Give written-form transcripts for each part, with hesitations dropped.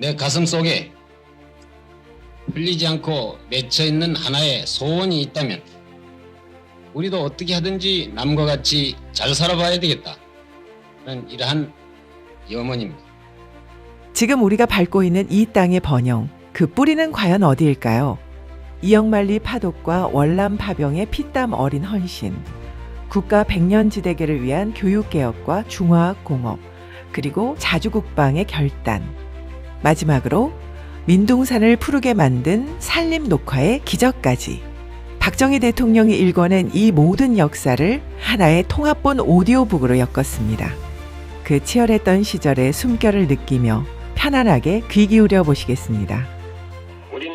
내 가슴 속에 풀리지 않고 맺혀 있는 하나의 소원이 있다면 우리도 어떻게 하든지 남과 같이 잘 살아봐야 되겠다. 는 이러한 염원입니다. 지금 우리가 밟고 있는 이 땅의 번영, 그 뿌리는 과연 어디일까요? 이영만리 파독과 월남 파병의 피땀 어린 헌신, 국가 백년지대계를 위한 교육개혁과 중화학공업, 그리고 자주국방의 결단, 마지막으로 민둥산을 푸르게 만든 산림녹화의 기적까지. 박정희 대통령이 일궈낸 이 모든 역사를 하나의 통합본 오디오북으로 엮었습니다. 그 치열했던 시절의 숨결을 느끼며 편안하게 귀 기울여 보시겠습니다. 우리는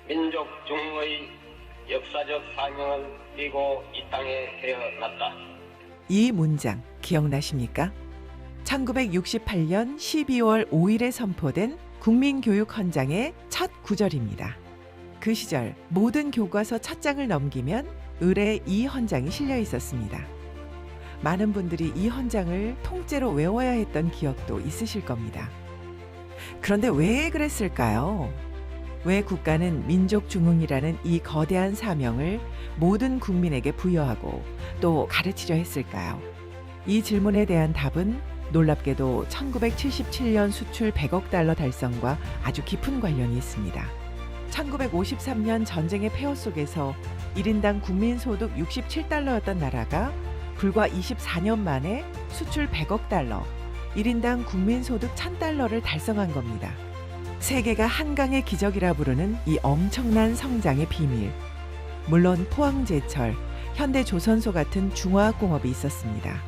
민족 중흥의 역사적 사명을 띠고 이 땅에 태어났다. 이 문장 기억나십니까? 1968년 12월 5일에 선포된 국민교육헌장의 첫 구절입니다. 그 시절 모든 교과서 첫 장을 넘기면 을에 이 헌장이 실려 있었습니다. 많은 분들이 이 헌장을 통째로 외워야 했던 기억도 있으실 겁니다. 그런데 왜 그랬을까요? 왜 국가는 민족 중흥이라는 이 거대한 사명을 모든 국민에게 부여하고 또 가르치려 했을까요? 이 질문에 대한 답은 놀랍게도 1977년 수출 100억 달러 달성과 아주 깊은 관련이 있습니다. 1953년 전쟁의 폐허 속에서 1인당 국민소득 67달러였던 나라가 불과 24년 만에 수출 100억 달러, 1인당 국민소득 1000달러를 달성한 겁니다. 세계가 한강의 기적이라 부르는 이 엄청난 성장의 비밀. 물론 포항제철, 현대조선소 같은 중화학공업이 있었습니다.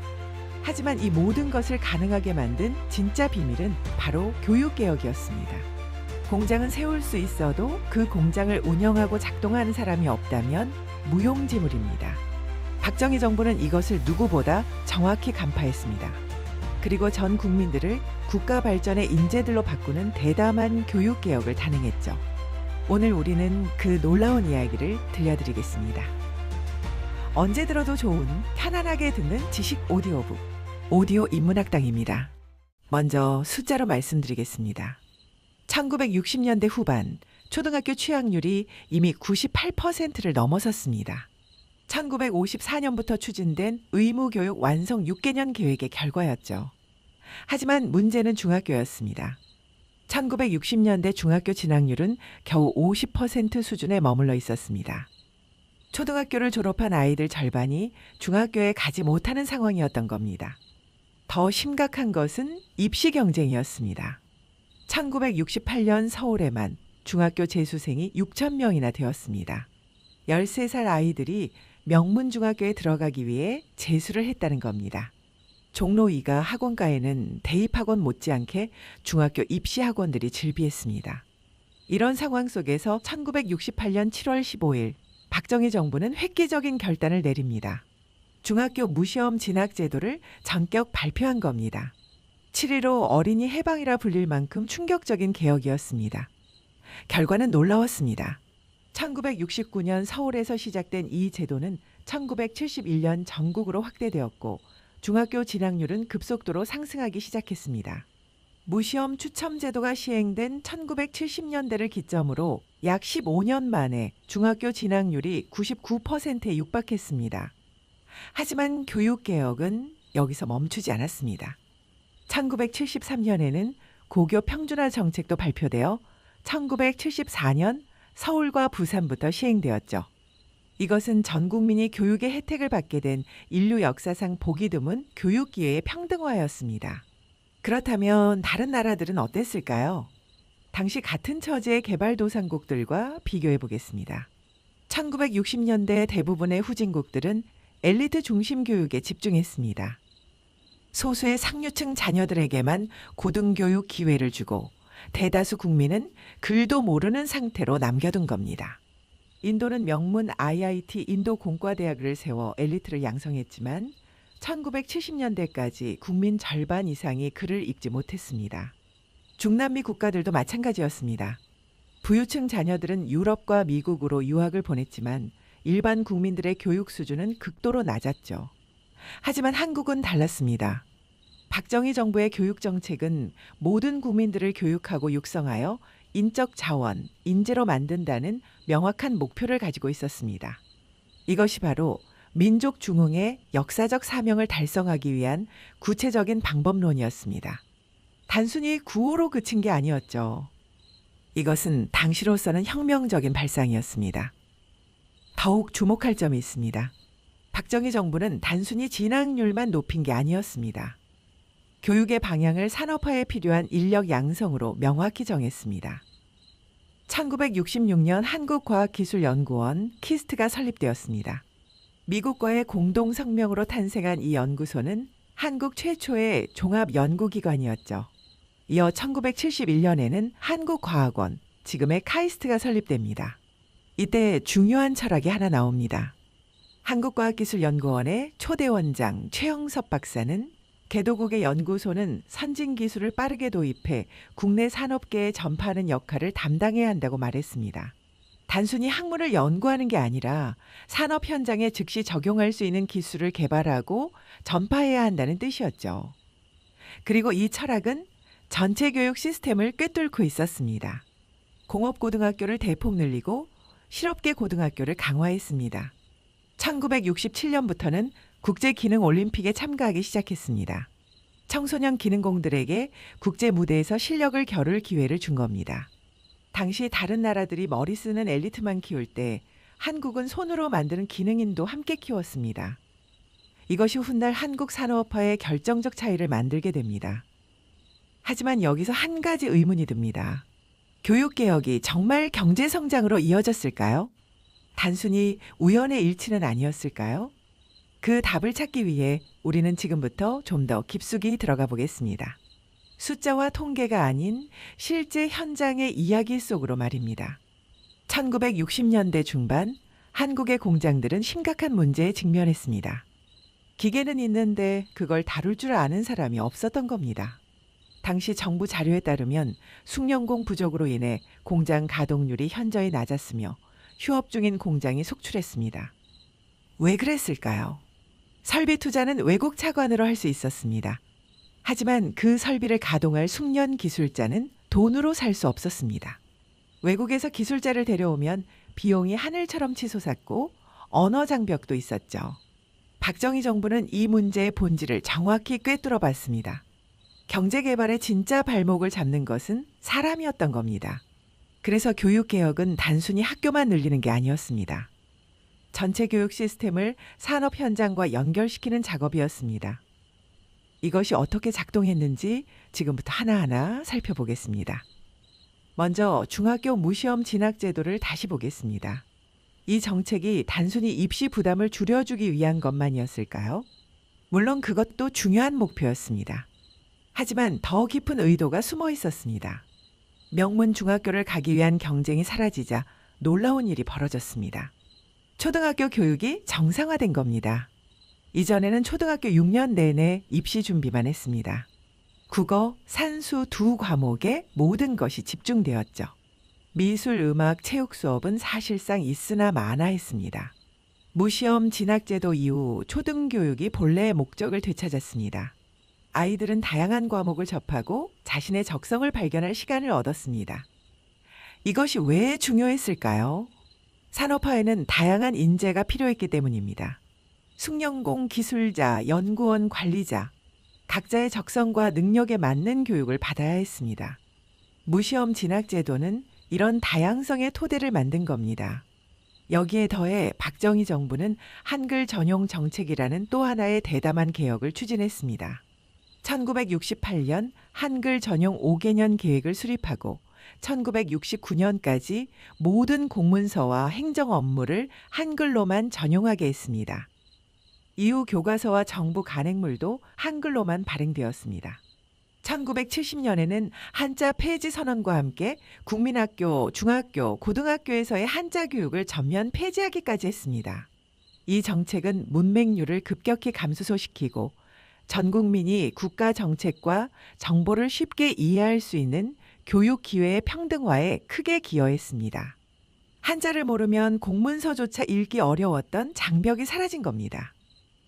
하지만 이 모든 것을 가능하게 만든 진짜 비밀은 바로 교육개혁이었습니다. 공장은 세울 수 있어도 그 공장을 운영하고 작동하는 사람이 없다면 무용지물입니다. 박정희 정부는 이것을 누구보다 정확히 간파했습니다. 그리고 전 국민들을 국가 발전의 인재들로 바꾸는 대담한 교육개혁을 단행했죠. 오늘 우리는 그 놀라운 이야기를 들려드리겠습니다. 언제 들어도 좋은 편안하게 듣는 지식 오디오북, 오디오 인문학당입니다. 먼저 숫자로 말씀드리겠습니다. 1960년대 후반 초등학교 취학률이 이미 98%를 넘어섰습니다. 1954년부터 추진된 의무교육 완성 6개년 계획의 결과였죠. 하지만 문제는 중학교였습니다. 1960년대 중학교 진학률은 겨우 50% 수준에 머물러 있었습니다. 초등학교를 졸업한 아이들 절반이 중학교에 가지 못하는 상황이었던 겁니다. 더 심각한 것은 입시 경쟁이었습니다. 1968년 서울에만 중학교 재수생이 6,000명이나 되었습니다. 13살 아이들이 명문중학교에 들어가기 위해 재수를 했다는 겁니다. 종로 2가 학원가에는 대입학원 못지않게 중학교 입시학원들이 즐비했습니다. 이런 상황 속에서 1968년 7월 15일 박정희 정부는 획기적인 결단을 내립니다. 중학교 무시험 진학 제도를 전격 발표한 겁니다. 7.15 어린이 해방이라 불릴 만큼 충격적인 개혁이었습니다. 결과는 놀라웠습니다. 1969년 서울에서 시작된 이 제도는 1971년 전국으로 확대되었고 중학교 진학률은 급속도로 상승하기 시작했습니다. 무시험 추첨 제도가 시행된 1970년대를 기점으로 약 15년 만에 중학교 진학률이 99%에 육박했습니다. 하지만 교육개혁은 여기서 멈추지 않았습니다. 1973년에는 고교 평준화 정책도 발표되어 1974년 서울과 부산부터 시행되었죠. 이것은 전 국민이 교육의 혜택을 받게 된 인류 역사상 보기 드문 교육 기회의 평등화였습니다. 그렇다면 다른 나라들은 어땠을까요? 당시 같은 처지의 개발도상국들과 비교해 보겠습니다. 1960년대 대부분의 후진국들은 엘리트 중심 교육에 집중했습니다. 소수의 상류층 자녀들에게만 고등교육 기회를 주고 대다수 국민은 글도 모르는 상태로 남겨둔 겁니다. 인도는 명문 IIT 인도 공과대학을 세워 엘리트를 양성했지만 1970년대까지 국민 절반 이상이 글을 읽지 못했습니다. 중남미 국가들도 마찬가지였습니다. 부유층 자녀들은 유럽과 미국으로 유학을 보냈지만 일반 국민들의 교육 수준은 극도로 낮았죠. 하지만 한국은 달랐습니다. 박정희 정부의 교육 정책은 모든 국민들을 교육하고 육성하여 인적 자원, 인재로 만든다는 명확한 목표를 가지고 있었습니다. 이것이 바로 민족 중흥의 역사적 사명을 달성하기 위한 구체적인 방법론이었습니다. 단순히 구호로 그친 게 아니었죠. 이것은 당시로서는 혁명적인 발상이었습니다. 더욱 주목할 점이 있습니다. 박정희 정부는 단순히 진학률만 높인 게 아니었습니다. 교육의 방향을 산업화에 필요한 인력 양성으로 명확히 정했습니다. 1966년 한국과학기술연구원 키스트가 설립되었습니다. 미국과의 공동 성명으로 탄생한 이 연구소는 한국 최초의 종합연구기관이었죠. 이어 1971년에는 한국과학원, 지금의 카이스트가 설립됩니다. 이때 중요한 철학이 하나 나옵니다. 한국과학기술연구원의 초대 원장 최영섭 박사는 개도국의 연구소는 선진 기술을 빠르게 도입해 국내 산업계에 전파하는 역할을 담당해야 한다고 말했습니다. 단순히 학문을 연구하는 게 아니라 산업 현장에 즉시 적용할 수 있는 기술을 개발하고 전파해야 한다는 뜻이었죠. 그리고 이 철학은 전체 교육 시스템을 꿰뚫고 있었습니다. 공업고등학교를 대폭 늘리고 실업계 고등학교를 강화했습니다. 1967년부터는 국제기능올림픽에 참가하기 시작했습니다. 청소년 기능공들에게 국제 무대에서 실력을 겨룰 기회를 준 겁니다. 당시 다른 나라들이 머리 쓰는 엘리트만 키울 때 한국은 손으로 만드는 기능인도 함께 키웠습니다. 이것이 훗날 한국 산업화의 결정적 차이를 만들게 됩니다. 하지만 여기서 한 가지 의문이 듭니다. 교육개혁이 정말 경제성장으로 이어졌을까요? 단순히 우연의 일치는 아니었을까요? 그 답을 찾기 위해 우리는 지금부터 좀 더 깊숙이 들어가 보겠습니다. 숫자와 통계가 아닌 실제 현장의 이야기 속으로 말입니다. 1960년대 중반 한국의 공장들은 심각한 문제에 직면했습니다. 기계는 있는데 그걸 다룰 줄 아는 사람이 없었던 겁니다. 당시 정부 자료에 따르면 숙련공 부족으로 인해 공장 가동률이 현저히 낮았으며 휴업 중인 공장이 속출했습니다. 왜 그랬을까요? 설비 투자는 외국 차관으로 할 수 있었습니다. 하지만 그 설비를 가동할 숙련 기술자는 돈으로 살 수 없었습니다. 외국에서 기술자를 데려오면 비용이 하늘처럼 치솟았고 언어 장벽도 있었죠. 박정희 정부는 이 문제의 본질을 정확히 꿰뚫어 봤습니다. 경제개발의 진짜 발목을 잡는 것은 사람이었던 겁니다. 그래서 교육개혁은 단순히 학교만 늘리는 게 아니었습니다. 전체 교육 시스템을 산업 현장과 연결시키는 작업이었습니다. 이것이 어떻게 작동했는지 지금부터 하나하나 살펴보겠습니다. 먼저 중학교 무시험 진학 제도를 다시 보겠습니다. 이 정책이 단순히 입시 부담을 줄여주기 위한 것만이었을까요? 물론 그것도 중요한 목표였습니다. 하지만 더 깊은 의도가 숨어 있었습니다. 명문 중학교를 가기 위한 경쟁이 사라지자 놀라운 일이 벌어졌습니다. 초등학교 교육이 정상화된 겁니다. 이전에는 초등학교 6년 내내 입시 준비만 했습니다. 국어, 산수 두 과목에 모든 것이 집중되었죠. 미술, 음악, 체육 수업은 사실상 있으나 마나했습니다. 무시험 진학제도 이후 초등교육이 본래의 목적을 되찾았습니다. 아이들은 다양한 과목을 접하고 자신의 적성을 발견할 시간을 얻었습니다. 이것이 왜 중요했을까요? 산업화에는 다양한 인재가 필요했기 때문입니다. 숙련공 기술자, 연구원 관리자, 각자의 적성과 능력에 맞는 교육을 받아야 했습니다. 무시험 진학제도는 이런 다양성의 토대를 만든 겁니다. 여기에 더해 박정희 정부는 한글 전용 정책이라는 또 하나의 대담한 개혁을 추진했습니다. 1968년 한글 전용 5개년 계획을 수립하고 1969년까지 모든 공문서와 행정 업무를 한글로만 전용하게 했습니다. 이후 교과서와 정부 간행물도 한글로만 발행되었습니다. 1970년에는 한자 폐지 선언과 함께 국민학교, 중학교, 고등학교에서의 한자 교육을 전면 폐지하기까지 했습니다. 이 정책은 문맹률을 급격히 감소시키고 전 국민이 국가 정책과 정보를 쉽게 이해할 수 있는 교육 기회의 평등화에 크게 기여했습니다. 한자를 모르면 공문서조차 읽기 어려웠던 장벽이 사라진 겁니다.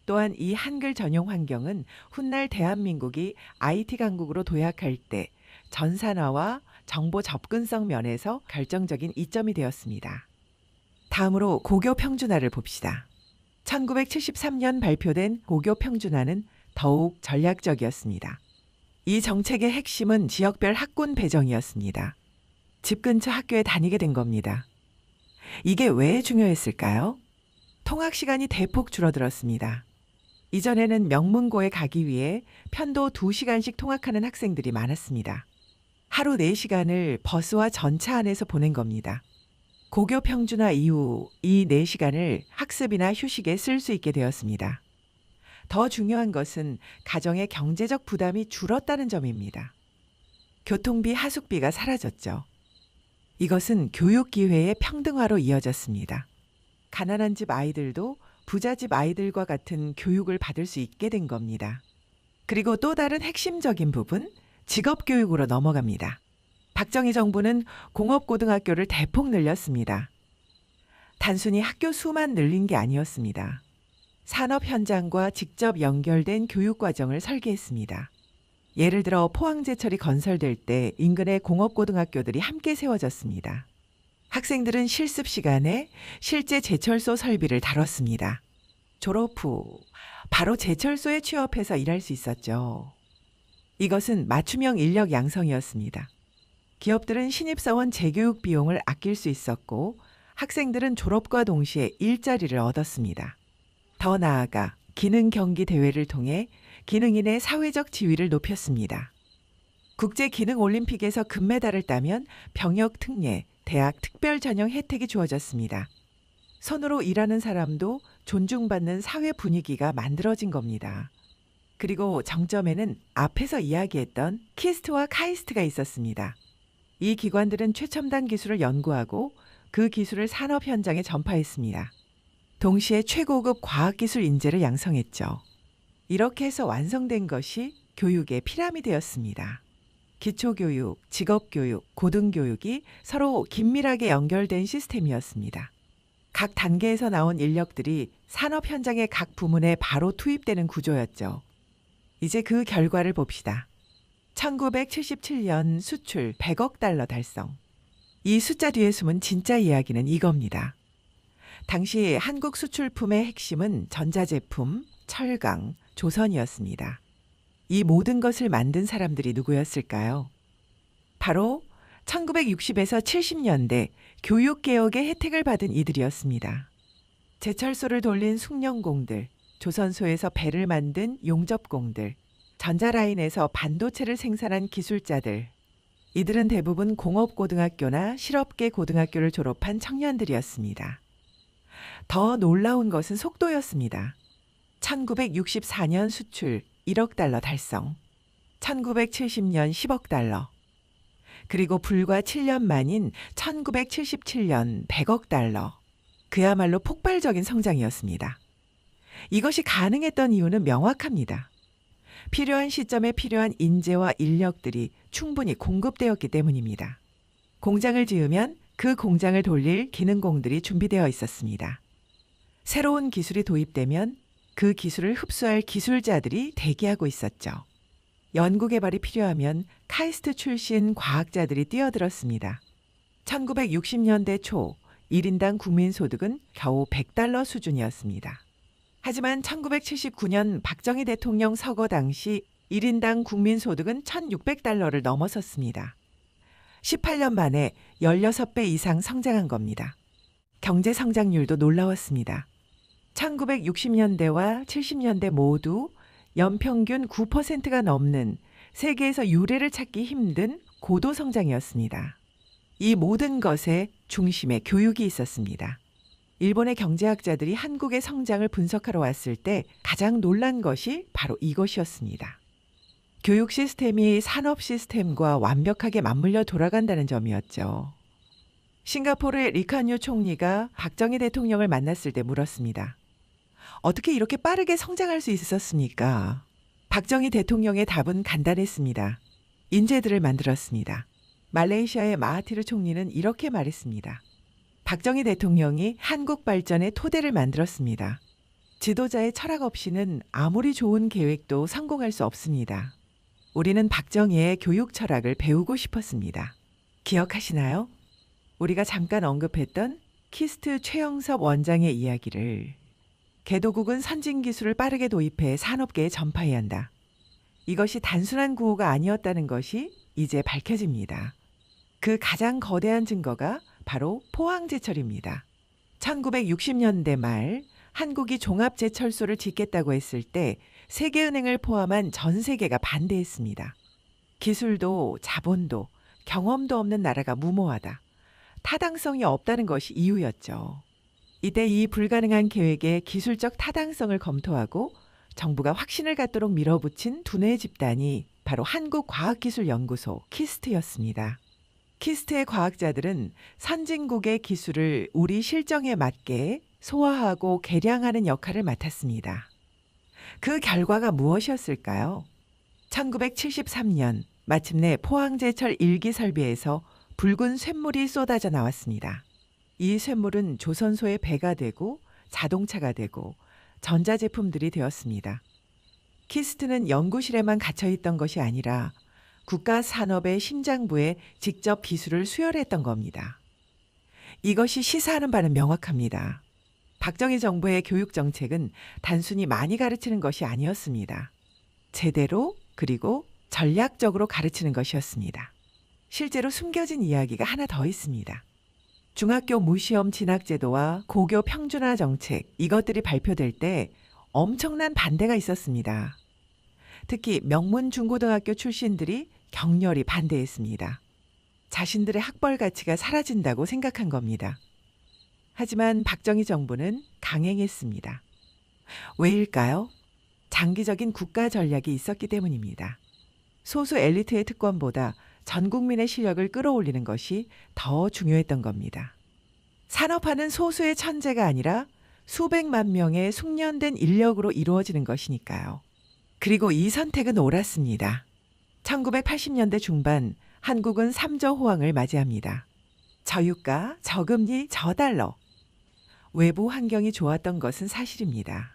또한 이 한글 전용 환경은 훗날 대한민국이 IT 강국으로 도약할 때 전산화와 정보 접근성 면에서 결정적인 이점이 되었습니다. 다음으로 고교 평준화를 봅시다. 1973년 발표된 고교 평준화는 더욱 전략적이었습니다. 이 정책의 핵심은 지역별 학군 배정이었습니다. 집 근처 학교에 다니게 된 겁니다. 이게 왜 중요했을까요? 통학 시간이 대폭 줄어들었습니다. 이전에는 명문고에 가기 위해 편도 2시간씩 통학하는 학생들이 많았습니다. 하루 4시간을 버스와 전차 안에서 보낸 겁니다. 고교 평준화 이후 이 4시간을 학습이나 휴식에 쓸 수 있게 되었습니다. 더 중요한 것은 가정의 경제적 부담이 줄었다는 점입니다. 교통비, 하숙비가 사라졌죠. 이것은 교육 기회의 평등화로 이어졌습니다. 가난한 집 아이들도 부자 집 아이들과 같은 교육을 받을 수 있게 된 겁니다. 그리고 또 다른 핵심적인 부분, 직업교육으로 넘어갑니다. 박정희 정부는 공업고등학교를 대폭 늘렸습니다. 단순히 학교 수만 늘린 게 아니었습니다. 산업 현장과 직접 연결된 교육과정을 설계했습니다. 예를 들어 포항제철이 건설될 때 인근의 공업고등학교들이 함께 세워졌습니다. 학생들은 실습 시간에 실제 제철소 설비를 다뤘습니다. 졸업 후 바로 제철소에 취업해서 일할 수 있었죠. 이것은 맞춤형 인력 양성이었습니다. 기업들은 신입사원 재교육 비용을 아낄 수 있었고 학생들은 졸업과 동시에 일자리를 얻었습니다. 더 나아가 기능 경기 대회를 통해 기능인의 사회적 지위를 높였습니다. 국제 기능 올림픽에서 금메달을 따면 병역 특례, 대학 특별 전형 혜택이 주어졌습니다. 손으로 일하는 사람도 존중받는 사회 분위기가 만들어진 겁니다. 그리고 정점에는 앞에서 이야기했던 키스트와 카이스트가 있었습니다. 이 기관들은 최첨단 기술을 연구하고 그 기술을 산업 현장에 전파했습니다. 동시에 최고급 과학기술 인재를 양성했죠. 이렇게 해서 완성된 것이 교육의 피라미드였습니다. 기초교육, 직업교육, 고등교육이 서로 긴밀하게 연결된 시스템이었습니다. 각 단계에서 나온 인력들이 산업 현장의 각 부문에 바로 투입되는 구조였죠. 이제 그 결과를 봅시다. 1977년 수출 100억 달러 달성. 이 숫자 뒤에 숨은 진짜 이야기는 이겁니다. 당시 한국 수출품의 핵심은 전자제품, 철강, 조선이었습니다. 이 모든 것을 만든 사람들이 누구였을까요? 바로 1960에서 70년대 교육개혁의 혜택을 받은 이들이었습니다. 제철소를 돌린 숙련공들, 조선소에서 배를 만든 용접공들, 전자라인에서 반도체를 생산한 기술자들, 이들은 대부분 공업고등학교나 실업계 고등학교를 졸업한 청년들이었습니다. 더 놀라운 것은 속도였습니다. 1964년 수출 1억 달러 달성, 1970년 10억 달러, 그리고 불과 7년 만인 1977년 100억 달러. 그야말로 폭발적인 성장이었습니다. 이것이 가능했던 이유는 명확합니다. 필요한 시점에 필요한 인재와 인력들이 충분히 공급되었기 때문입니다. 공장을 지으면 그 공장을 돌릴 기능공들이 준비되어 있었습니다. 새로운 기술이 도입되면 그 기술을 흡수할 기술자들이 대기하고 있었죠. 연구개발이 필요하면 카이스트 출신 과학자들이 뛰어들었습니다. 1960년대 초 1인당 국민소득은 겨우 100달러 수준이었습니다. 하지만 1979년 박정희 대통령 서거 당시 1인당 국민소득은 1,600달러를 넘어섰습니다. 18년 만에 16배 이상 성장한 겁니다. 경제 성장률도 놀라웠습니다. 1960년대와 70년대 모두 연평균 9%가 넘는 세계에서 유례를 찾기 힘든 고도 성장이었습니다. 이 모든 것의 중심에 교육이 있었습니다. 일본의 경제학자들이 한국의 성장을 분석하러 왔을 때 가장 놀란 것이 바로 이것이었습니다. 교육 시스템이 산업 시스템과 완벽하게 맞물려 돌아간다는 점이었죠. 싱가포르의 리칸유 총리가 박정희 대통령을 만났을 때 물었습니다. 어떻게 이렇게 빠르게 성장할 수 있었습니까? 박정희 대통령의 답은 간단했습니다. 인재들을 만들었습니다. 말레이시아의 마하티르 총리는 이렇게 말했습니다. 박정희 대통령이 한국 발전의 토대를 만들었습니다. 지도자의 철학 없이는 아무리 좋은 계획도 성공할 수 없습니다. 우리는 박정희의 교육 철학을 배우고 싶었습니다. 기억하시나요? 우리가 잠깐 언급했던 키스트 최영섭 원장의 이야기를 개도국은 선진 기술을 빠르게 도입해 산업계에 전파해야 한다. 이것이 단순한 구호가 아니었다는 것이 이제 밝혀집니다. 그 가장 거대한 증거가 바로 포항제철입니다. 1960년대 말 한국이 종합제철소를 짓겠다고 했을 때 세계은행을 포함한 전 세계가 반대했습니다. 기술도 자본도 경험도 없는 나라가 무모하다. 타당성이 없다는 것이 이유였죠. 이때 이 불가능한 계획의 기술적 타당성을 검토하고 정부가 확신을 갖도록 밀어붙인 두뇌 집단이 바로 한국과학기술연구소 키스트였습니다. 키스트의 과학자들은 선진국의 기술을 우리 실정에 맞게 소화하고 개량하는 역할을 맡았습니다. 그 결과가 무엇이었을까요? 1973년 마침내 포항제철 1기 설비에서 붉은 쇳물이 쏟아져 나왔습니다. 이 쇳물은 조선소의 배가 되고 자동차가 되고 전자제품들이 되었습니다. 키스트는 연구실에만 갇혀있던 것이 아니라 국가산업의 심장부에 직접 기술을 수혈했던 겁니다. 이것이 시사하는 바는 명확합니다. 박정희 정부의 교육정책은 단순히 많이 가르치는 것이 아니었습니다. 제대로 그리고 전략적으로 가르치는 것이었습니다. 실제로 숨겨진 이야기가 하나 더 있습니다. 중학교 무시험 진학제도와 고교 평준화 정책, 이것들이 발표될 때 엄청난 반대가 있었습니다. 특히 명문 중고등학교 출신들이 격렬히 반대했습니다. 자신들의 학벌 가치가 사라진다고 생각한 겁니다. 하지만 박정희 정부는 강행했습니다. 왜일까요? 장기적인 국가 전략이 있었기 때문입니다. 소수 엘리트의 특권보다 전 국민의 실력을 끌어올리는 것이 더 중요했던 겁니다. 산업화는 소수의 천재가 아니라 수백만 명의 숙련된 인력으로 이루어지는 것이니까요. 그리고 이 선택은 옳았습니다. 1980년대 중반 한국은 3저 호황을 맞이합니다. 저유가, 저금리, 저달러. 외부 환경이 좋았던 것은 사실입니다.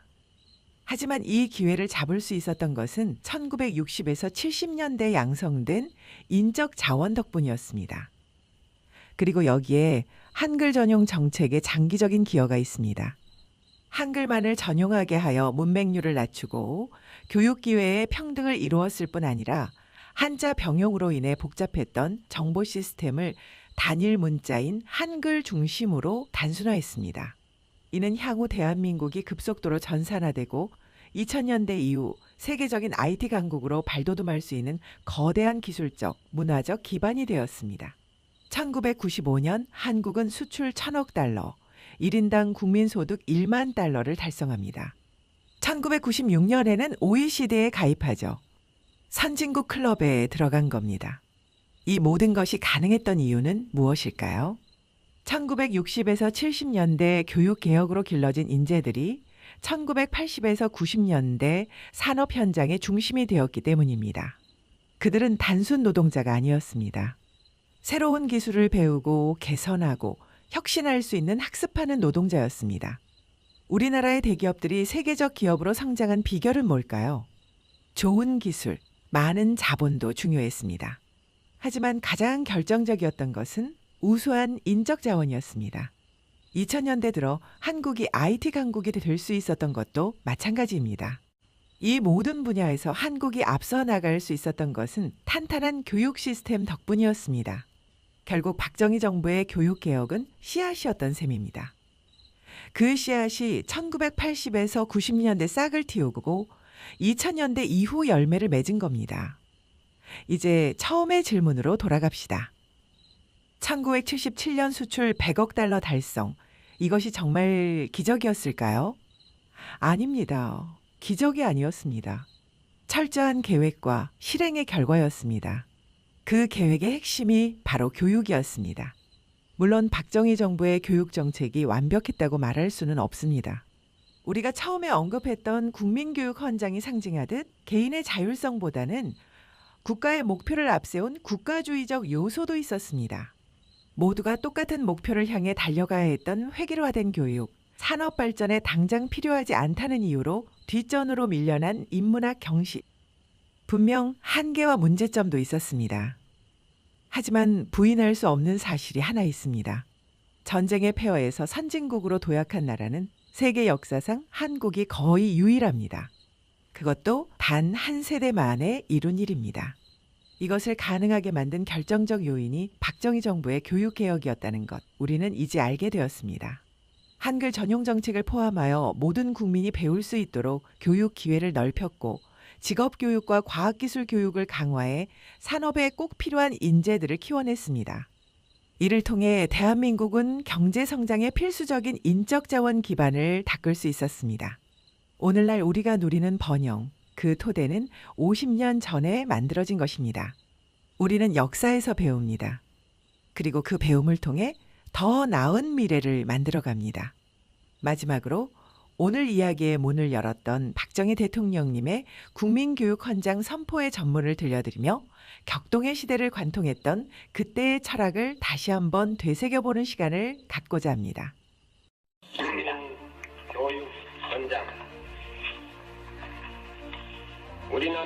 하지만 이 기회를 잡을 수 있었던 것은 1960에서 70년대 양성된 인적 자원 덕분이었습니다. 그리고 여기에 한글 전용 정책의 장기적인 기여가 있습니다. 한글만을 전용하게 하여 문맹률을 낮추고 교육 기회의 평등을 이루었을 뿐 아니라 한자 병용으로 인해 복잡했던 정보 시스템을 단일 문자인 한글 중심으로 단순화했습니다. 이는 향후 대한민국이 급속도로 전산화되고 2000년대 이후 세계적인 IT 강국으로 발돋움할 수 있는 거대한 기술적, 문화적 기반이 되었습니다. 1995년 한국은 수출 1000억 달러, 1인당 국민소득 1만 달러를 달성합니다. 1996년에는 OECD에 가입하죠. 선진국 클럽에 들어간 겁니다. 이 모든 것이 가능했던 이유는 무엇일까요? 1960에서 70년대 교육개혁으로 길러진 인재들이 1980에서 90년대 산업 현장의 중심이 되었기 때문입니다. 그들은 단순 노동자가 아니었습니다. 새로운 기술을 배우고 개선하고 혁신할 수 있는 학습하는 노동자였습니다. 우리나라의 대기업들이 세계적 기업으로 성장한 비결은 뭘까요? 좋은 기술, 많은 자본도 중요했습니다. 하지만 가장 결정적이었던 것은 우수한 인적 자원이었습니다. 2000년대 들어 한국이 IT 강국이 될 수 있었던 것도 마찬가지입니다. 이 모든 분야에서 한국이 앞서 나갈 수 있었던 것은 탄탄한 교육 시스템 덕분이었습니다. 결국 박정희 정부의 교육 개혁은 씨앗이었던 셈입니다. 그 씨앗이 1980에서 90년대 싹을 틔우고 2000년대 이후 열매를 맺은 겁니다. 이제 처음의 질문으로 돌아갑시다. 1977년 수출 100억 달러 달성. 이것이 정말 기적이었을까요? 아닙니다. 기적이 아니었습니다. 철저한 계획과 실행의 결과였습니다. 그 계획의 핵심이 바로 교육이었습니다. 물론 박정희 정부의 교육 정책이 완벽했다고 말할 수는 없습니다. 우리가 처음에 언급했던 국민교육 헌장이 상징하듯 개인의 자율성보다는 국가의 목표를 앞세운 국가주의적 요소도 있었습니다. 모두가 똑같은 목표를 향해 달려가야 했던 획일화된 교육, 산업 발전에 당장 필요하지 않다는 이유로 뒷전으로 밀려난 인문학 경시. 분명 한계와 문제점도 있었습니다. 하지만 부인할 수 없는 사실이 하나 있습니다. 전쟁의 폐허에서 선진국으로 도약한 나라는 세계 역사상 한국이 거의 유일합니다. 그것도 단 한 세대 만에 이룬 일입니다. 이것을 가능하게 만든 결정적 요인이 박정희 정부의 교육개혁이었다는 것, 우리는 이제 알게 되었습니다. 한글 전용 정책을 포함하여 모든 국민이 배울 수 있도록 교육 기회를 넓혔고 직업교육과 과학기술 교육을 강화해 산업에 꼭 필요한 인재들을 키워냈습니다. 이를 통해 대한민국은 경제성장의 필수적인 인적 자원 기반을 닦을 수 있었습니다. 오늘날 우리가 누리는 번영, 그 토대는 50년 전에 만들어진 것입니다. 우리는 역사에서 배웁니다. 그리고 그 배움을 통해 더 나은 미래를 만들어갑니다. 마지막으로 오늘 이야기의 문을 열었던 박정희 대통령님의 국민교육 헌장 선포의 전문을 들려드리며 격동의 시대를 관통했던 그때의 철학을 다시 한번 되새겨보는 시간을 갖고자 합니다. 교육 헌장. 우리는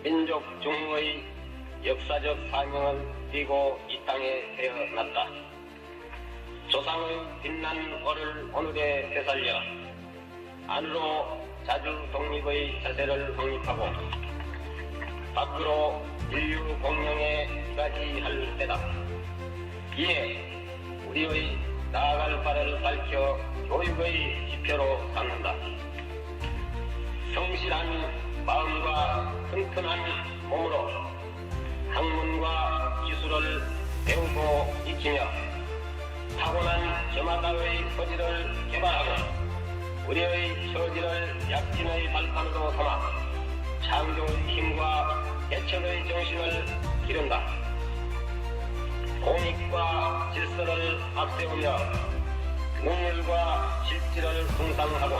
민족 중흥의 역사적 사명을 띠고 이 땅에 태어났다. 조상의 빛난 오를 오늘에 되살려 안으로 자주 독립의 자세를 확립하고 밖으로 인류 공영에 이바지할 때다. 이에 우리의 나아갈 바를 밝혀 교육의 지표로 삼는다. 성실한 마음과 튼튼한 몸으로 학문과 기술을 배우고 익히며 타고난 저마다의 소질을 개발하고 우리의 처지를 약진의 발판으로 삼아 창조의 힘과 개척의 정신을 기른다. 공익과 질서를 앞세우며 능률과 실질을 풍성하고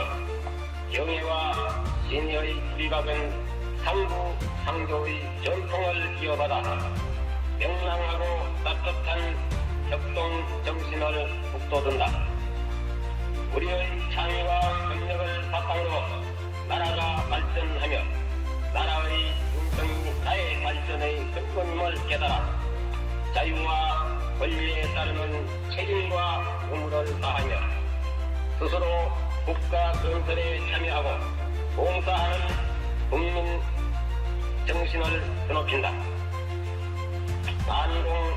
경애와 진의의 비박은 상부 상조의 전통을 이어받아 명랑하고 따뜻한 협동 정신을 북돋운다. 우리의 창의와 협력을 바탕으로 나라가 발전하며 나라의 운명이 나의 발전의 근본임을 깨달아 자유와 권리에 따르는 책임과 의무를 다하며 스스로 국가 건설에 참여하고 봉사하는 국민 정신을 드높인다. 반공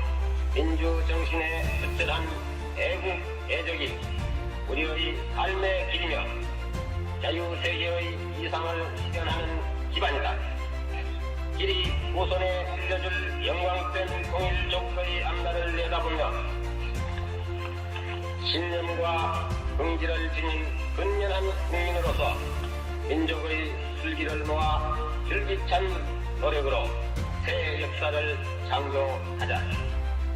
민주 정신에 흡절한 애국 애적이 우리의 삶의 길이며 자유세계의 이상을 실현하는 기반이다. 길이 후손에 들려줄 영광된 통일족의 앞날을 내다보며 신념과 긍지를 지닌 근면한 국민으로서 민족의 슬기를 모아 줄기찬 노력으로 새 역사를 창조하자.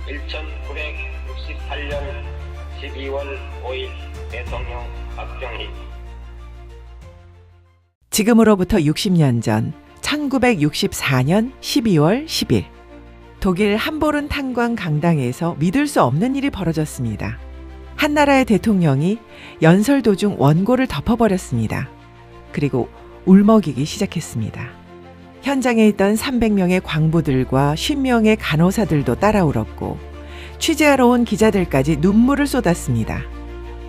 1968년 12월 5일 대통령 박정희. 지금으로부터 60년 전 1964년 12월 10일 독일 함보른 탄광 강당에서 믿을 수 없는 일이 벌어졌습니다. 한 나라의 대통령이 연설 도중 원고를 덮어버렸습니다. 그리고 울먹이기 시작했습니다. 현장에 있던 300명의 광부들과 50명의 간호사들도 따라 울었고 취재하러 온 기자들까지 눈물을 쏟았습니다.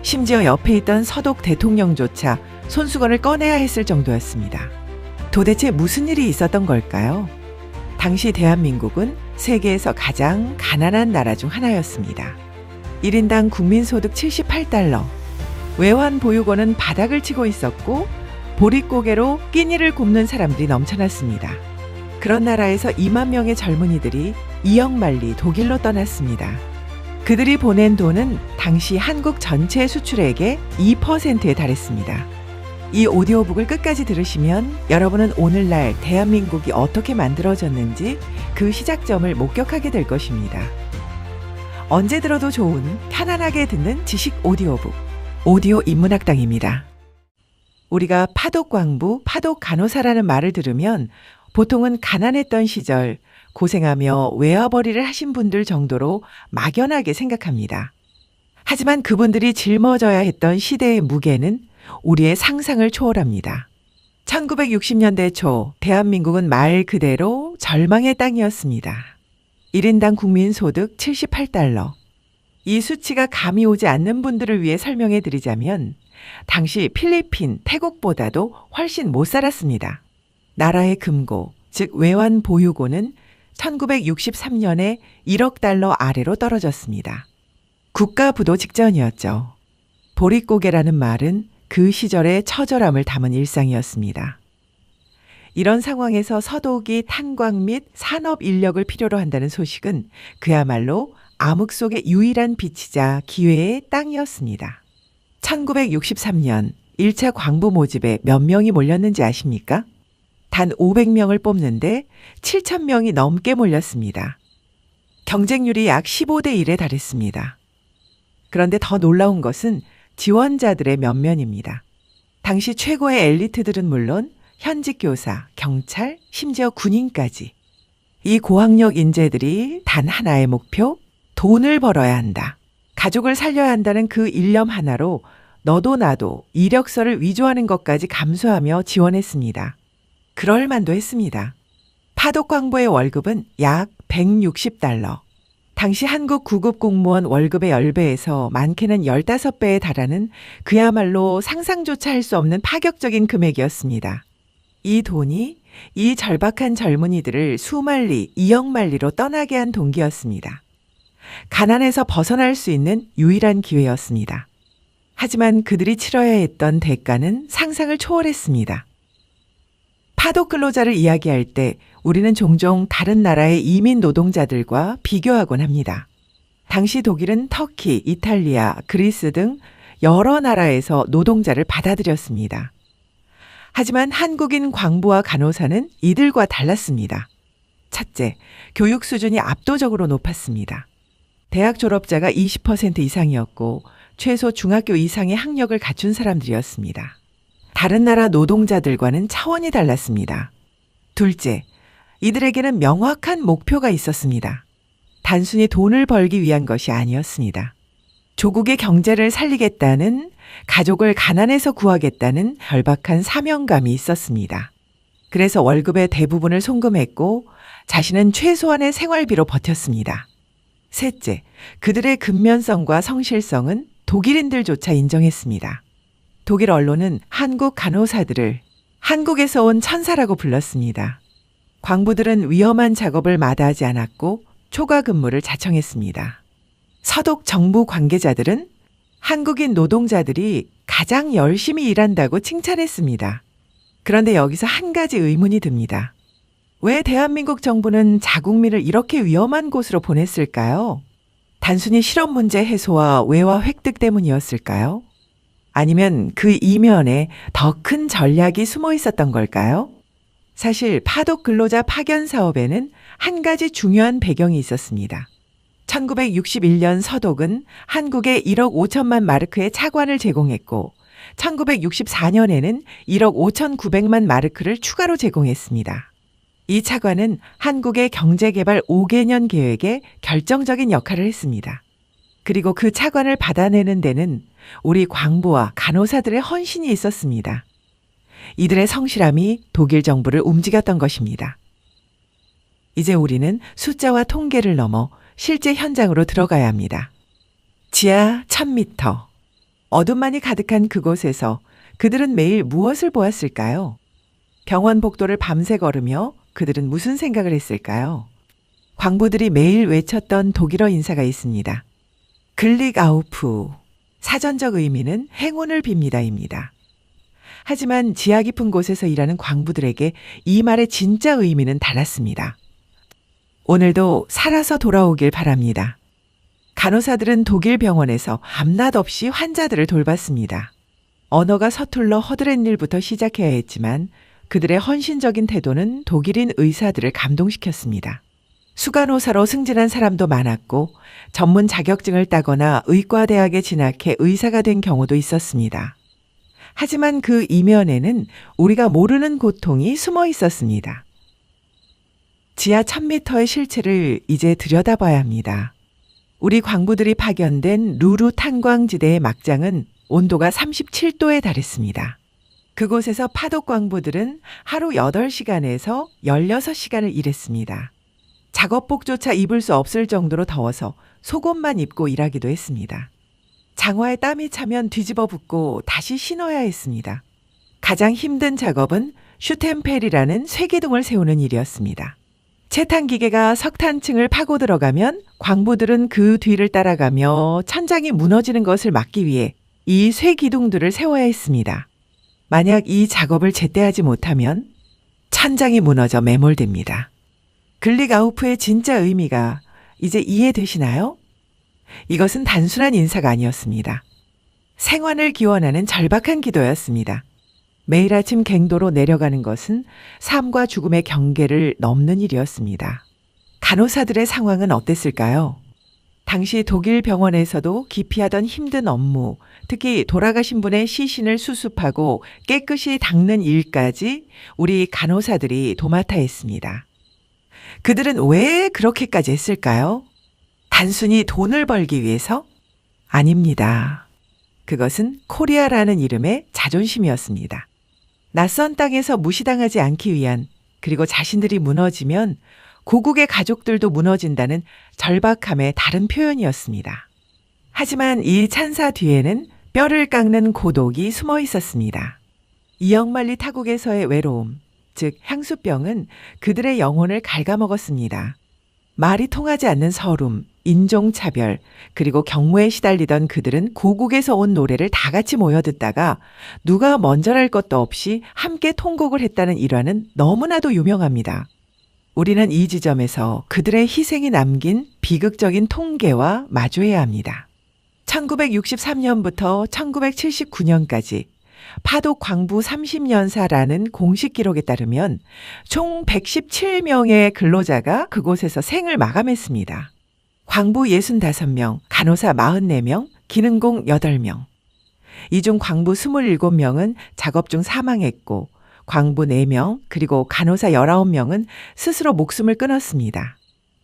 심지어 옆에 있던 서독 대통령조차 손수건을 꺼내야 했을 정도였습니다. 도대체 무슨 일이 있었던 걸까요? 당시 대한민국은 세계에서 가장 가난한 나라 중 하나였습니다. 1인당 국민소득 78달러, 외환 보유고는 바닥을 치고 있었고 보릿고개로 끼니를 굽는 사람들이 넘쳐났습니다. 그런 나라에서 2만 명의 젊은이들이 이역만리 독일로 떠났습니다. 그들이 보낸 돈은 당시 한국 전체 수출액의 2%에 달했습니다. 이 오디오북을 끝까지 들으시면 여러분은 오늘날 대한민국이 어떻게 만들어졌는지 그 시작점을 목격하게 될 것입니다. 언제 들어도 좋은 편안하게 듣는 지식 오디오북, 오디오 인문학당입니다. 우리가 파독광부, 파독간호사라는 말을 들으면 보통은 가난했던 시절 고생하며 외화벌이를 하신 분들 정도로 막연하게 생각합니다. 하지만 그분들이 짊어져야 했던 시대의 무게는 우리의 상상을 초월합니다. 1960년대 초 대한민국은 말 그대로 절망의 땅이었습니다. 1인당 국민소득 78달러. 이 수치가 감이 오지 않는 분들을 위해 설명해 드리자면 당시 필리핀, 태국보다도 훨씬 못 살았습니다. 나라의 금고, 즉 외환 보유고는 1963년에 1억 달러 아래로 떨어졌습니다. 국가 부도 직전이었죠. 보릿고개라는 말은 그 시절의 처절함을 담은 일상이었습니다. 이런 상황에서 서독이 탄광 및 산업 인력을 필요로 한다는 소식은 그야말로 암흑 속의 유일한 빛이자 기회의 땅이었습니다. 1963년 1차 광부 모집에 몇 명이 몰렸는지 아십니까? 단 500명을 뽑는데 7,000명이 넘게 몰렸습니다. 경쟁률이 약 15대 1에 달했습니다. 그런데 더 놀라운 것은 지원자들의 면면입니다. 당시 최고의 엘리트들은 물론 현직 교사, 경찰, 심지어 군인까지. 이 고학력 인재들이 단 하나의 목표, 돈을 벌어야 한다. 가족을 살려야 한다는 그 일념 하나로 너도 나도 이력서를 위조하는 것까지 감수하며 지원했습니다. 그럴 만도 했습니다. 파독광부의 월급은 약 160달러. 당시 한국 구급 공무원 월급의 10배에서 많게는 15배에 달하는 그야말로 상상조차 할 수 없는 파격적인 금액이었습니다. 이 돈이 이 절박한 젊은이들을 수만리, 이억만리로 떠나게 한 동기였습니다. 가난에서 벗어날 수 있는 유일한 기회였습니다. 하지만 그들이 치러야 했던 대가는 상상을 초월했습니다. 파독 근로자를 이야기할 때 우리는 종종 다른 나라의 이민 노동자들과 비교하곤 합니다. 당시 독일은 터키, 이탈리아, 그리스 등 여러 나라에서 노동자를 받아들였습니다. 하지만 한국인 광부와 간호사는 이들과 달랐습니다. 첫째, 교육 수준이 압도적으로 높았습니다. 대학 졸업자가 20% 이상이었고 최소 중학교 이상의 학력을 갖춘 사람들이었습니다. 다른 나라 노동자들과는 차원이 달랐습니다. 둘째, 이들에게는 명확한 목표가 있었습니다. 단순히 돈을 벌기 위한 것이 아니었습니다. 조국의 경제를 살리겠다는, 가족을 가난에서 구하겠다는 절박한 사명감이 있었습니다. 그래서 월급의 대부분을 송금했고 자신은 최소한의 생활비로 버텼습니다. 셋째, 그들의 근면성과 성실성은 독일인들조차 인정했습니다. 독일 언론은 한국 간호사들을 한국에서 온 천사라고 불렀습니다. 광부들은 위험한 작업을 마다하지 않았고 초과 근무를 자청했습니다. 서독 정부 관계자들은 한국인 노동자들이 가장 열심히 일한다고 칭찬했습니다. 그런데 여기서 한 가지 의문이 듭니다. 왜 대한민국 정부는 자국민을 이렇게 위험한 곳으로 보냈을까요? 단순히 실업 문제 해소와 외화 획득 때문이었을까요? 아니면 그 이면에 더 큰 전략이 숨어 있었던 걸까요? 사실 파독 근로자 파견 사업에는 한 가지 중요한 배경이 있었습니다. 1961년 서독은 한국에 1억 5천만 마르크의 차관을 제공했고 1964년에는 1억 5,900만 마르크를 추가로 제공했습니다. 이 차관은 한국의 경제개발 5개년 계획에 결정적인 역할을 했습니다. 그리고 그 차관을 받아내는 데는 우리 광부와 간호사들의 헌신이 있었습니다. 이들의 성실함이 독일 정부를 움직였던 것입니다. 이제 우리는 숫자와 통계를 넘어 실제 현장으로 들어가야 합니다. 지하 1000m. 어둠만이 가득한 그곳에서 그들은 매일 무엇을 보았을까요? 병원 복도를 밤새 걸으며 그들은 무슨 생각을 했을까요? 광부들이 매일 외쳤던 독일어 인사가 있습니다. 글릭아우프. 사전적 의미는 행운을 빕니다입니다. 하지만 지하 깊은 곳에서 일하는 광부들에게 이 말의 진짜 의미는 달랐습니다. 오늘도 살아서 돌아오길 바랍니다. 간호사들은 독일 병원에서 밤낮 없이 환자들을 돌봤습니다. 언어가 서툴러 허드렛 일부터 시작해야 했지만 그들의 헌신적인 태도는 독일인 의사들을 감동시켰습니다. 수간호사로 승진한 사람도 많았고 전문 자격증을 따거나 의과대학에 진학해 의사가 된 경우도 있었습니다. 하지만 그 이면에는 우리가 모르는 고통이 숨어 있었습니다. 지하 1000m의 실체를 이제 들여다봐야 합니다. 우리 광부들이 파견된 루루 탄광지대의 막장은 온도가 37도에 달했습니다. 그곳에서 파독 광부들은 하루 8시간에서 16시간을 일했습니다. 작업복조차 입을 수 없을 정도로 더워서 속옷만 입고 일하기도 했습니다. 장화에 땀이 차면 뒤집어 붓고 다시 신어야 했습니다. 가장 힘든 작업은 슈텐펠이라는 쇠기둥을 세우는 일이었습니다. 채탄기계가 석탄층을 파고 들어가면 광부들은 그 뒤를 따라가며 천장이 무너지는 것을 막기 위해 이 쇠기둥들을 세워야 했습니다. 만약 이 작업을 제때 하지 못하면 천장이 무너져 매몰됩니다. 글릭아우프의 진짜 의미가 이제 이해되시나요? 이것은 단순한 인사가 아니었습니다. 생환을 기원하는 절박한 기도였습니다. 매일 아침 갱도로 내려가는 것은 삶과 죽음의 경계를 넘는 일이었습니다. 간호사들의 상황은 어땠을까요? 당시 독일 병원에서도 기피하던 힘든 업무, 특히 돌아가신 분의 시신을 수습하고 깨끗이 닦는 일까지 우리 간호사들이 도맡아 했습니다. 그들은 왜 그렇게까지 했을까요? 단순히 돈을 벌기 위해서? 아닙니다. 그것은 코리아라는 이름의 자존심이었습니다. 낯선 땅에서 무시당하지 않기 위한, 그리고 자신들이 무너지면 고국의 가족들도 무너진다는 절박함의 다른 표현이었습니다. 하지만 이 찬사 뒤에는 뼈를 깎는 고독이 숨어 있었습니다. 이영만리 타국에서의 외로움, 즉 향수병은 그들의 영혼을 갉아먹었습니다. 말이 통하지 않는 서름, 인종차별, 그리고 경무에 시달리던 그들은 고국에서 온 노래를 다 같이 모여 듣다가 누가 먼저랄 것도 없이 함께 통곡을 했다는 일화는 너무나도 유명합니다. 우리는 이 지점에서 그들의 희생이 남긴 비극적인 통계와 마주해야 합니다. 1963년부터 1979년까지 파독 광부 30년사라는 공식 기록에 따르면 총 117명의 근로자가 그곳에서 생을 마감했습니다. 광부 65명, 간호사 44명, 기능공 8명. 이 중 광부 27명은 작업 중 사망했고 광부 4명 그리고 간호사 19명은 스스로 목숨을 끊었습니다.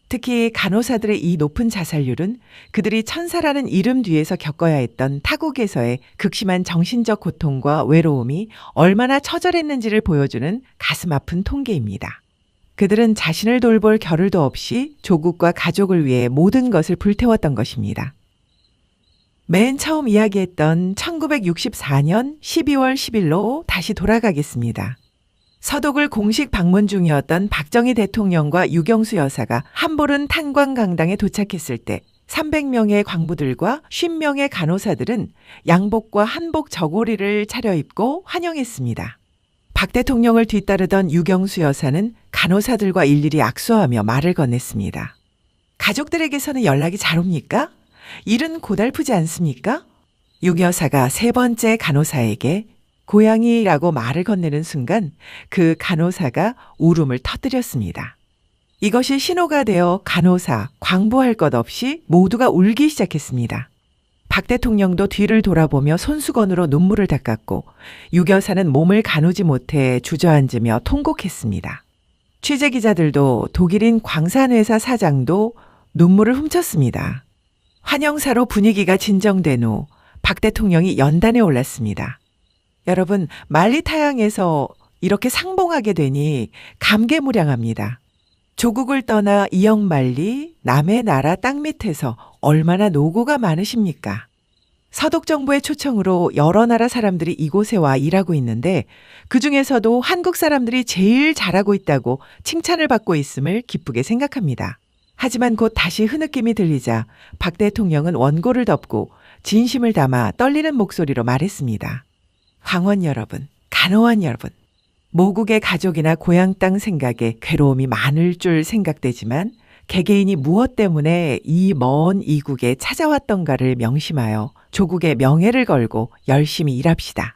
특히 간호사들의 이 높은 자살률은 그들이 천사라는 이름 뒤에서 겪어야 했던 타국에서의 극심한 정신적 고통과 외로움이 얼마나 처절했는지를 보여주는 가슴 아픈 통계입니다. 그들은 자신을 돌볼 겨를도 없이 조국과 가족을 위해 모든 것을 불태웠던 것입니다. 맨 처음 이야기했던 1964년 12월 10일로 다시 돌아가겠습니다. 서독을 공식 방문 중이었던 박정희 대통령과 유경수 여사가 함보른 탄광강당에 도착했을 때 300명의 광부들과 50명의 간호사들은 양복과 한복 저고리를 차려입고 환영했습니다. 박 대통령을 뒤따르던 유경수 여사는 간호사들과 일일이 악수하며 말을 건넸습니다. 가족들에게서는 연락이 잘 옵니까? 일은 고달프지 않습니까? 유 여사가 세 번째 간호사에게 고양이라고 말을 건네는 순간 그 간호사가 울음을 터뜨렸습니다. 이것이 신호가 되어 간호사, 광부할 것 없이 모두가 울기 시작했습니다. 박 대통령도 뒤를 돌아보며 손수건으로 눈물을 닦았고 유 여사는 몸을 가누지 못해 주저앉으며 통곡했습니다. 취재기자들도 독일인 광산회사 사장도 눈물을 훔쳤습니다. 환영사로 분위기가 진정된 후 박 대통령이 연단에 올랐습니다. 여러분, 만리타양에서 이렇게 상봉하게 되니 감개무량합니다. 조국을 떠나 이영만리, 남의 나라 땅 밑에서 얼마나 노고가 많으십니까? 서독 정부의 초청으로 여러 나라 사람들이 이곳에 와 일하고 있는데 그중에서도 한국 사람들이 제일 잘하고 있다고 칭찬을 받고 있음을 기쁘게 생각합니다. 하지만 곧 다시 흐느낌이 들리자 박 대통령은 원고를 덮고 진심을 담아 떨리는 목소리로 말했습니다. 황원 여러분, 간호원 여러분, 모국의 가족이나 고향 땅 생각에 괴로움이 많을 줄 생각되지만 개개인이 무엇 때문에 이 먼 이국에 찾아왔던가를 명심하여 조국의 명예를 걸고 열심히 일합시다.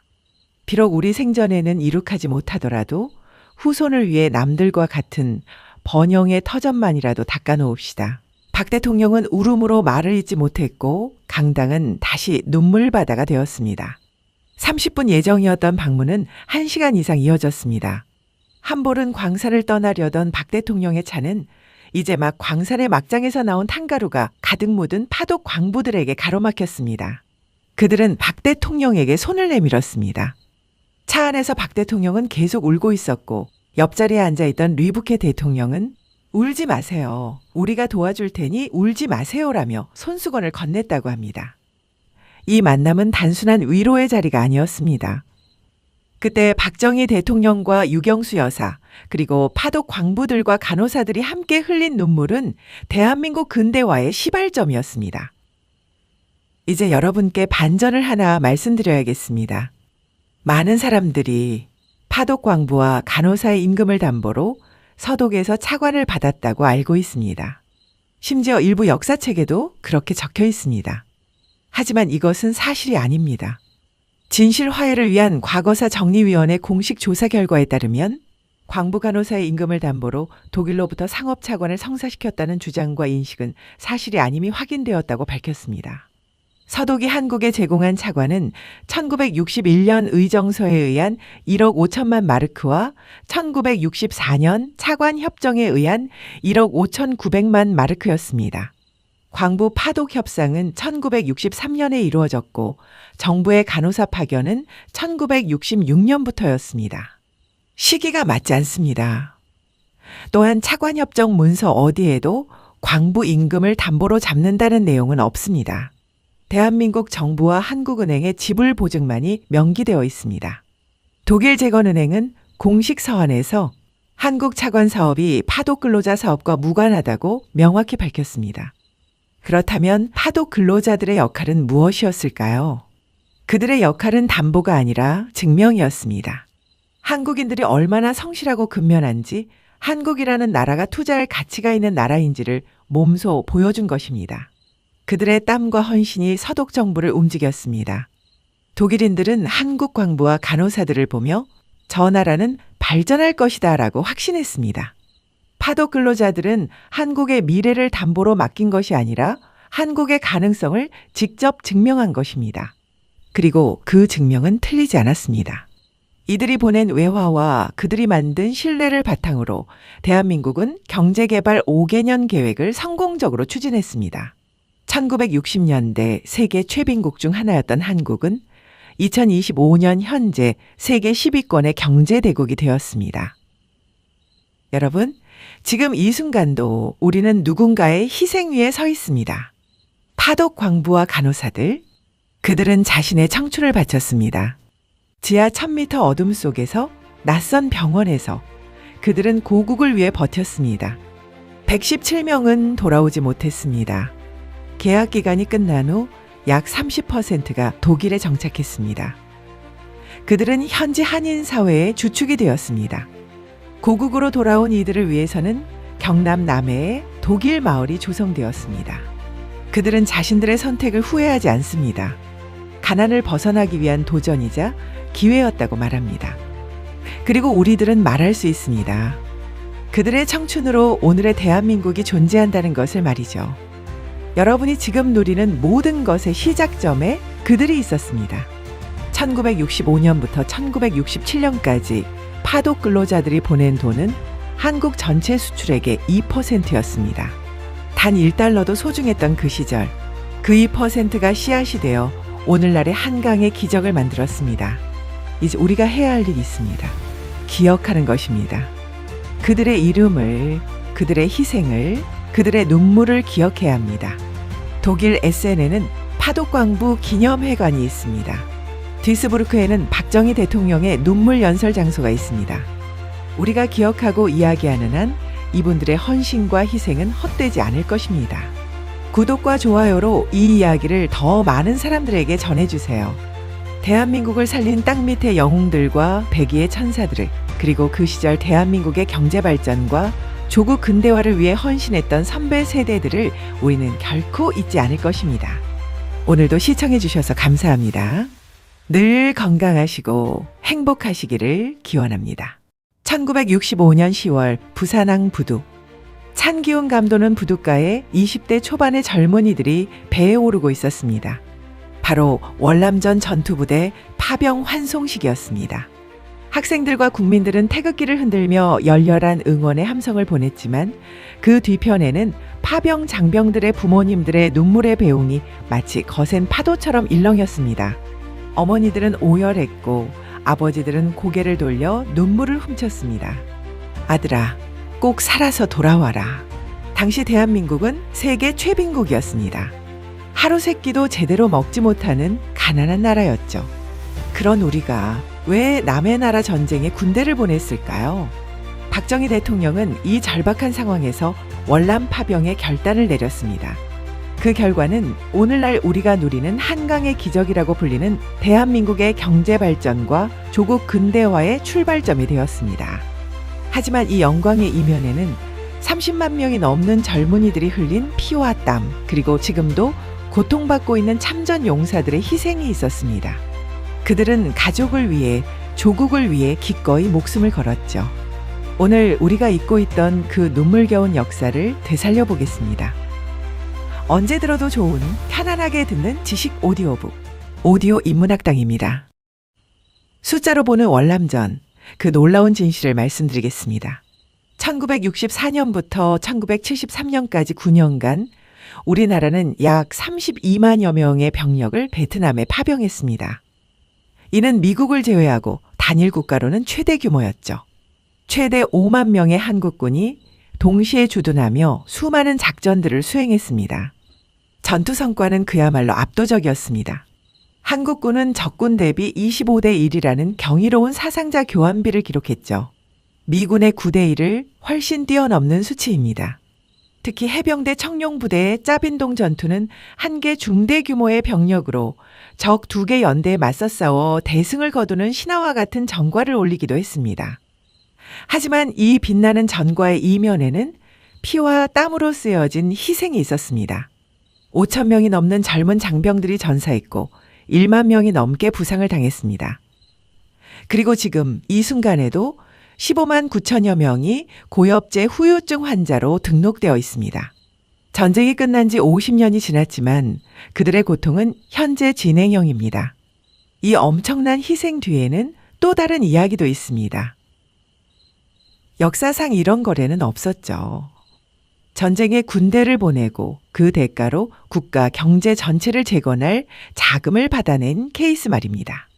비록 우리 생전에는 이룩하지 못하더라도 후손을 위해 남들과 같은 번영의 터전만이라도 닦아놓읍시다. 박 대통령은 울음으로 말을 잇지 못했고 강당은 다시 눈물바다가 되었습니다. 30분 예정이었던 방문은 1시간 이상 이어졌습니다. 함보른 광산을 떠나려던 박 대통령의 차는 이제 막 광산의 막장에서 나온 탄가루가 가득 묻은 파독 광부들에게 가로막혔습니다. 그들은 박 대통령에게 손을 내밀었습니다. 차 안에서 박 대통령은 계속 울고 있었고 옆자리에 앉아있던 류부케 대통령은 울지 마세요. 우리가 도와줄 테니 울지 마세요라며 손수건을 건넸다고 합니다. 이 만남은 단순한 위로의 자리가 아니었습니다. 그때 박정희 대통령과 유경수 여사 그리고 파독 광부들과 간호사들이 함께 흘린 눈물은 대한민국 근대화의 시발점이었습니다. 이제 여러분께 반전을 하나 말씀드려야겠습니다. 많은 사람들이 파독 광부와 간호사의 임금을 담보로 서독에서 차관을 받았다고 알고 있습니다. 심지어 일부 역사책에도 그렇게 적혀 있습니다. 하지만 이것은 사실이 아닙니다. 진실 화해를 위한 과거사 정리위원회 공식 조사 결과에 따르면 광부 간호사의 임금을 담보로 독일로부터 상업 차관을 성사시켰다는 주장과 인식은 사실이 아님이 확인되었다고 밝혔습니다. 서독이 한국에 제공한 차관은 1961년 의정서에 의한 1억 5천만 마르크와 1964년 차관 협정에 의한 1억 5,900만 마르크였습니다. 광부 파독 협상은 1963년에 이루어졌고 정부의 간호사 파견은 1966년부터였습니다. 시기가 맞지 않습니다. 또한 차관 협정 문서 어디에도 광부 임금을 담보로 잡는다는 내용은 없습니다. 대한민국 정부와 한국은행의 지불 보증만이 명기되어 있습니다. 독일 재건은행은 공식 서한에서 한국 차관 사업이 파독 근로자 사업과 무관하다고 명확히 밝혔습니다. 그렇다면 파독 근로자들의 역할은 무엇이었을까요? 그들의 역할은 담보가 아니라 증명이었습니다. 한국인들이 얼마나 성실하고 근면한지 한국이라는 나라가 투자할 가치가 있는 나라인지를 몸소 보여준 것입니다. 그들의 땀과 헌신이 서독 정부를 움직였습니다. 독일인들은 한국 광부와 간호사들을 보며 저 나라는 발전할 것이다 라고 확신했습니다. 파독 근로자들은 한국의 미래를 담보로 맡긴 것이 아니라 한국의 가능성을 직접 증명한 것입니다. 그리고 그 증명은 틀리지 않았습니다. 이들이 보낸 외화와 그들이 만든 신뢰를 바탕으로 대한민국은 경제개발 5개년 계획을 성공적으로 추진했습니다. 1960년대 세계 최빈국 중 하나였던 한국은 2025년 현재 세계 10위권의 경제대국이 되었습니다. 여러분, 지금 이 순간도 우리는 누군가의 희생 위에 서 있습니다. 파독 광부와 간호사들, 그들은 자신의 청춘을 바쳤습니다. 지하 1000m 어둠 속에서 낯선 병원에서 그들은 고국을 위해 버텼습니다. 117명은 돌아오지 못했습니다. 계약 기간이 끝난 후 약 30%가 독일에 정착했습니다. 그들은 현지 한인 사회의 주축이 되었습니다. 고국으로 돌아온 이들을 위해서는 경남 남해에 독일 마을이 조성되었습니다. 그들은 자신들의 선택을 후회하지 않습니다. 가난을 벗어나기 위한 도전이자 기회였다고 말합니다. 그리고 우리들은 말할 수 있습니다. 그들의 청춘으로 오늘의 대한민국이 존재한다는 것을 말이죠. 여러분이 지금 누리는 모든 것의 시작점에 그들이 있었습니다. 1965년부터 1967년까지 파독 근로자들이 보낸 돈은 한국 전체 수출액의 2%였습니다. 단 1달러도 소중했던 그 시절, 그 2%가 씨앗이 되어 오늘날의 한강의 기적을 만들었습니다. 이제 우리가 해야 할 일이 있습니다. 기억하는 것입니다. 그들의 이름을, 그들의 희생을, 그들의 눈물을 기억해야 합니다. 독일 에센에는 파독광부 기념회관이 있습니다. 디스부르크에는 박정희 대통령의 눈물 연설 장소가 있습니다. 우리가 기억하고 이야기하는 한 이분들의 헌신과 희생은 헛되지 않을 것입니다. 구독과 좋아요로 이 이야기를 더 많은 사람들에게 전해주세요. 대한민국을 살린 땅 밑의 영웅들과 백의의 천사들을, 그리고 그 시절 대한민국의 경제 발전과 조국 근대화를 위해 헌신했던 선배 세대들을 우리는 결코 잊지 않을 것입니다. 오늘도 시청해 주셔서 감사합니다. 늘 건강하시고 행복하시기를 기원합니다. 1965년 10월 부산항 부두. 찬 기운 감도는 부둣가에 20대 초반의 젊은이들이 배에 오르고 있었습니다. 바로 월남전 전투부대 파병 환송식이었습니다. 학생들과 국민들은 태극기를 흔들며 열렬한 응원의 함성을 보냈지만 그 뒤편에는 파병 장병들의 부모님들의 눈물의 배웅이 마치 거센 파도처럼 일렁였습니다. 어머니들은 오열했고 아버지들은 고개를 돌려 눈물을 훔쳤습니다. 아들아, 꼭 살아서 돌아와라. 당시 대한민국은 세계 최빈국이었습니다. 하루 세끼도 제대로 먹지 못하는 가난한 나라였죠. 그런 우리가 왜 남의 나라 전쟁에 군대를 보냈을까요? 박정희 대통령은 이 절박한 상황에서 월남 파병의 결단을 내렸습니다. 그 결과는 오늘날 우리가 누리는 한강의 기적이라고 불리는 대한민국의 경제 발전과 조국 근대화의 출발점이 되었습니다. 하지만 이 영광의 이면에는 30만 명이 넘는 젊은이들이 흘린 피와 땀, 그리고 지금도 고통받고 있는 참전 용사들의 희생이 있었습니다. 그들은 가족을 위해, 조국을 위해 기꺼이 목숨을 걸었죠. 오늘 우리가 잊고 있던 그 눈물겨운 역사를 되살려 보겠습니다. 언제 들어도 좋은 편안하게 듣는 지식 오디오북, 오디오 인문학당입니다. 숫자로 보는 월남전, 그 놀라운 진실을 말씀드리겠습니다. 1964년부터 1973년까지 9년간 우리나라는 약 32만여 명의 병력을 베트남에 파병했습니다. 이는 미국을 제외하고 단일 국가로는 최대 규모였죠. 최대 5만 명의 한국군이 동시에 주둔하며 수많은 작전들을 수행했습니다. 전투 성과는 그야말로 압도적이었습니다. 한국군은 적군 대비 25대 1이라는 경이로운 사상자 교환비를 기록했죠. 미군의 9대 1을 훨씬 뛰어넘는 수치입니다. 특히 해병대 청룡부대의 짜빈동 전투는 한 개 중대 규모의 병력으로 적 2개 연대에 맞서 싸워 대승을 거두는 신화와 같은 전과를 올리기도 했습니다. 하지만 이 빛나는 전과의 이면에는 피와 땀으로 쓰여진 희생이 있었습니다. 5천 명이 넘는 젊은 장병들이 전사했고 1만 명이 넘게 부상을 당했습니다. 그리고 지금 이 순간에도 15만 9천여 명이 고엽제 후유증 환자로 등록되어 있습니다. 전쟁이 끝난 지 50년이 지났지만 그들의 고통은 현재 진행형입니다. 이 엄청난 희생 뒤에는 또 다른 이야기도 있습니다. 역사상 이런 거래는 없었죠. 전쟁에 군대를 보내고 그 대가로 국가 경제 전체를 재건할 자금을 받아낸 케이스 말입니다.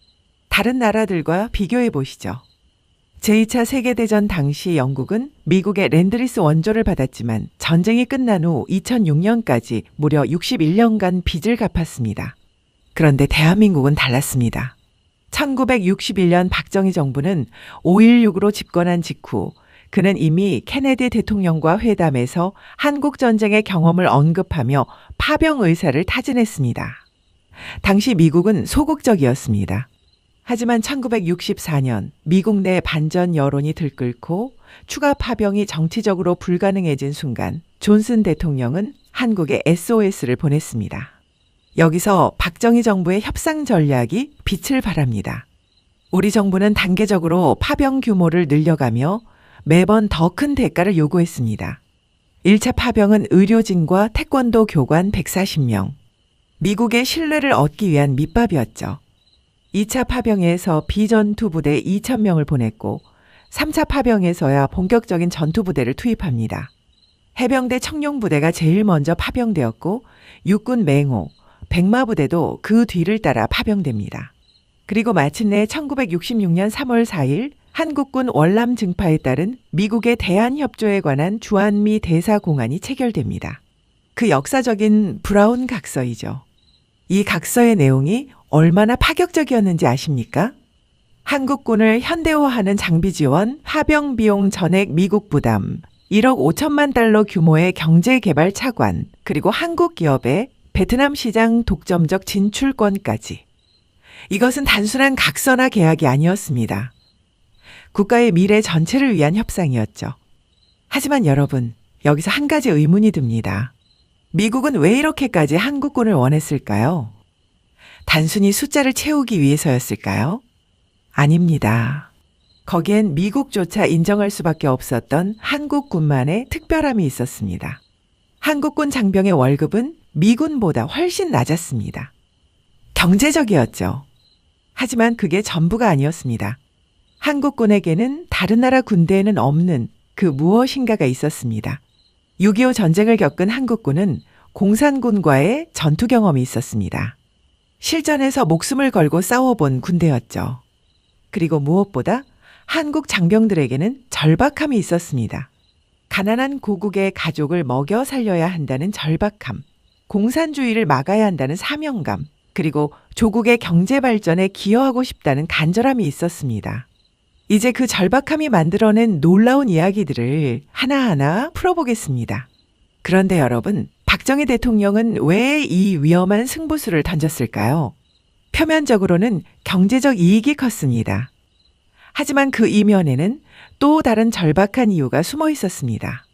다른 나라들과 비교해 보시죠. 제2차 세계대전 당시 영국은 미국의 랜드리스 원조를 받았지만 전쟁이 끝난 후 2006년까지 무려 61년간 빚을 갚았습니다. 그런데 대한민국은 달랐습니다. 1961년 박정희 정부는 5.16으로 집권한 직후 그는 이미 케네디 대통령과 회담에서 한국 전쟁의 경험을 언급하며 파병 의사를 타진했습니다. 당시 미국은 소극적이었습니다. 하지만 1964년 미국 내 반전 여론이 들끓고 추가 파병이 정치적으로 불가능해진 순간 존슨 대통령은 한국에 SOS를 보냈습니다. 여기서 박정희 정부의 협상 전략이 빛을 발합니다. 우리 정부는 단계적으로 파병 규모를 늘려가며 매번 더 큰 대가를 요구했습니다. 1차 파병은 의료진과 태권도 교관 140명. 미국의 신뢰를 얻기 위한 밑밥이었죠. 2차 파병에서 비전투 부대 2,000명을 보냈고 3차 파병에서야 본격적인 전투 부대를 투입합니다. 해병대 청룡부대가 제일 먼저 파병되었고 육군 맹호, 백마부대도 그 뒤를 따라 파병됩니다. 그리고 마침내 1966년 3월 4일 한국군 월남 증파에 따른 미국의 대한협조에 관한 주한미 대사공안이 체결됩니다. 그 역사적인 브라운 각서이죠. 이 각서의 내용이 얼마나 파격적이었는지 아십니까? 한국군을 현대화하는 장비 지원, 파병 비용 전액 미국 부담, 1억 5천만 달러 규모의 경제개발 차관, 그리고 한국 기업의 베트남 시장 독점적 진출권까지. 이것은 단순한 각서나 계약이 아니었습니다. 국가의 미래 전체를 위한 협상이었죠. 하지만 여러분, 여기서 한 가지 의문이 듭니다. 미국은 왜 이렇게까지 한국군을 원했을까요? 단순히 숫자를 채우기 위해서였을까요? 아닙니다. 거기엔 미국조차 인정할 수밖에 없었던 한국군만의 특별함이 있었습니다. 한국군 장병의 월급은 미군보다 훨씬 낮았습니다. 경제적이었죠. 하지만 그게 전부가 아니었습니다. 한국군에게는 다른 나라 군대에는 없는 그 무엇인가가 있었습니다. 6.25 전쟁을 겪은 한국군은 공산군과의 전투 경험이 있었습니다. 실전에서 목숨을 걸고 싸워본 군대였죠. 그리고 무엇보다 한국 장병들에게는 절박함이 있었습니다. 가난한 고국의 가족을 먹여 살려야 한다는 절박함, 공산주의를 막아야 한다는 사명감, 그리고 조국의 경제 발전에 기여하고 싶다는 간절함이 있었습니다. 이제 그 절박함이 만들어낸 놀라운 이야기들을 하나하나 풀어보겠습니다. 그런데 여러분, 박정희 대통령은 왜 이 위험한 승부수를 던졌을까요? 표면적으로는 경제적 이익이 컸습니다. 하지만 그 이면에는 또 다른 절박한 이유가 숨어 있었습니다.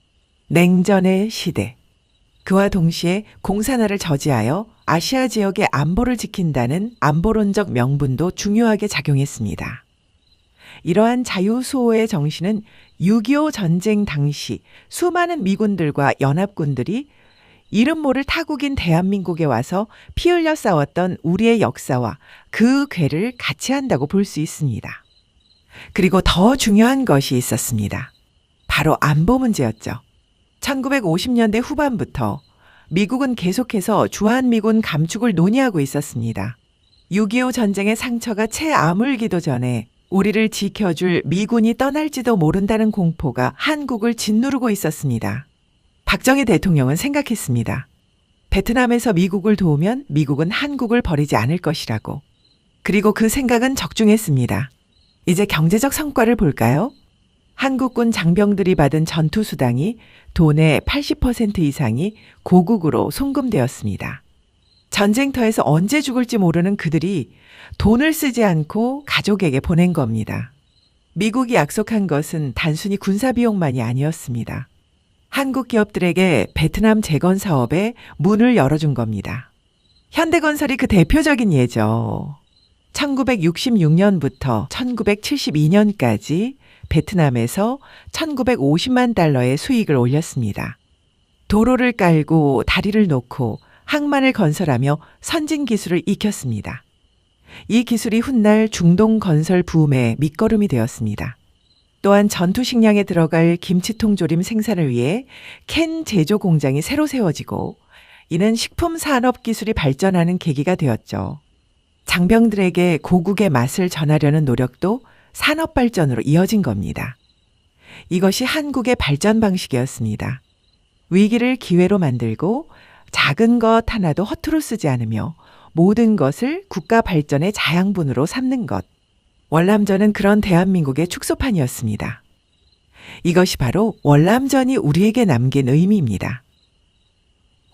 냉전의 시대. 그와 동시에 공산화를 저지하여 아시아 지역의 안보를 지킨다는 안보론적 명분도 중요하게 작용했습니다. 이러한 자유수호의 정신은 6.25 전쟁 당시 수많은 미군들과 연합군들이 이름 모를 타국인 대한민국에 와서 피 흘려 싸웠던 우리의 역사와 그 궤를 같이 한다고 볼 수 있습니다. 그리고 더 중요한 것이 있었습니다. 바로 안보 문제였죠. 1950년대 후반부터 미국은 계속해서 주한미군 감축을 논의하고 있었습니다. 6.25 전쟁의 상처가 채 아물기도 전에 우리를 지켜줄 미군이 떠날지도 모른다는 공포가 한국을 짓누르고 있었습니다. 박정희 대통령은 생각했습니다. 베트남에서 미국을 도우면 미국은 한국을 버리지 않을 것이라고. 그리고 그 생각은 적중했습니다. 이제 경제적 성과를 볼까요? 한국군 장병들이 받은 전투수당이 돈의 80% 이상이 고국으로 송금되었습니다. 전쟁터에서 언제 죽을지 모르는 그들이 돈을 쓰지 않고 가족에게 보낸 겁니다. 미국이 약속한 것은 단순히 군사비용만이 아니었습니다. 한국 기업들에게 베트남 재건 사업에 문을 열어준 겁니다. 현대건설이 그 대표적인 예죠. 1966년부터 1972년까지 베트남에서 1950만 달러의 수익을 올렸습니다. 도로를 깔고 다리를 놓고 항만을 건설하며 선진 기술을 익혔습니다. 이 기술이 훗날 중동 건설 붐의 밑거름이 되었습니다. 또한 전투 식량에 들어갈 김치통 조림 생산을 위해 캔 제조 공장이 새로 세워지고 이는 식품 산업 기술이 발전하는 계기가 되었죠. 장병들에게 고국의 맛을 전하려는 노력도 산업 발전으로 이어진 겁니다. 이것이 한국의 발전 방식이었습니다. 위기를 기회로 만들고 작은 것 하나도 허투루 쓰지 않으며 모든 것을 국가 발전의 자양분으로 삼는 것. 월남전은 그런 대한민국의 축소판이었습니다. 이것이 바로 월남전이 우리에게 남긴 의미입니다.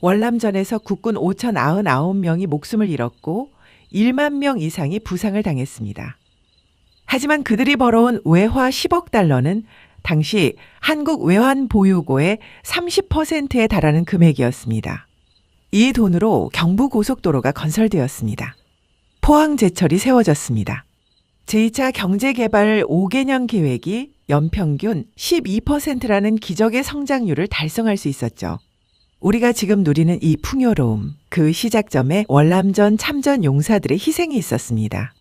월남전에서 국군 5,099명이 목숨을 잃었고 1만 명 이상이 부상을 당했습니다. 하지만 그들이 벌어온 외화 10억 달러는 당시 한국 외환보유고의 30%에 달하는 금액이었습니다. 이 돈으로 경부고속도로가 건설되었습니다. 포항제철이 세워졌습니다. 제2차 경제개발 5개년 계획이 연평균 12%라는 기적의 성장률을 달성할 수 있었죠. 우리가 지금 누리는 이 풍요로움, 그 시작점에 월남전 참전 용사들의 희생이 있었습니다.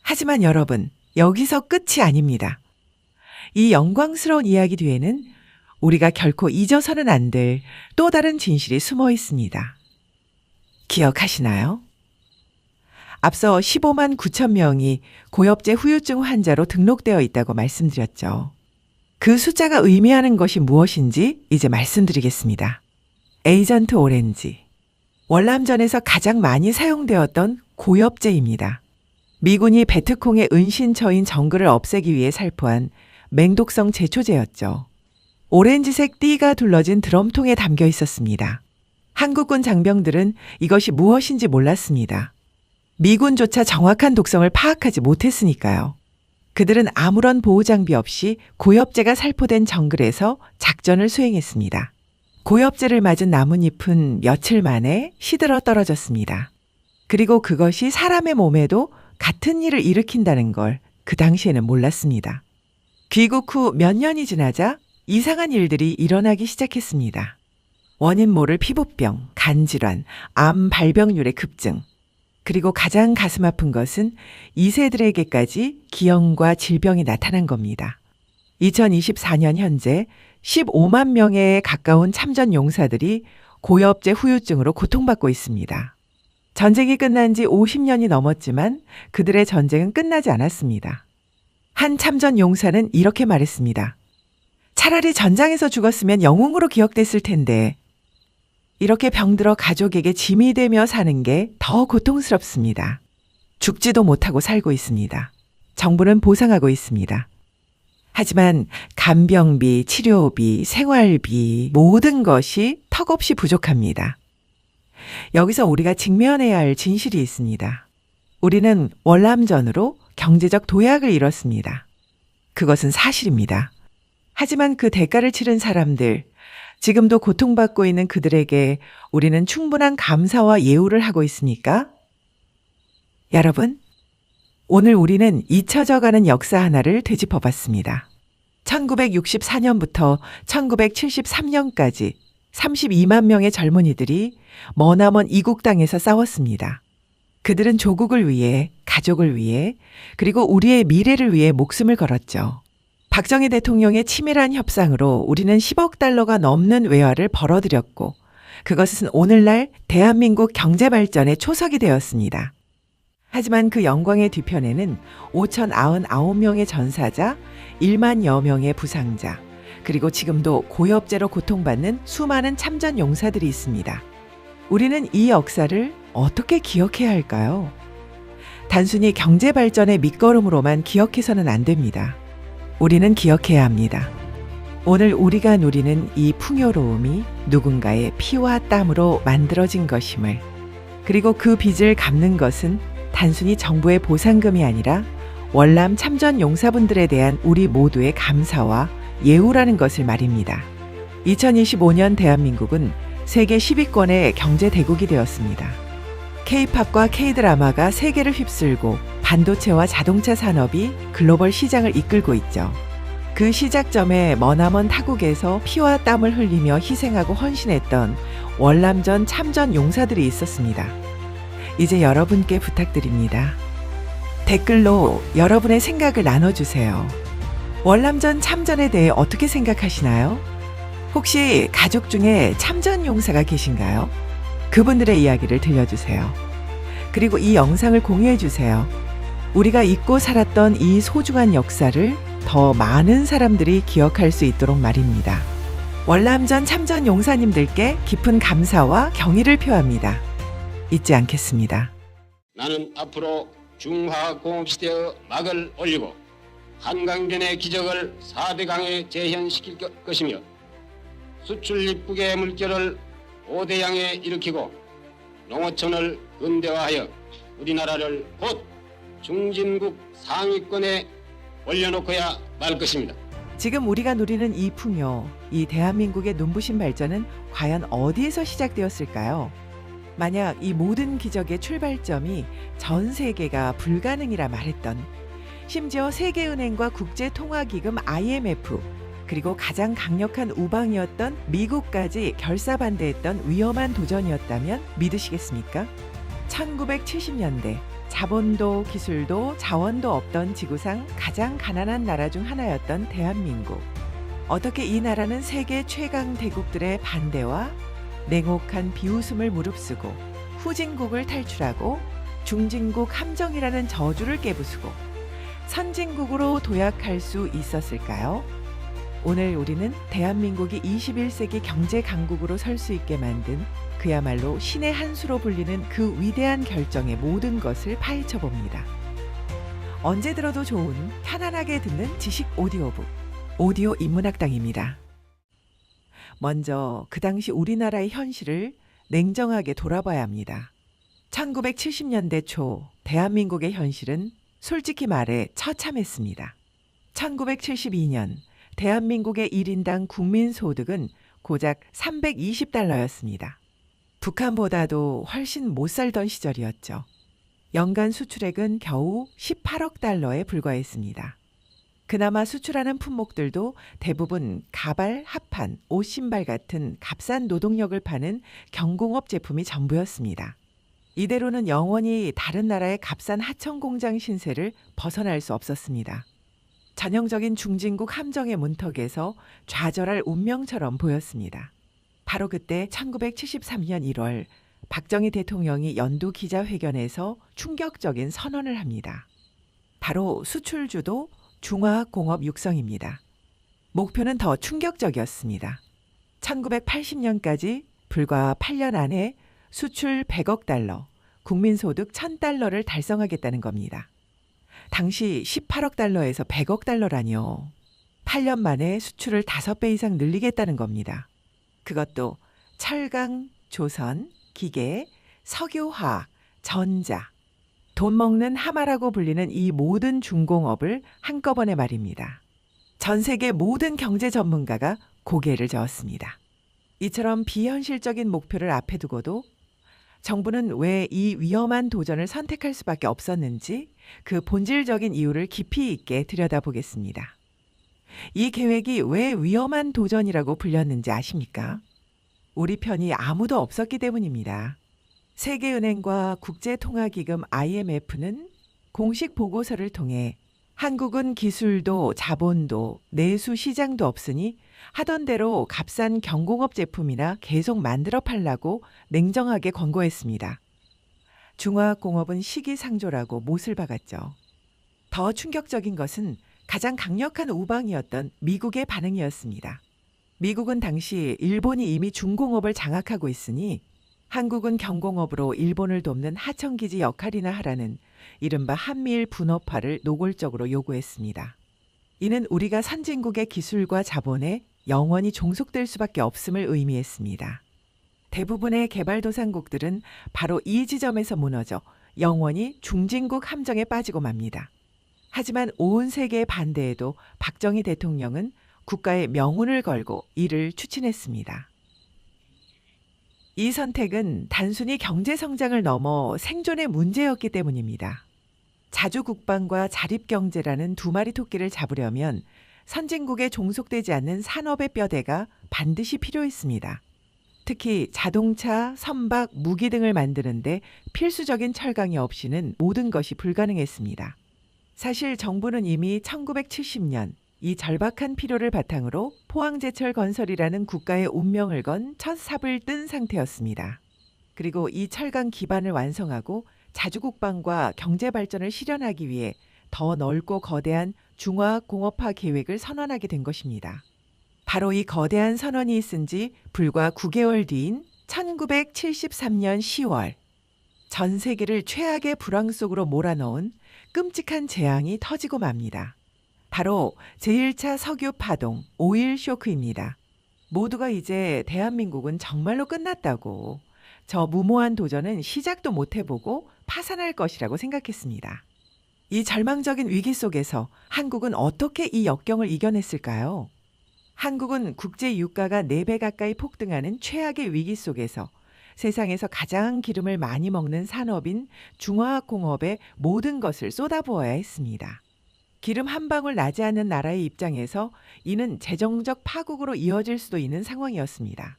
하지만 여러분, 여기서 끝이 아닙니다. 이 영광스러운 이야기 뒤에는 우리가 결코 잊어서는 안 될 또 다른 진실이 숨어 있습니다. 기억하시나요? 앞서 15만 9천 명이 고엽제 후유증 환자로 등록되어 있다고 말씀드렸죠. 그 숫자가 의미하는 것이 무엇인지 이제 말씀드리겠습니다. 에이전트 오렌지. 월남전에서 가장 많이 사용되었던 고엽제입니다. 미군이 베트콩의 은신처인 정글을 없애기 위해 살포한 맹독성 제초제였죠. 오렌지색 띠가 둘러진 드럼통에 담겨 있었습니다. 한국군 장병들은 이것이 무엇인지 몰랐습니다. 미군조차 정확한 독성을 파악하지 못했으니까요. 그들은 아무런 보호장비 없이 고엽제가 살포된 정글에서 작전을 수행했습니다. 고엽제를 맞은 나뭇잎은 며칠 만에 시들어 떨어졌습니다. 그리고 그것이 사람의 몸에도 같은 일을 일으킨다는 걸 그 당시에는 몰랐습니다. 귀국 후 몇 년이 지나자 이상한 일들이 일어나기 시작했습니다. 원인 모를 피부병, 간질환, 암 발병률의 급증. 그리고 가장 가슴 아픈 것은 2세들에게까지 기형과 질병이 나타난 겁니다. 2024년 현재 15만 명에 가까운 참전 용사들이 고엽제 후유증으로 고통받고 있습니다. 전쟁이 끝난 지 50년이 넘었지만 그들의 전쟁은 끝나지 않았습니다. 한 참전 용사는 이렇게 말했습니다. 차라리 전장에서 죽었으면 영웅으로 기억됐을 텐데 이렇게 병들어 가족에게 짐이 되며 사는 게 더 고통스럽습니다. 죽지도 못하고 살고 있습니다. 정부는 보상하고 있습니다. 하지만 간병비, 치료비, 생활비 모든 것이 턱없이 부족합니다. 여기서 우리가 직면해야 할 진실이 있습니다. 우리는 월남전으로 경제적 도약을 이뤘습니다. 그것은 사실입니다. 하지만 그 대가를 치른 사람들, 지금도 고통받고 있는 그들에게 우리는 충분한 감사와 예우를 하고 있습니까? 여러분, 오늘 우리는 잊혀져가는 역사 하나를 되짚어 봤습니다. 1964년부터 1973년까지 32만 명의 젊은이들이 머나먼 이국 땅에서 싸웠습니다. 그들은 조국을 위해, 가족을 위해, 그리고 우리의 미래를 위해 목숨을 걸었죠. 박정희 대통령의 치밀한 협상으로 우리는 10억 달러가 넘는 외화를 벌어들였고 그것은 오늘날 대한민국 경제 발전의 초석이 되었습니다. 하지만 그 영광의 뒤편에는 5,099명의 전사자, 1만여 명의 부상자, 그리고 지금도 고엽제로 고통받는 수많은 참전 용사들이 있습니다. 우리는 이 역사를 어떻게 기억해야 할까요? 단순히 경제 발전의 밑거름으로만 기억해서는 안 됩니다. 우리는 기억해야 합니다. 오늘 우리가 누리는 이 풍요로움이 누군가의 피와 땀으로 만들어진 것임을, 그리고 그 빚을 갚는 것은 단순히 정부의 보상금이 아니라 월남 참전 용사분들에 대한 우리 모두의 감사와 예우라는 것을 말입니다. 2025년 대한민국은 세계 10위권의 경제 대국이 되었습니다. K-팝과 K-드라마가 세계를 휩쓸고 반도체와 자동차 산업이 글로벌 시장을 이끌고 있죠. 그 시작점에 머나먼 타국에서 피와 땀을 흘리며 희생하고 헌신했던 월남전 참전 용사들이 있었습니다. 이제 여러분께 부탁드립니다. 댓글로 여러분의 생각을 나눠주세요. 월남전 참전에 대해 어떻게 생각하시나요? 혹시 가족 중에 참전 용사가 계신가요? 그분들의 이야기를 들려주세요. 그리고 이 영상을 공유해주세요. 우리가 잊고 살았던 이 소중한 역사를 더 많은 사람들이 기억할 수 있도록 말입니다. 월남전 참전 용사님들께 깊은 감사와 경의를 표합니다. 잊지 않겠습니다. 나는 앞으로 중화공업시대의 막을 올리고 한강변의 기적을 4대강에 재현시킬 것이며 수출 입국의 물결을 5대양에 일으키고 농어촌을 근대화하여 우리나라를 곧 중진국 상위권에 올려놓고야 말 것입니다. 지금 우리가 누리는 이 풍요, 이 대한민국의 눈부신 발전은 과연 어디에서 시작되었을까요? 만약 이 모든 기적의 출발점이 전 세계가 불가능이라 말했던, 심지어 세계은행과 국제통화기금 IMF, 그리고 가장 강력한 우방이었던 미국까지 결사반대했던 위험한 도전이었다면 믿으시겠습니까? 1970년대 자본도 기술도 자원도 없던 지구상 가장 가난한 나라 중 하나였던 대한민국. 어떻게 이 나라는 세계 최강 대국들의 반대와 냉혹한 비웃음을 무릅쓰고 후진국을 탈출하고 중진국 함정이라는 저주를 깨부수고 선진국으로 도약할 수 있었을까요? 오늘 우리는 대한민국이 21세기 경제 강국으로 설 수 있게 만든 그야말로 신의 한 수로 불리는 그 위대한 결정의 모든 것을 파헤쳐 봅니다. 언제 들어도 좋은 편안하게 듣는 지식 오디오북, 오디오 인문학당입니다. 먼저 그 당시 우리나라의 현실을 냉정하게 돌아봐야 합니다. 1970년대 초 대한민국의 현실은 솔직히 말해 처참했습니다. 1972년 대한민국의 1인당 국민소득은 고작 320달러였습니다. 북한보다도 훨씬 못 살던 시절이었죠. 연간 수출액은 겨우 18억 달러에 불과했습니다. 그나마 수출하는 품목들도 대부분 가발, 합판, 옷, 신발 같은 값싼 노동력을 파는 경공업 제품이 전부였습니다. 이대로는 영원히 다른 나라의 값싼 하청 공장 신세를 벗어날 수 없었습니다. 전형적인 중진국 함정의 문턱에서 좌절할 운명처럼 보였습니다. 바로 그때 1973년 1월 박정희 대통령이 연두 기자회견에서 충격적인 선언을 합니다. 바로 수출주도 중화학공업 육성입니다. 목표는 더 충격적이었습니다. 1980년까지 불과 8년 안에 수출 100억 달러, 국민소득 1000달러를 달성하겠다는 겁니다. 당시 18억 달러에서 100억 달러라니요. 8년 만에 수출을 5배 이상 늘리겠다는 겁니다. 그것도 철강, 조선, 기계, 석유화학, 전자, 돈 먹는 하마라고 불리는 이 모든 중공업을 한꺼번에 말입니다. 전 세계 모든 경제 전문가가 고개를 저었습니다. 이처럼 비현실적인 목표를 앞에 두고도 정부는 왜 이 위험한 도전을 선택할 수밖에 없었는지 그 본질적인 이유를 깊이 있게 들여다보겠습니다. 이 계획이 왜 위험한 도전이라고 불렸는지 아십니까? 우리 편이 아무도 없었기 때문입니다. 세계은행과 국제통화기금 IMF는 공식 보고서를 통해 한국은 기술도 자본도 내수 시장도 없으니 하던 대로 값싼 경공업 제품이나 계속 만들어 팔라고 냉정하게 권고했습니다. 중화공업은 시기상조라고 못을 박았죠. 더 충격적인 것은 가장 강력한 우방이었던 미국의 반응이었습니다. 미국은 당시 일본이 이미 중공업을 장악하고 있으니 한국은 경공업으로 일본을 돕는 하청기지 역할이나 하라는 이른바 한미일 분업화를 노골적으로 요구했습니다. 이는 우리가 선진국의 기술과 자본에 영원히 종속될 수밖에 없음을 의미했습니다. 대부분의 개발도상국들은 바로 이 지점에서 무너져 영원히 중진국 함정에 빠지고 맙니다. 하지만 온 세계의 반대에도 박정희 대통령은 국가의 명운을 걸고 이를 추진했습니다. 이 선택은 단순히 경제 성장을 넘어 생존의 문제였기 때문입니다. 자주국방과 자립경제라는 두 마리 토끼를 잡으려면 선진국에 종속되지 않는 산업의 뼈대가 반드시 필요했습니다. 특히 자동차, 선박, 무기 등을 만드는데 필수적인 철강이 없이는 모든 것이 불가능했습니다. 사실 정부는 이미 1970년 이 절박한 필요를 바탕으로 포항제철 건설이라는 국가의 운명을 건 첫 삽을 뜬 상태였습니다. 그리고 이 철강 기반을 완성하고 자주국방과 경제발전을 실현하기 위해 더 넓고 거대한 중화공업화 계획을 선언하게 된 것입니다. 바로 이 거대한 선언이 있은 지 불과 9개월 뒤인 1973년 10월 전 세계를 최악의 불황 속으로 몰아넣은 끔찍한 재앙이 터지고 맙니다. 바로 제1차 석유 파동, 오일 쇼크입니다. 모두가 이제 대한민국은 정말로 끝났다고, 저 무모한 도전은 시작도 못 해보고 파산할 것이라고 생각했습니다. 이 절망적인 위기 속에서 한국은 어떻게 이 역경을 이겨냈을까요? 한국은 국제 유가가 4배 가까이 폭등하는 최악의 위기 속에서 세상에서 가장 기름을 많이 먹는 산업인 중화공업에 모든 것을 쏟아부어야 했습니다. 기름 한 방울 나지 않는 나라의 입장에서 이는 재정적 파국으로 이어질 수도 있는 상황이었습니다.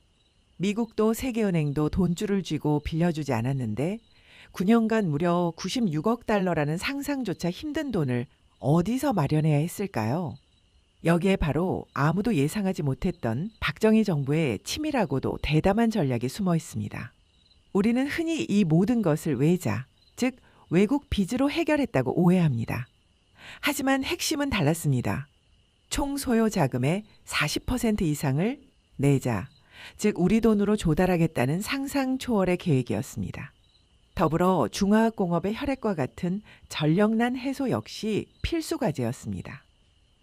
미국도 세계은행도 돈줄을 쥐고 빌려주지 않았는데 9년간 무려 96억 달러라는 상상조차 힘든 돈을 어디서 마련해야 했을까요? 여기에 바로 아무도 예상하지 못했던 박정희 정부의 치밀하고도 대담한 전략이 숨어 있습니다. 우리는 흔히 이 모든 것을 외자, 즉 외국 빚으로 해결했다고 오해합니다. 하지만 핵심은 달랐습니다. 총 소요 자금의 40% 이상을 내자, 즉 우리 돈으로 조달하겠다는 상상 초월의 계획이었습니다. 더불어 중화공업의 혈액과 같은 전력난 해소 역시 필수 과제였습니다.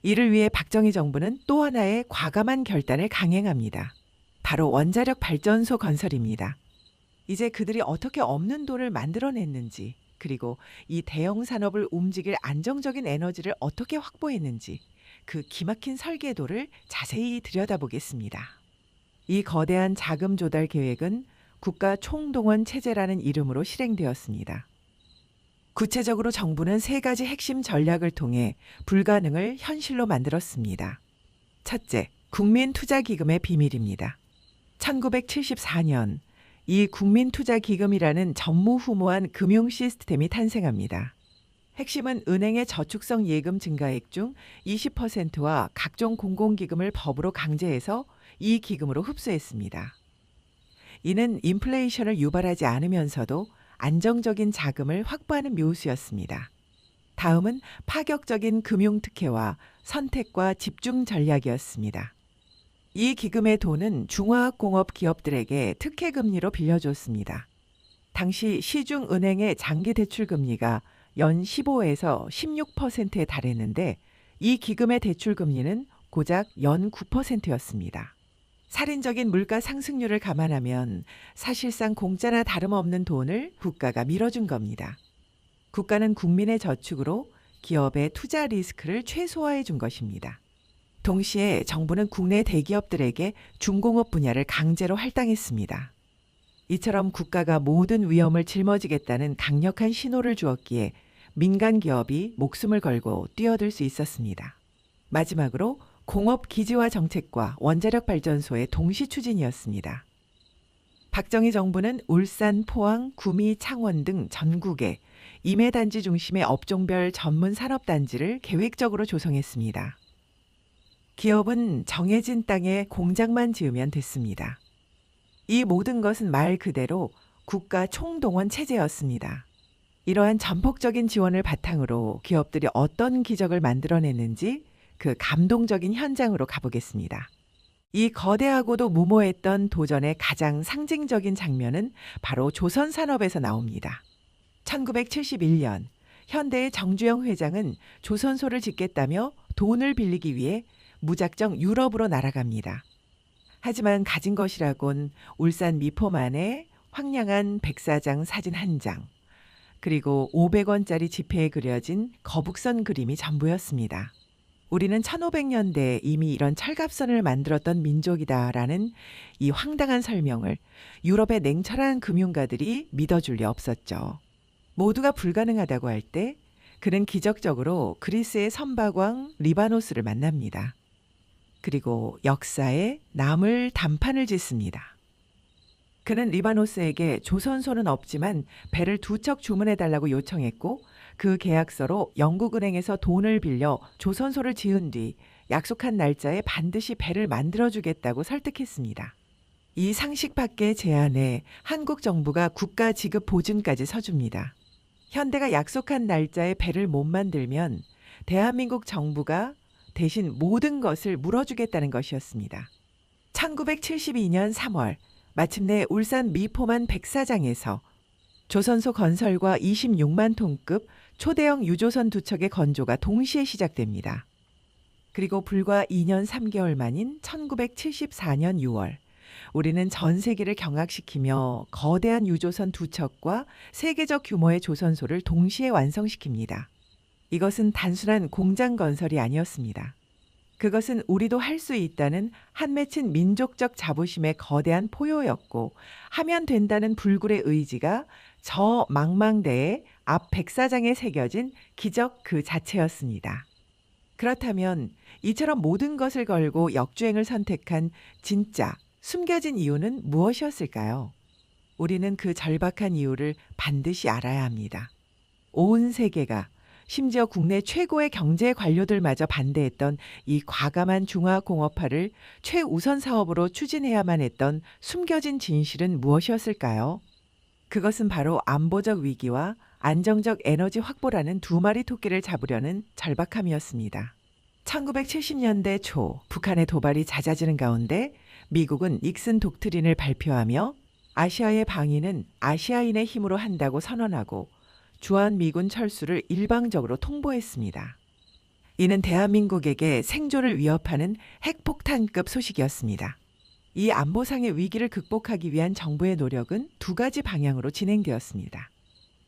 이를 위해 박정희 정부는 또 하나의 과감한 결단을 강행합니다. 바로 원자력 발전소 건설입니다. 이제 그들이 어떻게 없는 돈을 만들어냈는지, 그리고 이 대형 산업을 움직일 안정적인 에너지를 어떻게 확보했는지 그 기막힌 설계도를 자세히 들여다보겠습니다. 이 거대한 자금 조달 계획은 국가 총동원 체제라는 이름으로 실행되었습니다. 구체적으로 정부는 3가지 핵심 전략을 통해 불가능을 현실로 만들었습니다. 첫째, 국민투자기금의 비밀입니다. 1974년 이 국민투자기금이라는 전무후무한 금융 시스템이 탄생합니다. 핵심은 은행의 저축성 예금 증가액 중 20%와 각종 공공기금을 법으로 강제해서 이 기금으로 흡수했습니다. 이는 인플레이션을 유발하지 않으면서도 안정적인 자금을 확보하는 묘수였습니다. 다음은 파격적인 금융 특혜와 선택과 집중 전략이었습니다. 이 기금의 돈은 중화공업 기업들에게 특혜 금리로 빌려줬습니다. 당시 시중은행의 장기 대출 금리가 연 15에서 16%에 달했는데 이 기금의 대출 금리는 고작 연 9%였습니다. 살인적인 물가 상승률을 감안하면 사실상 공짜나 다름없는 돈을 국가가 밀어준 겁니다. 국가는 국민의 저축으로 기업의 투자 리스크를 최소화해 준 것입니다. 동시에 정부는 국내 대기업들에게 중공업 분야를 강제로 할당했습니다. 이처럼 국가가 모든 위험을 짊어지겠다는 강력한 신호를 주었기에 민간 기업이 목숨을 걸고 뛰어들 수 있었습니다. 마지막으로 공업 기지화 정책과 원자력 발전소의 동시 추진이었습니다. 박정희 정부는 울산, 포항, 구미, 창원 등 전국에 임해단지 중심의 업종별 전문 산업단지를 계획적으로 조성했습니다. 기업은 정해진 땅에 공장만 지으면 됐습니다. 이 모든 것은 말 그대로 국가 총동원 체제였습니다. 이러한 전폭적인 지원을 바탕으로 기업들이 어떤 기적을 만들어냈는지 그 감동적인 현장으로 가보겠습니다. 이 거대하고도 무모했던 도전의 가장 상징적인 장면은 바로 조선산업에서 나옵니다. 1971년 현대의 정주영 회장은 조선소를 짓겠다며 돈을 빌리기 위해 무작정 유럽으로 날아갑니다. 하지만 가진 것이라곤 울산 미포만에 황량한 백사장 사진 한 장, 그리고 500원짜리 지폐에 그려진 거북선 그림이 전부였습니다. 우리는 1500년대에 이미 이런 철갑선을 만들었던 민족이다라는 이 황당한 설명을 유럽의 냉철한 금융가들이 믿어줄 리 없었죠. 모두가 불가능하다고 할 때 그는 기적적으로 그리스의 선박왕 리바노스를 만납니다. 그리고 역사에 남을 단판을 짓습니다. 그는 리바노스에게 조선소는 없지만 배를 2척 주문해달라고 요청했고 그 계약서로 영국은행에서 돈을 빌려 조선소를 지은 뒤 약속한 날짜에 반드시 배를 만들어주겠다고 설득했습니다. 이 상식 밖의 제안에 한국 정부가 국가 지급 보증까지 서줍니다. 현대가 약속한 날짜에 배를 못 만들면 대한민국 정부가 대신 모든 것을 물어주겠다는 것이었습니다. 1972년 3월 마침내 울산 미포만 백사장에서 조선소 건설과 26만 톤급 초대형 유조선 2척의 건조가 동시에 시작됩니다. 그리고 불과 2년 3개월 만인 1974년 6월 우리는 전 세계를 경악시키며 거대한 유조선 2척과 세계적 규모의 조선소를 동시에 완성시킵니다. 이것은 단순한 공장 건설이 아니었습니다. 그것은 우리도 할 수 있다는 한 맺힌 민족적 자부심의 거대한 포효였고 하면 된다는 불굴의 의지가 저 망망대해 앞 백사장에 새겨진 기적 그 자체였습니다. 그렇다면 이처럼 모든 것을 걸고 역주행을 선택한 진짜 숨겨진 이유는 무엇이었을까요? 우리는 그 절박한 이유를 반드시 알아야 합니다. 온 세계가 심지어 국내 최고의 경제 관료들마저 반대했던 이 과감한 중화공업화를 최우선 사업으로 추진해야만 했던 숨겨진 진실은 무엇이었을까요? 그것은 바로 안보적 위기와 안정적 에너지 확보라는 두 마리 토끼를 잡으려는 절박함이었습니다. 1970년대 초 북한의 도발이 잦아지는 가운데 미국은 닉슨 독트린을 발표하며 아시아의 방위는 아시아인의 힘으로 한다고 선언하고 주한미군 철수를 일방적으로 통보했습니다. 이는 대한민국에게 생존을 위협하는 핵폭탄급 소식이었습니다. 이 안보상의 위기를 극복하기 위한 정부의 노력은 두 가지 방향으로 진행되었습니다.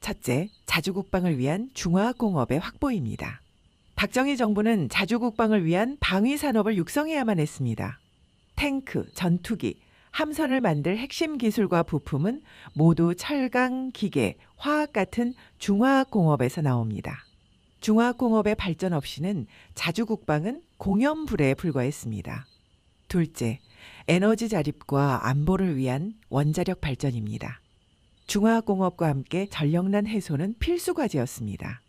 첫째, 자주국방을 위한 중화공업의 확보입니다. 박정희 정부는 자주국방을 위한 방위산업을 육성해야만 했습니다. 탱크, 전투기, 함선을 만들 핵심 기술과 부품은 모두 철강, 기계, 화학 같은 중화공업에서 나옵니다. 중화공업의 발전 없이는 자주국방은 공연불에 불과했습니다. 둘째, 에너지 자립과 안보를 위한 원자력 발전입니다. 중화공업과 함께 전력난 해소는 필수 과제였습니다.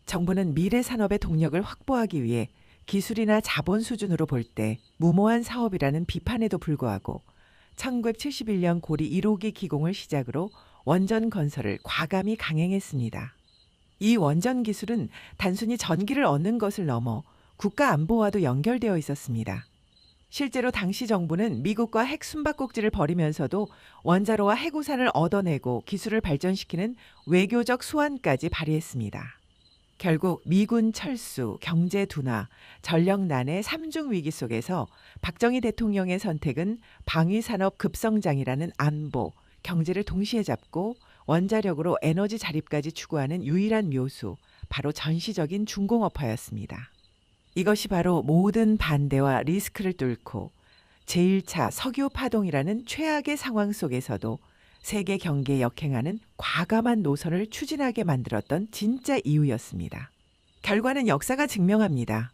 정부는 미래 산업의 동력을 확보하기 위해 기술이나 자본 수준으로 볼 때 무모한 사업이라는 비판에도 불구하고 1971년 고리 1호기 기공을 시작으로 원전 건설을 과감히 강행했습니다. 이 원전 기술은 단순히 전기를 얻는 것을 넘어 국가 안보와도 연결되어 있었습니다. 실제로 당시 정부는 미국과 핵 숨바꼭질을 벌이면서도 원자로와 해구산을 얻어내고 기술을 발전시키는 외교적 수완까지 발휘했습니다. 결국 미군 철수, 경제 둔화, 전력난의 삼중 위기 속에서 박정희 대통령의 선택은 방위산업 급성장이라는 안보, 경제를 동시에 잡고 원자력으로 에너지 자립까지 추구하는 유일한 묘수, 바로 전시적인 중공업화였습니다. 이것이 바로 모든 반대와 리스크를 뚫고 제1차 석유 파동이라는 최악의 상황 속에서도 세계 경기에 역행하는 과감한 노선을 추진하게 만들었던 진짜 이유였습니다. 결과는 역사가 증명합니다.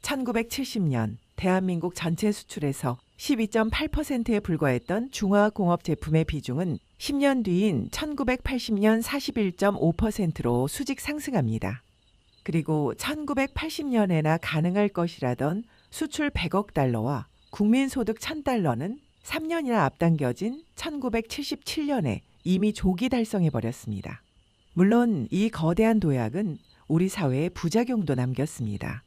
1970년 대한민국 전체 수출에서 12.8%에 불과했던 중화공업 제품의 비중은 10년 뒤인 1980년 41.5%로 수직 상승합니다. 그리고 1980년에나 가능할 것이라던 수출 100억 달러와 국민소득 1000달러는 3년이나 앞당겨진 1977년에 이미 조기 달성해버렸습니다. 물론 이 거대한 도약은 우리 사회에 부작용도 남겼습니다.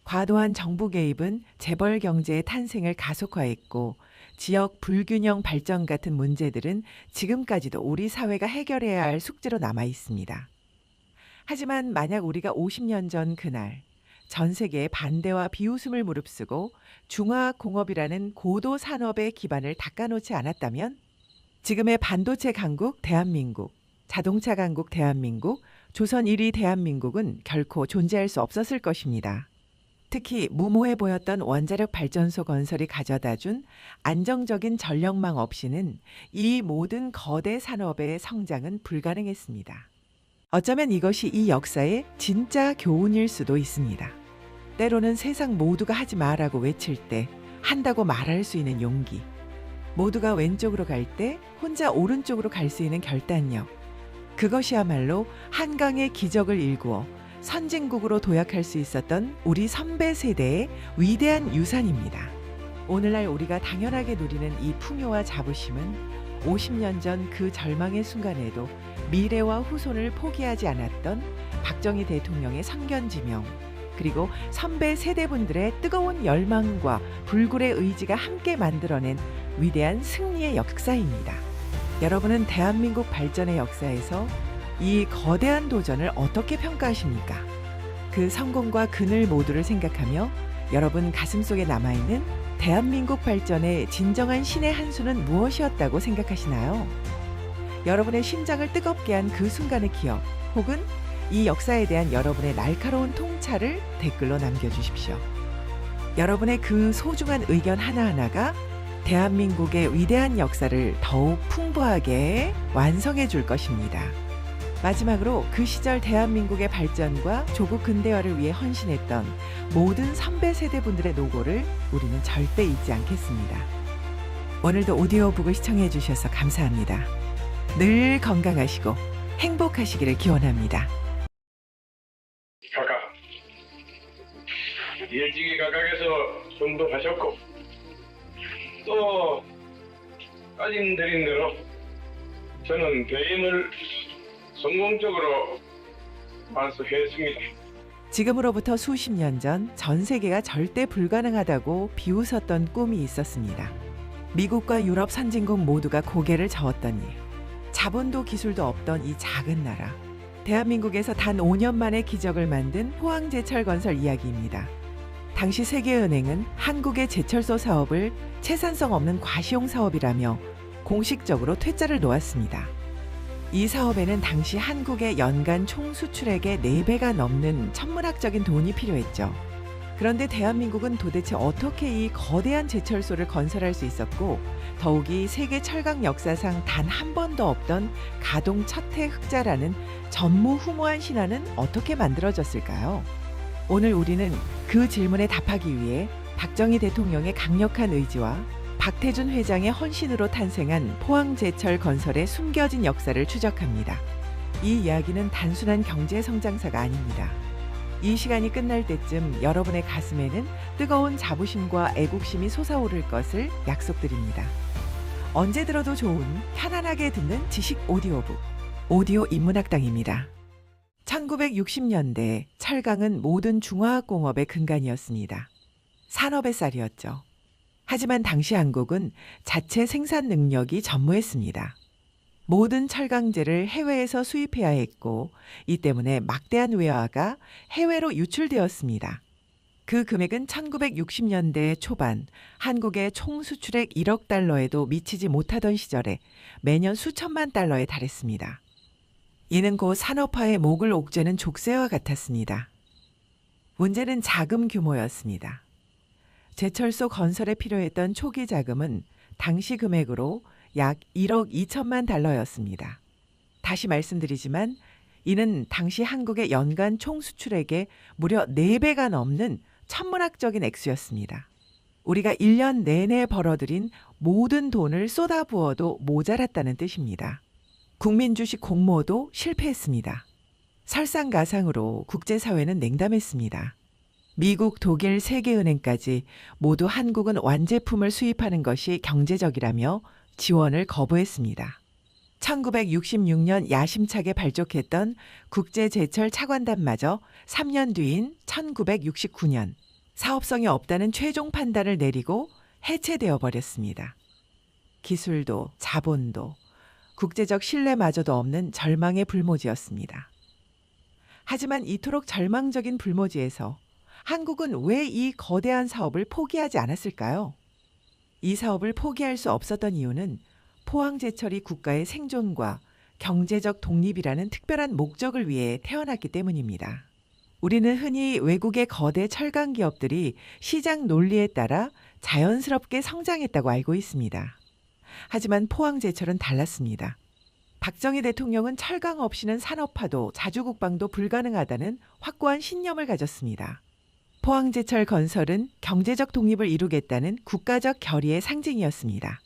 과도한 정부 개입은 재벌 경제의 탄생을 가속화했고 지역 불균형 발전 같은 문제들은 지금까지도 우리 사회가 해결해야 할 숙제로 남아 있습니다. 하지만 만약 우리가 50년 전 그날 전 세계의 반대와 비웃음을 무릅쓰고 중화공업이라는 고도 산업의 기반을 닦아놓지 않았다면 지금의 반도체 강국 대한민국, 자동차 강국 대한민국, 조선 1위 대한민국은 결코 존재할 수 없었을 것입니다. 특히 무모해 보였던 원자력 발전소 건설이 가져다준 안정적인 전력망 없이는 이 모든 거대 산업의 성장은 불가능했습니다. 어쩌면 이것이 이 역사의 진짜 교훈일 수도 있습니다. 때로는 세상 모두가 하지 마라고 외칠 때 한다고 말할 수 있는 용기, 모두가 왼쪽으로 갈 때 혼자 오른쪽으로 갈 수 있는 결단력, 그것이야말로 한강의 기적을 일구어 선진국으로 도약할 수 있었던 우리 선배 세대의 위대한 유산입니다. 오늘날 우리가 당연하게 누리는 이 풍요와 자부심은 50년 전 그 절망의 순간에도 미래와 후손을 포기하지 않았던 박정희 대통령의 선견지명, 그리고 선배 세대분들의 뜨거운 열망과 불굴의 의지가 함께 만들어낸 위대한 승리의 역사입니다. 여러분은 대한민국 발전의 역사에서 이 거대한 도전을 어떻게 평가하십니까? 그 성공과 그늘 모두를 생각하며 여러분 가슴속에 남아있는 대한민국 발전의 진정한 신의 한 수는 무엇이었다고 생각하시나요? 여러분의 심장을 뜨겁게 한 그 순간의 기억, 혹은 이 역사에 대한 여러분의 날카로운 통찰을 댓글로 남겨주십시오. 여러분의 그 소중한 의견 하나하나가 대한민국의 위대한 역사를 더욱 풍부하게 완성해 줄 것입니다. 마지막으로 그 시절 대한민국의 발전과 조국 근대화를 위해 헌신했던 모든 선배 세대분들의 노고를 우리는 절대 잊지 않겠습니다. 오늘도 오디오북을 시청해 주셔서 감사합니다. 늘 건강하시고 행복하시기를 기원합니다. 각각 일찍이 각각에서 승부하셨고 또 말씀드린 대로 저는 배임을 성공적으로 완수했습니다. 지금으로부터 수십 년 전 전 세계가 절대 불가능하다고 비웃었던 꿈이 있었습니다. 미국과 유럽 선진국 모두가 고개를 저었던 일, 자본도 기술도 없던 이 작은 나라, 대한민국에서 단 5년 만에 기적을 만든 포항제철 건설 이야기입니다. 당시 세계은행은 한국의 제철소 사업을 채산성 없는 과시용 사업이라며 공식적으로 퇴짜를 놓았습니다. 이 사업에는 당시 한국의 연간 총 수출액의 4배가 넘는 천문학적인 돈이 필요했죠. 그런데 대한민국은 도대체 어떻게 이 거대한 제철소를 건설할 수 있었고, 더욱이 세계 철강 역사상 단 한 번도 없던 가동 첫해 흑자라는 전무후무한 신화는 어떻게 만들어졌을까요? 오늘 우리는 그 질문에 답하기 위해 박정희 대통령의 강력한 의지와 박태준 회장의 헌신으로 탄생한 포항제철 건설의 숨겨진 역사를 추적합니다. 이 이야기는 단순한 경제 성장사가 아닙니다. 이 시간이 끝날 때쯤 여러분의 가슴에는 뜨거운 자부심과 애국심이 솟아오를 것을 약속드립니다. 언제 들어도 좋은 편안하게 듣는 지식 오디오북 오디오 인문학당입니다. 1960년대 철강은 모든 중화학공업의 근간이었습니다. 산업의 쌀이었죠. 하지만 당시 한국은 자체 생산 능력이 전무했습니다. 모든 철강제를 해외에서 수입해야 했고 이 때문에 막대한 외화가 해외로 유출되었습니다. 그 금액은 1960년대 초반 한국의 총 수출액 1억 달러에도 미치지 못하던 시절에 매년 수천만 달러에 달했습니다. 이는 곧 산업화의 목을 옥죄는 족쇄와 같았습니다. 문제는 자금 규모였습니다. 제철소 건설에 필요했던 초기 자금은 당시 금액으로 약 1억 2천만 달러였습니다. 다시 말씀드리지만 이는 당시 한국의 연간 총 수출액의 무려 4배가 넘는 천문학적인 액수였습니다. 우리가 1년 내내 벌어들인 모든 돈을 쏟아부어도 모자랐다는 뜻입니다. 국민주식 공모도 실패했습니다. 설상가상으로 국제사회는 냉담했습니다. 미국, 독일, 세계은행까지 모두 한국은 완제품을 수입하는 것이 경제적이라며 지원을 거부했습니다. 1966년 야심차게 발족했던 국제제철 차관단마저 3년 뒤인 1969년 사업성이 없다는 최종 판단을 내리고 해체되어 버렸습니다. 기술도 자본도 국제적 신뢰마저도 없는 절망의 불모지였습니다. 하지만 이토록 절망적인 불모지에서 한국은 왜 이 거대한 사업을 포기하지 않았을까요? 이 사업을 포기할 수 없었던 이유는 포항제철이 국가의 생존과 경제적 독립이라는 특별한 목적을 위해 태어났기 때문입니다. 우리는 흔히 외국의 거대 철강 기업들이 시장 논리에 따라 자연스럽게 성장했다고 알고 있습니다. 하지만 포항제철은 달랐습니다. 박정희 대통령은 철강 없이는 산업화도 자주국방도 불가능하다는 확고한 신념을 가졌습니다. 포항제철 건설은 경제적 독립을 이루겠다는 국가적 결의의 상징이었습니다.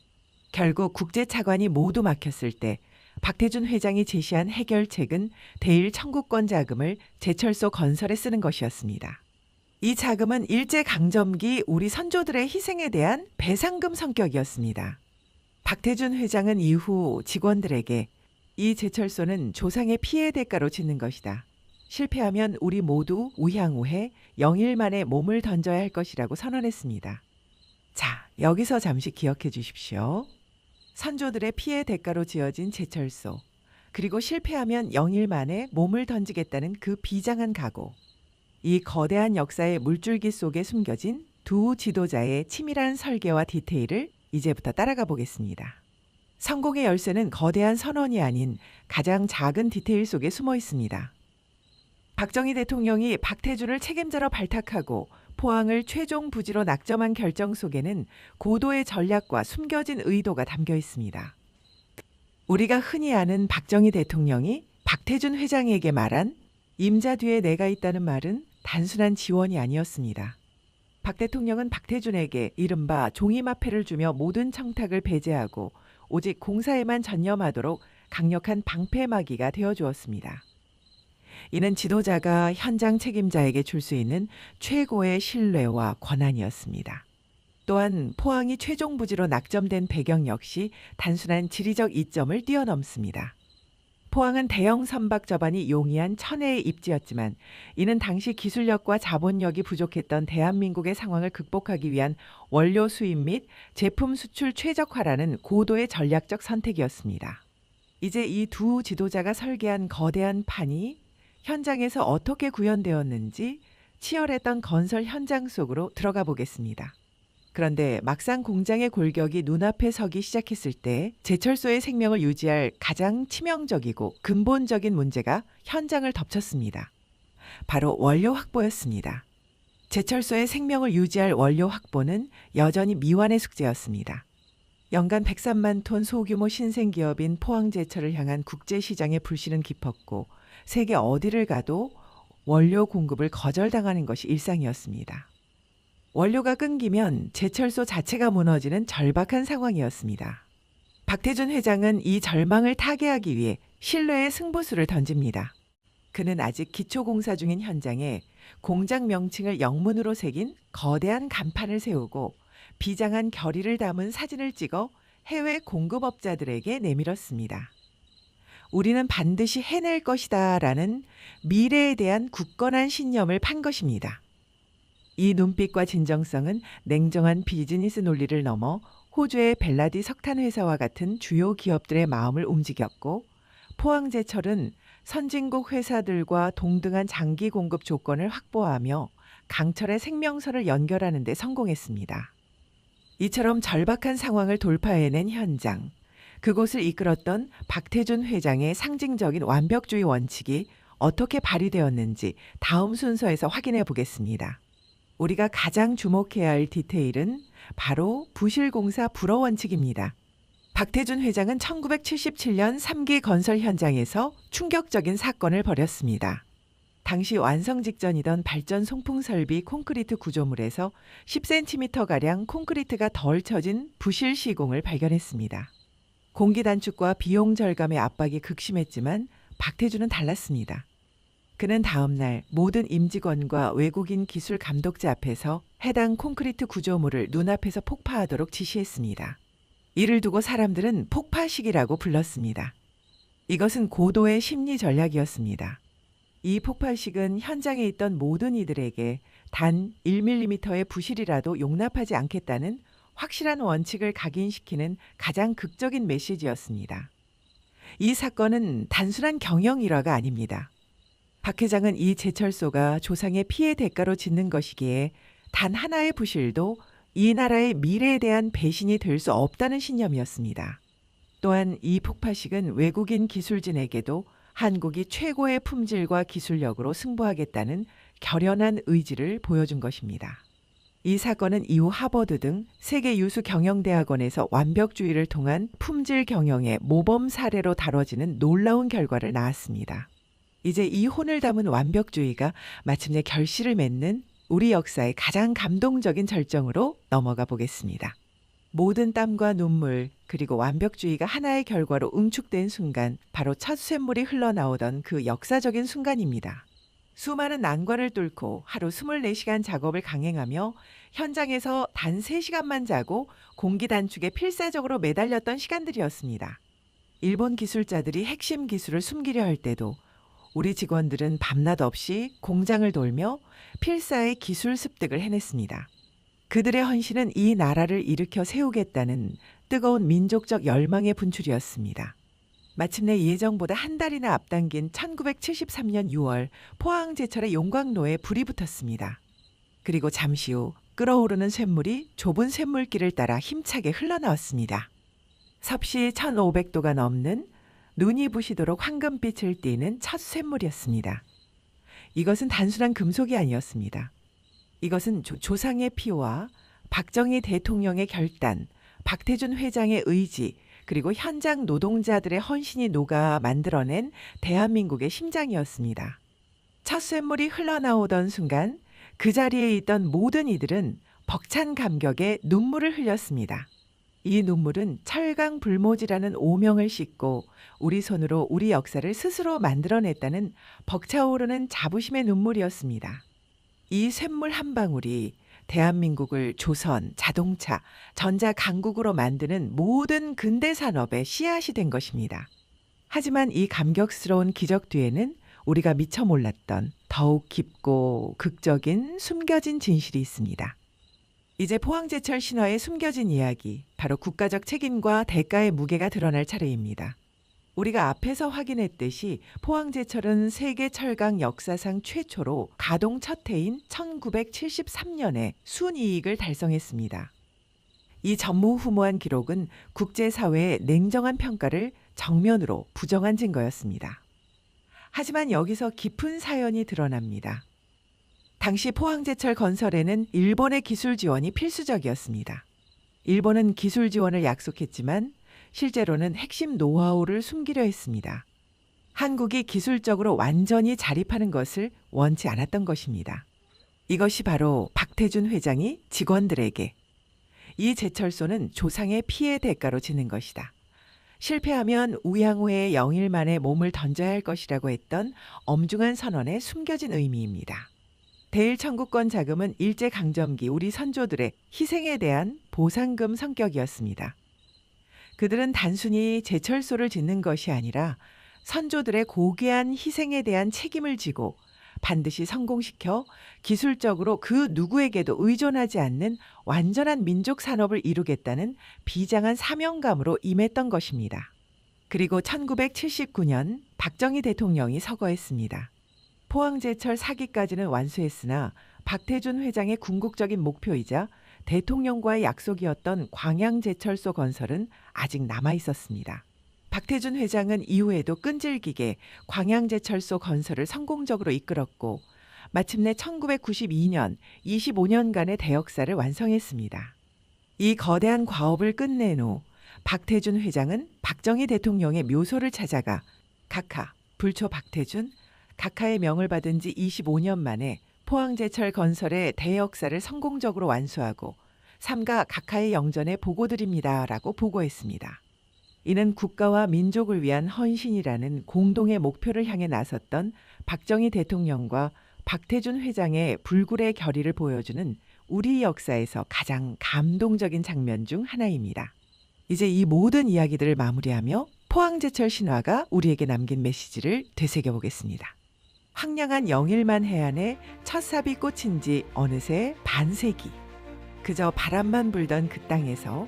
결국 국제차관이 모두 막혔을 때 박태준 회장이 제시한 해결책은 대일 청구권 자금을 제철소 건설에 쓰는 것이었습니다. 이 자금은 일제강점기 우리 선조들의 희생에 대한 배상금 성격이었습니다. 박태준 회장은 이후 직원들에게 이 제철소는 조상의 피해 대가로 짓는 것이다. 실패하면 우리 모두 우향우해 영일 만에 몸을 던져야 할 것이라고 선언했습니다. 자, 여기서 잠시 기억해 주십시오. 선조들의 피해 대가로 지어진 제철소, 그리고 실패하면 영일 만에 몸을 던지겠다는 그 비장한 각오. 이 거대한 역사의 물줄기 속에 숨겨진 두 지도자의 치밀한 설계와 디테일을 이제부터 따라가 보겠습니다. 성공의 열쇠는 거대한 선언이 아닌 가장 작은 디테일 속에 숨어 있습니다. 박정희 대통령이 박태준을 책임자로 발탁하고 포항을 최종 부지로 낙점한 결정 속에는 고도의 전략과 숨겨진 의도가 담겨 있습니다. 우리가 흔히 아는 박정희 대통령이 박태준 회장에게 말한 임자 뒤에 내가 있다는 말은 단순한 지원이 아니었습니다. 박 대통령은 박태준에게 이른바 종이마패를 주며 모든 청탁을 배제하고 오직 공사에만 전념하도록 강력한 방패막이가 되어주었습니다. 이는 지도자가 현장 책임자에게 줄 수 있는 최고의 신뢰와 권한이었습니다. 또한 포항이 최종 부지로 낙점된 배경 역시 단순한 지리적 이점을 뛰어넘습니다. 포항은 대형 선박 저반이 용이한 천혜의 입지였지만 이는 당시 기술력과 자본력이 부족했던 대한민국의 상황을 극복하기 위한 원료 수입 및 제품 수출 최적화라는 고도의 전략적 선택이었습니다. 이제 이 두 지도자가 설계한 거대한 판이 현장에서 어떻게 구현되었는지 치열했던 건설 현장 속으로 들어가 보겠습니다. 그런데 막상 공장의 골격이 눈앞에 서기 시작했을 때 제철소의 생명을 유지할 가장 치명적이고 근본적인 문제가 현장을 덮쳤습니다. 바로 원료 확보였습니다. 제철소의 생명을 유지할 원료 확보는 여전히 미완의 숙제였습니다. 연간 103만 톤 소규모 신생기업인 포항제철을 향한 국제시장의 불씨는 깊었고 세계 어디를 가도 원료 공급을 거절당하는 것이 일상이었습니다. 원료가 끊기면 제철소 자체가 무너지는 절박한 상황이었습니다. 박태준 회장은 이 절망을 타개하기 위해 신뢰의 승부수를 던집니다. 그는 아직 기초공사 중인 현장에 공장 명칭을 영문으로 새긴 거대한 간판을 세우고 비장한 결의를 담은 사진을 찍어 해외 공급업자들에게 내밀었습니다. 우리는 반드시 해낼 것이다 라는 미래에 대한 굳건한 신념을 판 것입니다. 이 눈빛과 진정성은 냉정한 비즈니스 논리를 넘어 호주의 벨라디 석탄회사와 같은 주요 기업들의 마음을 움직였고 포항제철은 선진국 회사들과 동등한 장기 공급 조건을 확보하며 강철의 생명선을 연결하는 데 성공했습니다. 이처럼 절박한 상황을 돌파해낸 현장, 그곳을 이끌었던 박태준 회장의 상징적인 완벽주의 원칙이 어떻게 발휘되었는지 다음 순서에서 확인해 보겠습니다. 우리가 가장 주목해야 할 디테일은 바로 부실공사 불허 원칙입니다. 박태준 회장은 1977년 3기 건설 현장에서 충격적인 사건을 벌였습니다. 당시 완성 직전이던 발전 송풍 설비 콘크리트 구조물에서 10cm가량 콘크리트가 덜 쳐진 부실 시공을 발견했습니다. 공기 단축과 비용 절감의 압박이 극심했지만 박태준은 달랐습니다. 그는 다음 날 모든 임직원과 외국인 기술 감독자 앞에서 해당 콘크리트 구조물을 눈앞에서 폭파하도록 지시했습니다. 이를 두고 사람들은 폭파식이라고 불렀습니다. 이것은 고도의 심리 전략이었습니다. 이 폭파식은 현장에 있던 모든 이들에게 단 1mm의 부실이라도 용납하지 않겠다는 확실한 원칙을 각인시키는 가장 극적인 메시지였습니다. 이 사건은 단순한 경영 일화가 아닙니다. 박 회장은 이 제철소가 조상의 피해 대가로 짓는 것이기에 단 하나의 부실도 이 나라의 미래에 대한 배신이 될 수 없다는 신념이었습니다. 또한 이 폭파식은 외국인 기술진에게도 한국이 최고의 품질과 기술력으로 승부하겠다는 결연한 의지를 보여준 것입니다. 이 사건은 이후 하버드 등 세계 유수 경영대학원에서 완벽주의를 통한 품질 경영의 모범 사례로 다뤄지는 놀라운 결과를 낳았습니다. 이제 이 혼을 담은 완벽주의가 마침내 결실을 맺는 우리 역사의 가장 감동적인 절정으로 넘어가 보겠습니다. 모든 땀과 눈물 그리고 완벽주의가 하나의 결과로 응축된 순간, 바로 첫 쇳물이 흘러나오던 그 역사적인 순간입니다. 수많은 난관을 뚫고 하루 24시간 작업을 강행하며 현장에서 단 3시간만 자고 공기 단축에 필사적으로 매달렸던 시간들이었습니다. 일본 기술자들이 핵심 기술을 숨기려 할 때도 우리 직원들은 밤낮 없이 공장을 돌며 필사의 기술 습득을 해냈습니다. 그들의 헌신은 이 나라를 일으켜 세우겠다는 뜨거운 민족적 열망의 분출이었습니다. 마침내 예정보다 한 달이나 앞당긴 1973년 6월 포항제철의 용광로에 불이 붙었습니다. 그리고 잠시 후 끓어오르는 쇳물이 좁은 쇳물길을 따라 힘차게 흘러나왔습니다. 섭씨 1500도가 넘는 눈이 부시도록 황금빛을 띠는 첫 쇳물이었습니다. 이것은 단순한 금속이 아니었습니다. 이것은 조상의 피와 박정희 대통령의 결단, 박태준 회장의 의지, 그리고 현장 노동자들의 헌신이 녹아 만들어낸 대한민국의 심장이었습니다. 첫 쇳물이 흘러나오던 순간 그 자리에 있던 모든 이들은 벅찬 감격에 눈물을 흘렸습니다. 이 눈물은 철강불모지라는 오명을 싣고 우리 손으로 우리 역사를 스스로 만들어냈다는 벅차오르는 자부심의 눈물이었습니다. 이 쇳물 한 방울이 대한민국을 조선, 자동차, 전자강국으로 만드는 모든 근대 산업의 씨앗이 된 것입니다. 하지만 이 감격스러운 기적 뒤에는 우리가 미처 몰랐던 더욱 깊고 극적인 숨겨진 진실이 있습니다. 이제 포항제철 신화의 숨겨진 이야기, 바로 국가적 책임과 대가의 무게가 드러날 차례입니다. 우리가 앞에서 확인했듯이 포항제철은 세계 철강 역사상 최초로 가동 첫 해인 1973년에 순이익을 달성했습니다. 이 전무후무한 기록은 국제사회의 냉정한 평가를 정면으로 부정한 증거였습니다. 하지만 여기서 깊은 사연이 드러납니다. 당시 포항제철 건설에는 일본의 기술 지원이 필수적이었습니다. 일본은 기술 지원을 약속했지만 실제로는 핵심 노하우를 숨기려 했습니다. 한국이 기술적으로 완전히 자립하는 것을 원치 않았던 것입니다. 이것이 바로 박태준 회장이 직원들에게 이 제철소는 조상의 피해 대가로 짓는 것이다. 실패하면 우양호에 영일 만에 몸을 던져야 할 것이라고 했던 엄중한 선언에 숨겨진 의미입니다. 대일 청구권 자금은 일제강점기 우리 선조들의 희생에 대한 보상금 성격이었습니다. 그들은 단순히 제철소를 짓는 것이 아니라 선조들의 고귀한 희생에 대한 책임을 지고 반드시 성공시켜 기술적으로 그 누구에게도 의존하지 않는 완전한 민족 산업을 이루겠다는 비장한 사명감으로 임했던 것입니다. 그리고 1979년 박정희 대통령이 서거했습니다. 포항제철 사기까지는 완수했으나 박태준 회장의 궁극적인 목표이자 대통령과의 약속이었던 광양제철소 건설은 아직 남아 있었습니다. 박태준 회장은 이후에도 끈질기게 광양제철소 건설을 성공적으로 이끌었고 마침내 1992년 25년간의 대역사를 완성했습니다. 이 거대한 과업을 끝낸 후 박태준 회장은 박정희 대통령의 묘소를 찾아가 각하, 불초 박태준, 각하의 명을 받은 지 25년 만에 포항제철 건설의 대역사를 성공적으로 완수하고 삼가 각하의 영전에 보고드립니다라고 보고했습니다. 이는 국가와 민족을 위한 헌신이라는 공동의 목표를 향해 나섰던 박정희 대통령과 박태준 회장의 불굴의 결의를 보여주는 우리 역사에서 가장 감동적인 장면 중 하나입니다. 이제 이 모든 이야기들을 마무리하며 포항제철 신화가 우리에게 남긴 메시지를 되새겨보겠습니다. 황량한 영일만 해안에 첫 삽이 꽂힌 지 어느새 반세기. 그저 바람만 불던 그 땅에서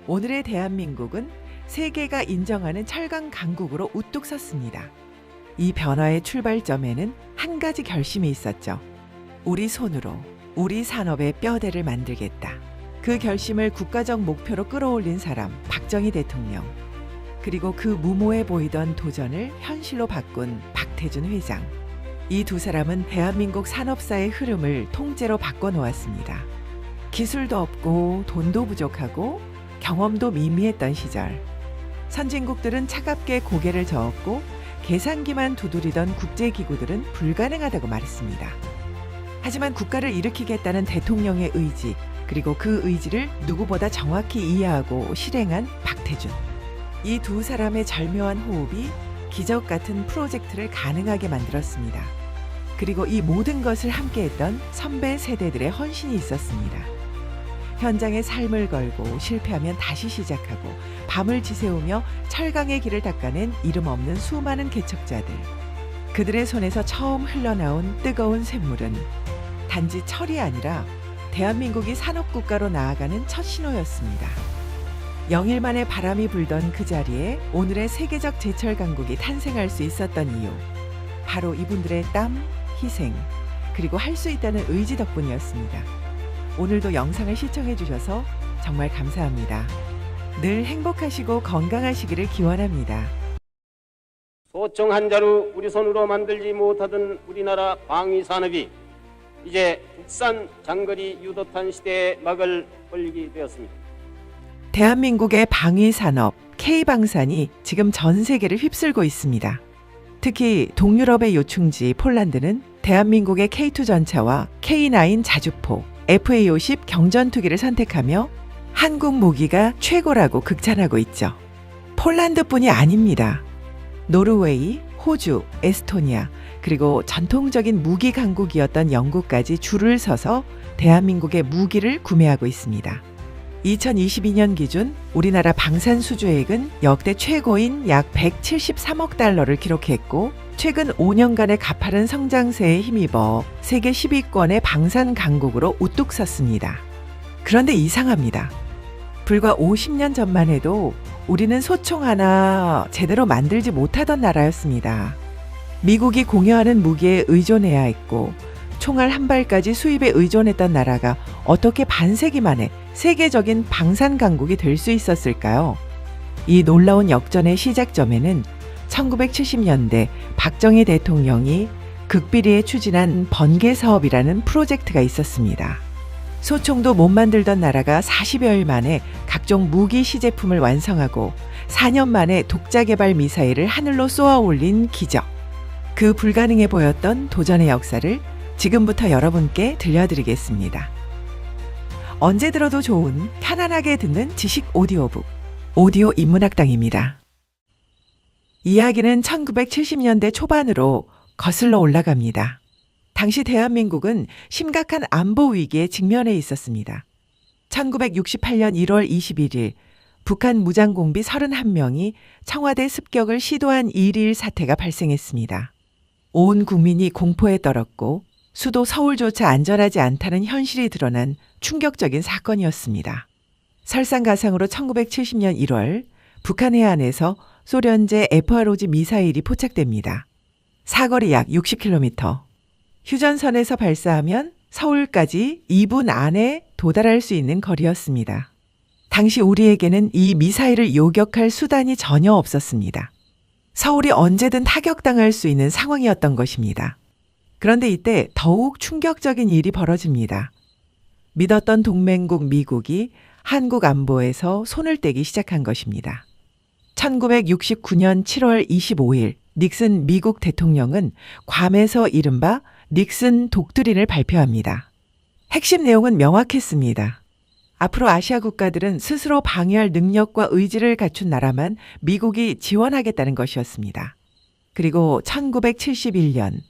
오늘의 대한민국은 세계가 인정하는 철강 강국으로 우뚝 섰습니다. 이 변화의 출발점에는 한 가지 결심이 있었죠. 우리 손으로 우리 산업의 뼈대를 만들겠다. 그 결심을 국가적 목표로 끌어올린 사람 박정희 대통령. 그리고 그 무모해 보이던 도전을 현실로 바꾼 박태준 회장. 이 두 사람은 대한민국 산업사의 흐름을 통째로 바꿔놓았습니다. 기술도 없고 돈도 부족하고 경험도 미미했던 시절. 선진국들은 차갑게 고개를 저었고 계산기만 두드리던 국제기구들은 불가능하다고 말했습니다. 하지만 국가를 일으키겠다는 대통령의 의지, 그리고 그 의지를 누구보다 정확히 이해하고 실행한 박태준. 이 두 사람의 절묘한 호흡이 기적 같은 프로젝트를 가능하게 만들었습니다. 그리고 이 모든 것을 함께했던 선배 세대들의 헌신이 있었습니다. 현장에 삶을 걸고 실패하면 다시 시작하고 밤을 지새우며 철강의 길을 닦아낸 이름 없는 수많은 개척자들. 그들의 손에서 처음 흘러나온 뜨거운 샘물은 단지 철이 아니라 대한민국이 산업국가로 나아가는 첫 신호였습니다. 영일만의 바람이 불던 그 자리에 오늘의 세계적 제철 강국이 탄생할 수 있었던 이유. 바로 이분들의 땀, 희생, 그리고 할 수 있다는 의지 덕분이었습니다. 오늘도 영상을 시청해 주셔서 정말 감사합니다. 늘 행복하시고 건강하시기를 기원합니다. 소청 한 자루 우리 손으로 만들지 못하던 우리나라 방위 산업이 이제 국산 장거리 유도탄 시대에 막을 올리게 되었습니다. 대한민국의 방위 산업 K방산이 지금 전 세계를 휩쓸고 있습니다. 특히 동유럽의 요충지 폴란드는 대한민국의 K2 전차와 K9 자주포, FA-50 경전투기를 선택하며 한국 무기가 최고라고 극찬하고 있죠. 폴란드뿐이 아닙니다. 노르웨이, 호주, 에스토니아, 그리고 전통적인 무기 강국이었던 영국까지 줄을 서서 대한민국의 무기를 구매하고 있습니다. 2022년 기준 우리나라 방산 수주액은 역대 최고인 약 173억 달러를 기록했고 최근 5년간의 가파른 성장세에 힘입어 세계 10위권의 방산 강국으로 우뚝 섰습니다. 그런데 이상합니다. 불과 50년 전만 해도 우리는 소총 하나 제대로 만들지 못하던 나라였습니다. 미국이 공여하는 무기에 의존해야 했고 총알 한 발까지 수입에 의존했던 나라가 어떻게 반세기 만에 세계적인 방산 강국이 될 수 있었을까요? 이 놀라운 역전의 시작점에는 1970년대 박정희 대통령이 극비리에 추진한 번개 사업이라는 프로젝트가 있었습니다. 소총도 못 만들던 나라가 40여일 만에 각종 무기 시제품을 완성하고 4년 만에 독자 개발 미사일을 하늘로 쏘아 올린 기적. 그 불가능해 보였던 도전의 역사를 지금부터 여러분께 들려드리겠습니다. 언제 들어도 좋은 편안하게 듣는 지식 오디오북 오디오 인문학당입니다. 이야기는 1970년대 초반으로 거슬러 올라갑니다. 당시 대한민국은 심각한 안보 위기에 직면해 있었습니다. 1968년 1월 21일 북한 무장공비 31명이 청와대 습격을 시도한 일일 사태가 발생했습니다. 온 국민이 공포에 떨었고 수도 서울조차 안전하지 않다는 현실이 드러난 충격적인 사건이었습니다. 설상가상으로 1970년 1월 북한 해안에서 소련제 FROG 미사일이 포착됩니다. 사거리 약 60km. 휴전선에서 발사하면 서울까지 2분 안에 도달할 수 있는 거리였습니다. 당시 우리에게는 이 미사일을 요격할 수단이 전혀 없었습니다. 서울이 언제든 타격당할 수 있는 상황이었던 것입니다. 그런데 이때 더욱 충격적인 일이 벌어집니다. 믿었던 동맹국 미국이 한국 안보에서 손을 떼기 시작한 것입니다. 1969년 7월 25일 닉슨 미국 대통령은 괌에서 이른바 닉슨 독트린을 발표합니다. 핵심 내용은 명확했습니다. 앞으로 아시아 국가들은 스스로 방위할 능력과 의지를 갖춘 나라만 미국이 지원하겠다는 것이었습니다. 그리고 1971년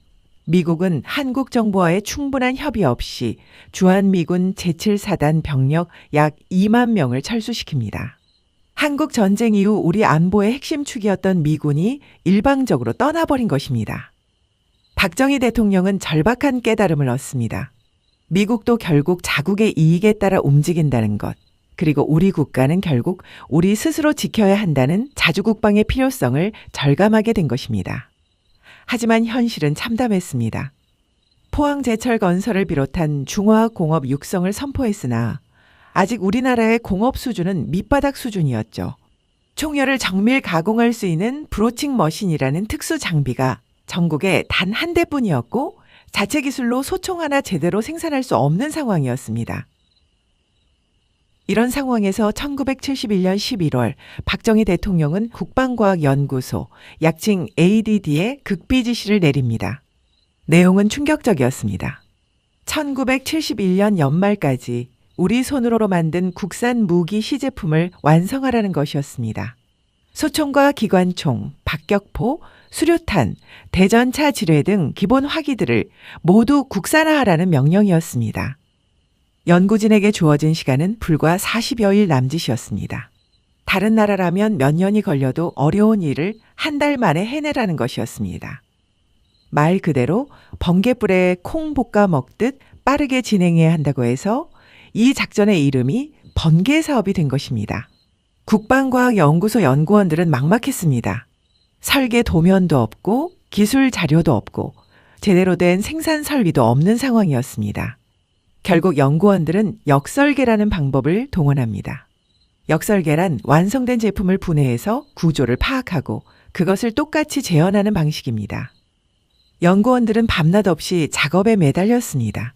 미국은 한국 정부와의 충분한 협의 없이 주한미군 제7사단 병력 약 2만 명을 철수시킵니다. 한국 전쟁 이후 우리 안보의 핵심 축이었던 미군이 일방적으로 떠나버린 것입니다. 박정희 대통령은 절박한 깨달음을 얻습니다. 미국도 결국 자국의 이익에 따라 움직인다는 것, 그리고 우리 국가는 결국 우리 스스로 지켜야 한다는 자주국방의 필요성을 절감하게 된 것입니다. 하지만 현실은 참담했습니다. 포항제철 건설을 비롯한 중화학 공업 육성을 선포했으나 아직 우리나라의 공업 수준은 밑바닥 수준이었죠. 총열을 정밀 가공할 수 있는 브로칭 머신이라는 특수 장비가 전국에 단 한 대뿐이었고 자체 기술로 소총 하나 제대로 생산할 수 없는 상황이었습니다. 이런 상황에서 1971년 11월 박정희 대통령은 국방과학연구소, 약칭 ADD에 극비 지시를 내립니다. 내용은 충격적이었습니다. 1971년 연말까지 우리 손으로 만든 국산 무기 시제품을 완성하라는 것이었습니다. 소총과 기관총, 박격포, 수류탄, 대전차 지뢰 등 기본 화기들을 모두 국산화하라는 명령이었습니다. 연구진에게 주어진 시간은 불과 40여일 남짓이었습니다. 다른 나라라면 몇 년이 걸려도 어려운 일을 한 달 만에 해내라는 것이었습니다. 말 그대로 번갯불에 콩 볶아 먹듯 빠르게 진행해야 한다고 해서 이 작전의 이름이 번개 사업이 된 것입니다. 국방과학연구소 연구원들은 막막했습니다. 설계 도면도 없고 기술 자료도 없고 제대로 된 생산 설비도 없는 상황이었습니다. 결국 연구원들은 역설계라는 방법을 동원합니다. 역설계란 완성된 제품을 분해해서 구조를 파악하고 그것을 똑같이 재현하는 방식입니다. 연구원들은 밤낮 없이 작업에 매달렸습니다.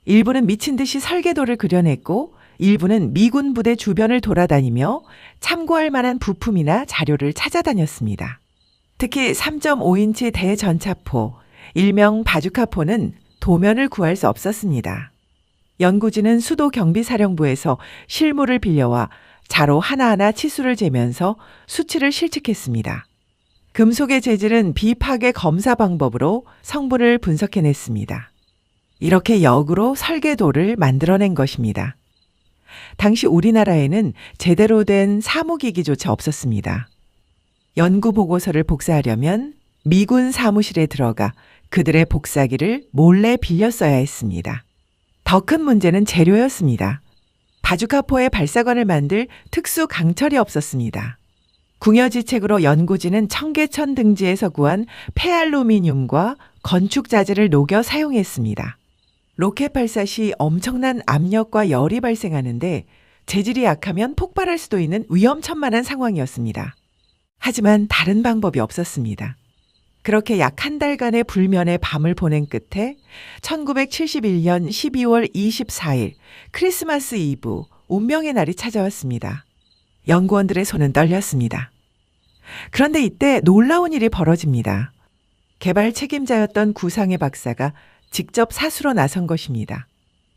일부는 미친 듯이 설계도를 그려냈고 일부는 미군 부대 주변을 돌아다니며 참고할 만한 부품이나 자료를 찾아다녔습니다. 특히 3.5인치 대전차포, 일명 바주카포는 도면을 구할 수 없었습니다. 연구진은 수도 경비사령부에서 실물을 빌려와 자로 하나하나 치수를 재면서 수치를 실측했습니다. 금속의 재질은 비파괴 검사 방법으로 성분을 분석해냈습니다. 이렇게 역으로 설계도를 만들어낸 것입니다. 당시 우리나라에는 제대로 된 사무기기조차 없었습니다. 연구 보고서를 복사하려면 미군 사무실에 들어가 그들의 복사기를 몰래 빌려 써야 했습니다. 더 큰 문제는 재료였습니다. 바주카포의 발사관을 만들 특수 강철이 없었습니다. 궁여지책으로 연구진은 청계천 등지에서 구한 폐알루미늄과 건축 자재를 녹여 사용했습니다. 로켓 발사 시 엄청난 압력과 열이 발생하는데 재질이 약하면 폭발할 수도 있는 위험천만한 상황이었습니다. 하지만 다른 방법이 없었습니다. 그렇게 약 한 달간의 불면의 밤을 보낸 끝에 1971년 12월 24일 크리스마스 이브 운명의 날이 찾아왔습니다. 연구원들의 손은 떨렸습니다. 그런데 이때 놀라운 일이 벌어집니다. 개발 책임자였던 구상의 박사가 직접 사수로 나선 것입니다.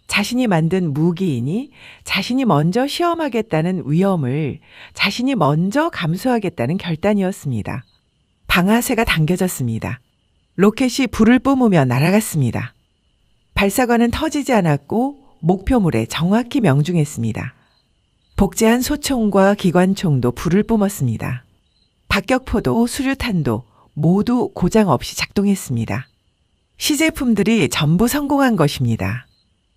자신이 만든 무기이니 자신이 먼저 시험하겠다는 위험을 자신이 먼저 감수하겠다는 결단이었습니다. 방아쇠가 당겨졌습니다. 로켓이 불을 뿜으며 날아갔습니다. 발사관은 터지지 않았고 목표물에 정확히 명중했습니다. 복제한 소총과 기관총도 불을 뿜었습니다. 박격포도 수류탄도 모두 고장 없이 작동했습니다. 시제품들이 전부 성공한 것입니다.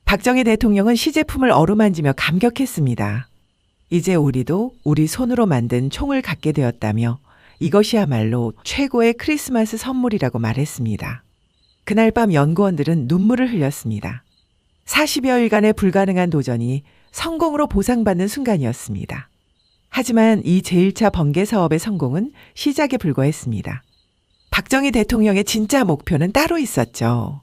박정희 대통령은 시제품을 어루만지며 감격했습니다. 이제 우리도 우리 손으로 만든 총을 갖게 되었다며 이것이야말로 최고의 크리스마스 선물이라고 말했습니다. 그날 밤 연구원들은 눈물을 흘렸습니다. 40여일간의 불가능한 도전이 성공으로 보상받는 순간이었습니다. 하지만 이 제1차 번개 사업의 성공은 시작에 불과했습니다. 박정희 대통령의 진짜 목표는 따로 있었죠.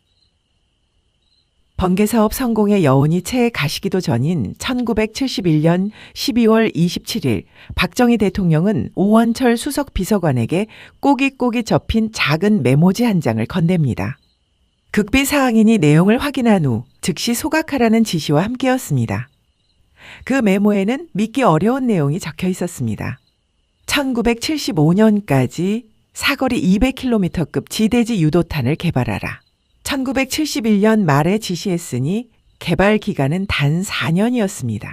번개 사업 성공의 여운이 채 가시기도 전인 1971년 12월 27일 박정희 대통령은 오원철 수석 비서관에게 꼬깃꼬깃 접힌 작은 메모지 한 장을 건넵니다. 극비 사항이니 내용을 확인한 후 즉시 소각하라는 지시와 함께였습니다. 그 메모에는 믿기 어려운 내용이 적혀 있었습니다. 1975년까지 사거리 200km급 지대지 유도탄을 개발하라. 1971년 말에 지시했으니 개발 기간은 단 4년이었습니다.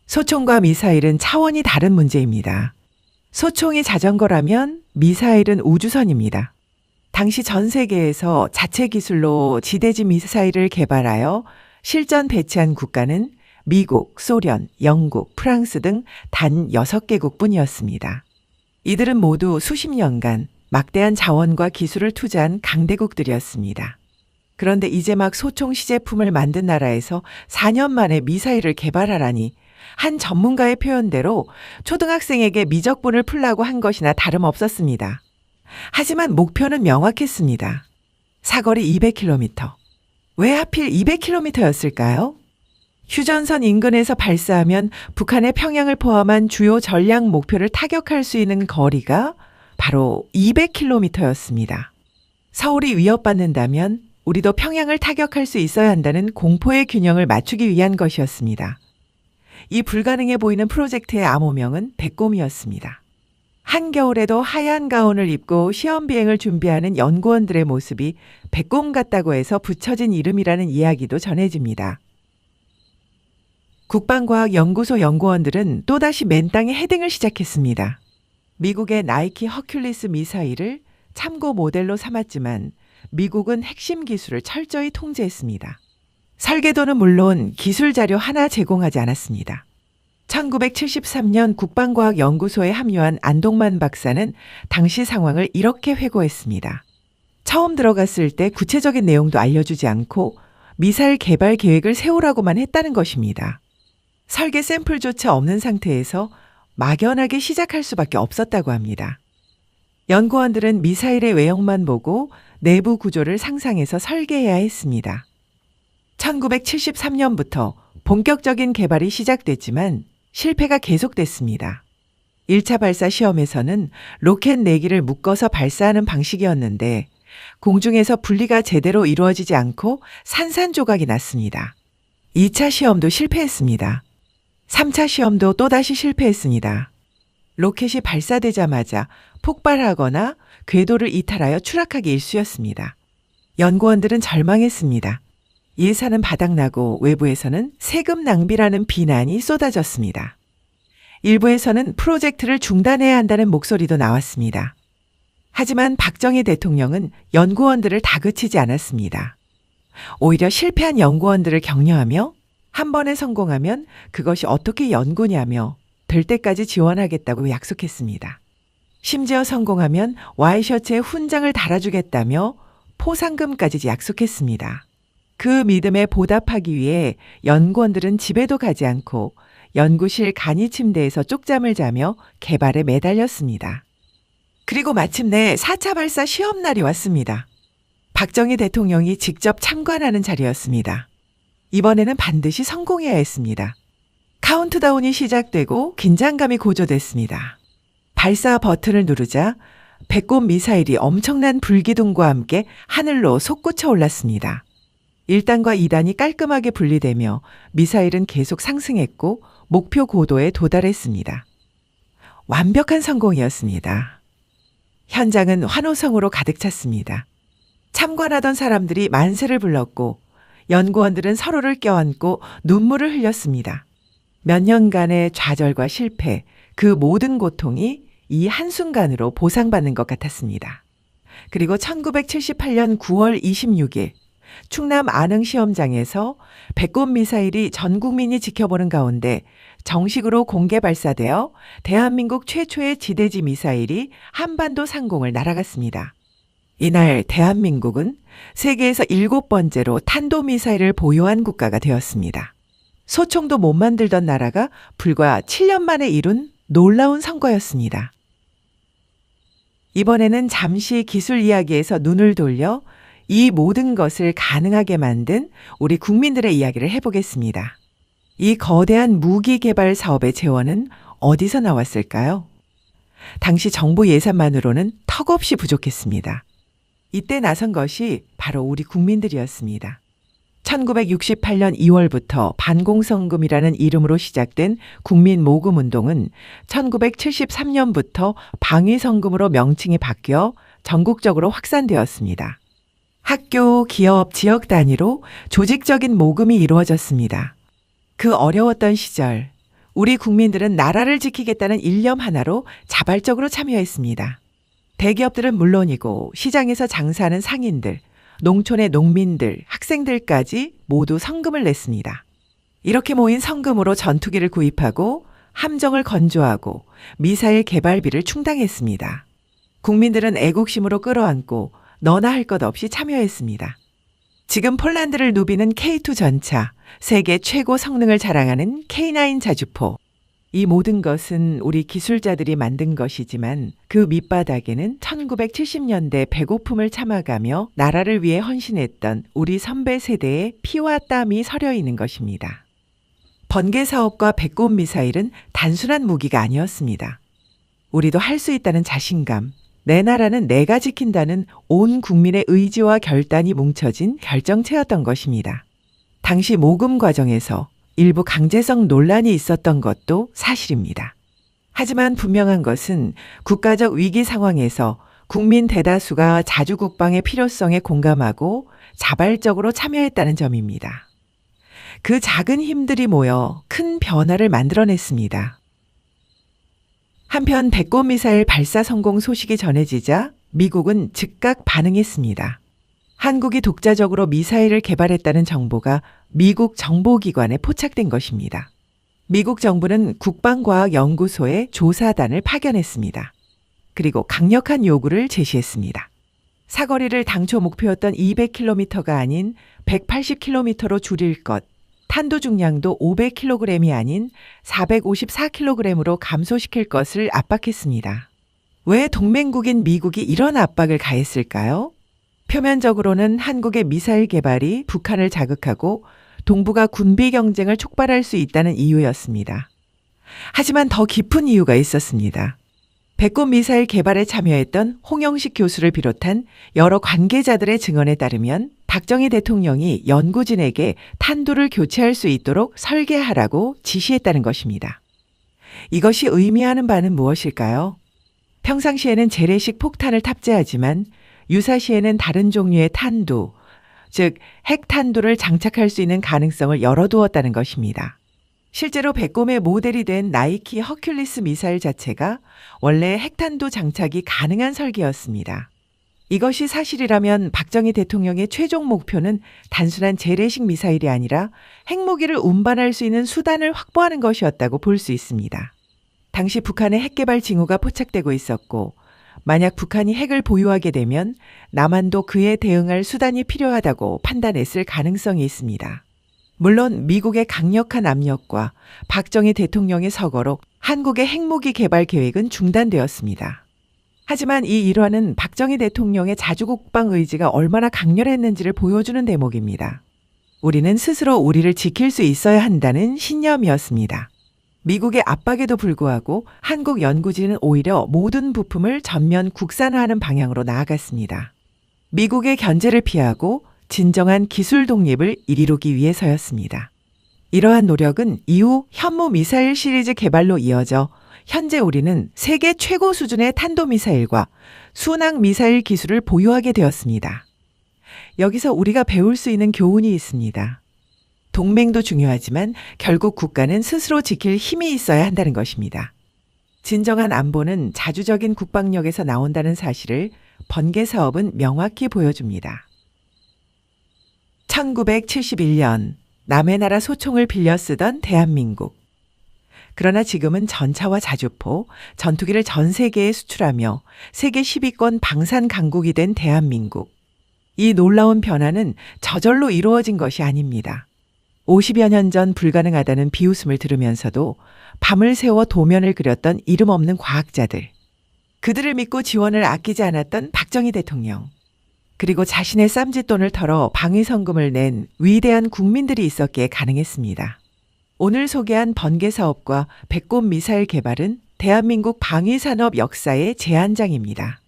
소총과 미사일은 차원이 다른 문제입니다. 소총이 자전거라면 미사일은 우주선입니다. 당시 전 세계에서 자체 기술로 지대지 미사일을 개발하여 실전 배치한 국가는 미국, 소련, 영국, 프랑스 등 단 6개국 뿐이었습니다. 이들은 모두 수십 년간 막대한 자원과 기술을 투자한 강대국들이었습니다. 그런데 이제 막 소총 시제품을 만든 나라에서 4년 만에 미사일을 개발하라니 한 전문가의 표현대로 초등학생에게 미적분을 풀라고 한 것이나 다름없었습니다. 하지만 목표는 명확했습니다. 사거리 200km. 왜 하필 200km였을까요? 휴전선 인근에서 발사하면 북한의 평양을 포함한 주요 전략 목표를 타격할 수 있는 거리가 바로 200km였습니다. 서울이 위협받는다면 우리도 평양을 타격할 수 있어야 한다는 공포의 균형을 맞추기 위한 것이었습니다. 이 불가능해 보이는 프로젝트의 암호명은 백곰이었습니다. 한겨울에도 하얀 가운을 입고 시험 비행을 준비하는 연구원들의 모습이 백곰 같다고 해서 붙여진 이름이라는 이야기도 전해집니다. 국방과학연구소 연구원들은 또다시 맨 땅에 헤딩을 시작했습니다. 미국의 나이키 허큘리스 미사일을 참고 모델로 삼았지만 미국은 핵심 기술을 철저히 통제했습니다. 설계도는 물론 기술 자료 하나 제공하지 않았습니다. 1973년 국방과학연구소에 합류한 안동만 박사는 당시 상황을 이렇게 회고했습니다. 처음 들어갔을 때 구체적인 내용도 알려주지 않고 미사일 개발 계획을 세우라고만 했다는 것입니다. 설계 샘플조차 없는 상태에서 막연하게 시작할 수밖에 없었다고 합니다. 연구원들은 미사일의 외형만 보고 내부 구조를 상상해서 설계해야 했습니다. 1973년부터 본격적인 개발이 시작됐지만 실패가 계속됐습니다. 1차 발사 시험에서는 로켓 4기를 묶어서 발사하는 방식이었는데 공중에서 분리가 제대로 이루어지지 않고 산산조각이 났습니다. 2차 시험도 실패했습니다. 3차 시험도 또다시 실패했습니다. 로켓이 발사되자마자 폭발하거나 궤도를 이탈하여 추락하기 일쑤였습니다. 연구원들은 절망했습니다. 예산은 바닥나고 외부에서는 세금 낭비라는 비난이 쏟아졌습니다. 일부에서는 프로젝트를 중단해야 한다는 목소리도 나왔습니다. 하지만 박정희 대통령은 연구원들을 다그치지 않았습니다. 오히려 실패한 연구원들을 격려하며 한 번에 성공하면 그것이 어떻게 연구냐며 될 때까지 지원하겠다고 약속했습니다. 심지어 성공하면 와이셔츠에 훈장을 달아주겠다며 포상금까지 약속했습니다. 그 믿음에 보답하기 위해 연구원들은 집에도 가지 않고 연구실 간이 침대에서 쪽잠을 자며 개발에 매달렸습니다. 그리고 마침내 4차 발사 시험날이 왔습니다. 박정희 대통령이 직접 참관하는 자리였습니다. 이번에는 반드시 성공해야 했습니다. 카운트다운이 시작되고 긴장감이 고조됐습니다. 발사 버튼을 누르자 백곰 미사일이 엄청난 불기둥과 함께 하늘로 솟구쳐 올랐습니다. 1단과 2단이 깔끔하게 분리되며 미사일은 계속 상승했고 목표 고도에 도달했습니다. 완벽한 성공이었습니다. 현장은 환호성으로 가득 찼습니다. 참관하던 사람들이 만세를 불렀고 연구원들은 서로를 껴안고 눈물을 흘렸습니다. 몇 년간의 좌절과 실패, 그 모든 고통이 이 한순간으로 보상받는 것 같았습니다. 그리고 1978년 9월 26일 충남 안흥 시험장에서 배꼽 미사일이 전 국민이 지켜보는 가운데 정식으로 공개 발사되어 대한민국 최초의 지대지 미사일이 한반도 상공을 날아갔습니다. 이날 대한민국은 세계에서 7번째로 탄도미사일을 보유한 국가가 되었습니다. 소총도 못 만들던 나라가 불과 7년 만에 이룬 놀라운 성과였습니다. 이번에는 잠시 기술 이야기에서 눈을 돌려 이 모든 것을 가능하게 만든 우리 국민들의 이야기를 해보겠습니다. 이 거대한 무기 개발 사업의 재원은 어디서 나왔을까요? 당시 정부 예산만으로는 턱없이 부족했습니다. 이때 나선 것이 바로 우리 국민들이었습니다. 1968년 2월부터 반공성금이라는 이름으로 시작된 국민모금운동은 1973년부터 방위성금으로 명칭이 바뀌어 전국적으로 확산되었습니다. 학교, 기업, 지역 단위로 조직적인 모금이 이루어졌습니다. 그 어려웠던 시절, 우리 국민들은 나라를 지키겠다는 일념 하나로 자발적으로 참여했습니다. 대기업들은 물론이고 시장에서 장사하는 상인들, 농촌의 농민들, 학생들까지 모두 성금을 냈습니다. 이렇게 모인 성금으로 전투기를 구입하고 함정을 건조하고 미사일 개발비를 충당했습니다. 국민들은 애국심으로 끌어안고 너나 할 것 없이 참여했습니다. 지금 폴란드를 누비는 K2 전차, 세계 최고 성능을 자랑하는 K9 자주포. 이 모든 것은 우리 기술자들이 만든 것이지만 그 밑바닥에는 1970년대 배고픔을 참아가며 나라를 위해 헌신했던 우리 선배 세대의 피와 땀이 서려 있는 것입니다. 번개 사업과 배꼽 미사일은 단순한 무기가 아니었습니다. 우리도 할 수 있다는 자신감, 내 나라는 내가 지킨다는 온 국민의 의지와 결단이 뭉쳐진 결정체였던 것입니다. 당시 모금 과정에서 일부 강제성 논란이 있었던 것도 사실입니다. 하지만 분명한 것은 국가적 위기 상황에서 국민 대다수가 자주국방의 필요성에 공감하고 자발적으로 참여했다는 점입니다. 그 작은 힘들이 모여 큰 변화를 만들어냈습니다. 한편 배꼽 미사일 발사 성공 소식이 전해지자 미국은 즉각 반응했습니다. 한국이 독자적으로 미사일을 개발했다는 정보가 미국 정보기관에 포착된 것입니다. 미국 정부는 국방과학연구소에 조사단을 파견했습니다. 그리고 강력한 요구를 제시했습니다. 사거리를 당초 목표였던 200km가 아닌 180km로 줄일 것, 탄도 중량도 500kg이 아닌 454kg으로 감소시킬 것을 압박했습니다. 왜 동맹국인 미국이 이런 압박을 가했을까요? 표면적으로는 한국의 미사일 개발이 북한을 자극하고 동북아 군비 경쟁을 촉발할 수 있다는 이유였습니다. 하지만 더 깊은 이유가 있었습니다. 배꼽 미사일 개발에 참여했던 홍영식 교수를 비롯한 여러 관계자들의 증언에 따르면 박정희 대통령이 연구진에게 탄두를 교체할 수 있도록 설계하라고 지시했다는 것입니다. 이것이 의미하는 바는 무엇일까요? 평상시에는 재래식 폭탄을 탑재하지만 유사시에는 다른 종류의 탄두, 즉 핵탄두를 장착할 수 있는 가능성을 열어두었다는 것입니다. 실제로 배꼽의 모델이 된 나이키 허큘리스 미사일 자체가 원래 핵탄두 장착이 가능한 설계였습니다. 이것이 사실이라면 박정희 대통령의 최종 목표는 단순한 재래식 미사일이 아니라 핵무기를 운반할 수 있는 수단을 확보하는 것이었다고 볼 수 있습니다. 당시 북한의 핵개발 징후가 포착되고 있었고 만약 북한이 핵을 보유하게 되면 남한도 그에 대응할 수단이 필요하다고 판단했을 가능성이 있습니다. 물론 미국의 강력한 압력과 박정희 대통령의 서거로 한국의 핵무기 개발 계획은 중단되었습니다. 하지만 이 일화는 박정희 대통령의 자주국방 의지가 얼마나 강렬했는지를 보여주는 대목입니다. 우리는 스스로 우리를 지킬 수 있어야 한다는 신념이었습니다. 미국의 압박에도 불구하고 한국 연구진은 오히려 모든 부품을 전면 국산화하는 방향으로 나아갔습니다. 미국의 견제를 피하고 진정한 기술 독립을 이루기 위해서였습니다. 이러한 노력은 이후 현무 미사일 시리즈 개발로 이어져 현재 우리는 세계 최고 수준의 탄도미사일과 순항 미사일 기술을 보유하게 되었습니다. 여기서 우리가 배울 수 있는 교훈이 있습니다. 동맹도 중요하지만 결국 국가는 스스로 지킬 힘이 있어야 한다는 것입니다. 진정한 안보는 자주적인 국방력에서 나온다는 사실을 번개 사업은 명확히 보여줍니다. 1971년 남의 나라 소총을 빌려 쓰던 대한민국. 그러나 지금은 전차와 자주포, 전투기를 전 세계에 수출하며 세계 10위권 방산 강국이 된 대한민국. 이 놀라운 변화는 저절로 이루어진 것이 아닙니다. 50여 년 전 불가능하다는 비웃음을 들으면서도 밤을 새워 도면을 그렸던 이름 없는 과학자들. 그들을 믿고 지원을 아끼지 않았던 박정희 대통령. 그리고 자신의 쌈짓돈을 털어 방위성금을 낸 위대한 국민들이 있었기에 가능했습니다. 오늘 소개한 번개 사업과 배꼽 미사일 개발은 대한민국 방위산업 역사의 제한장입니다.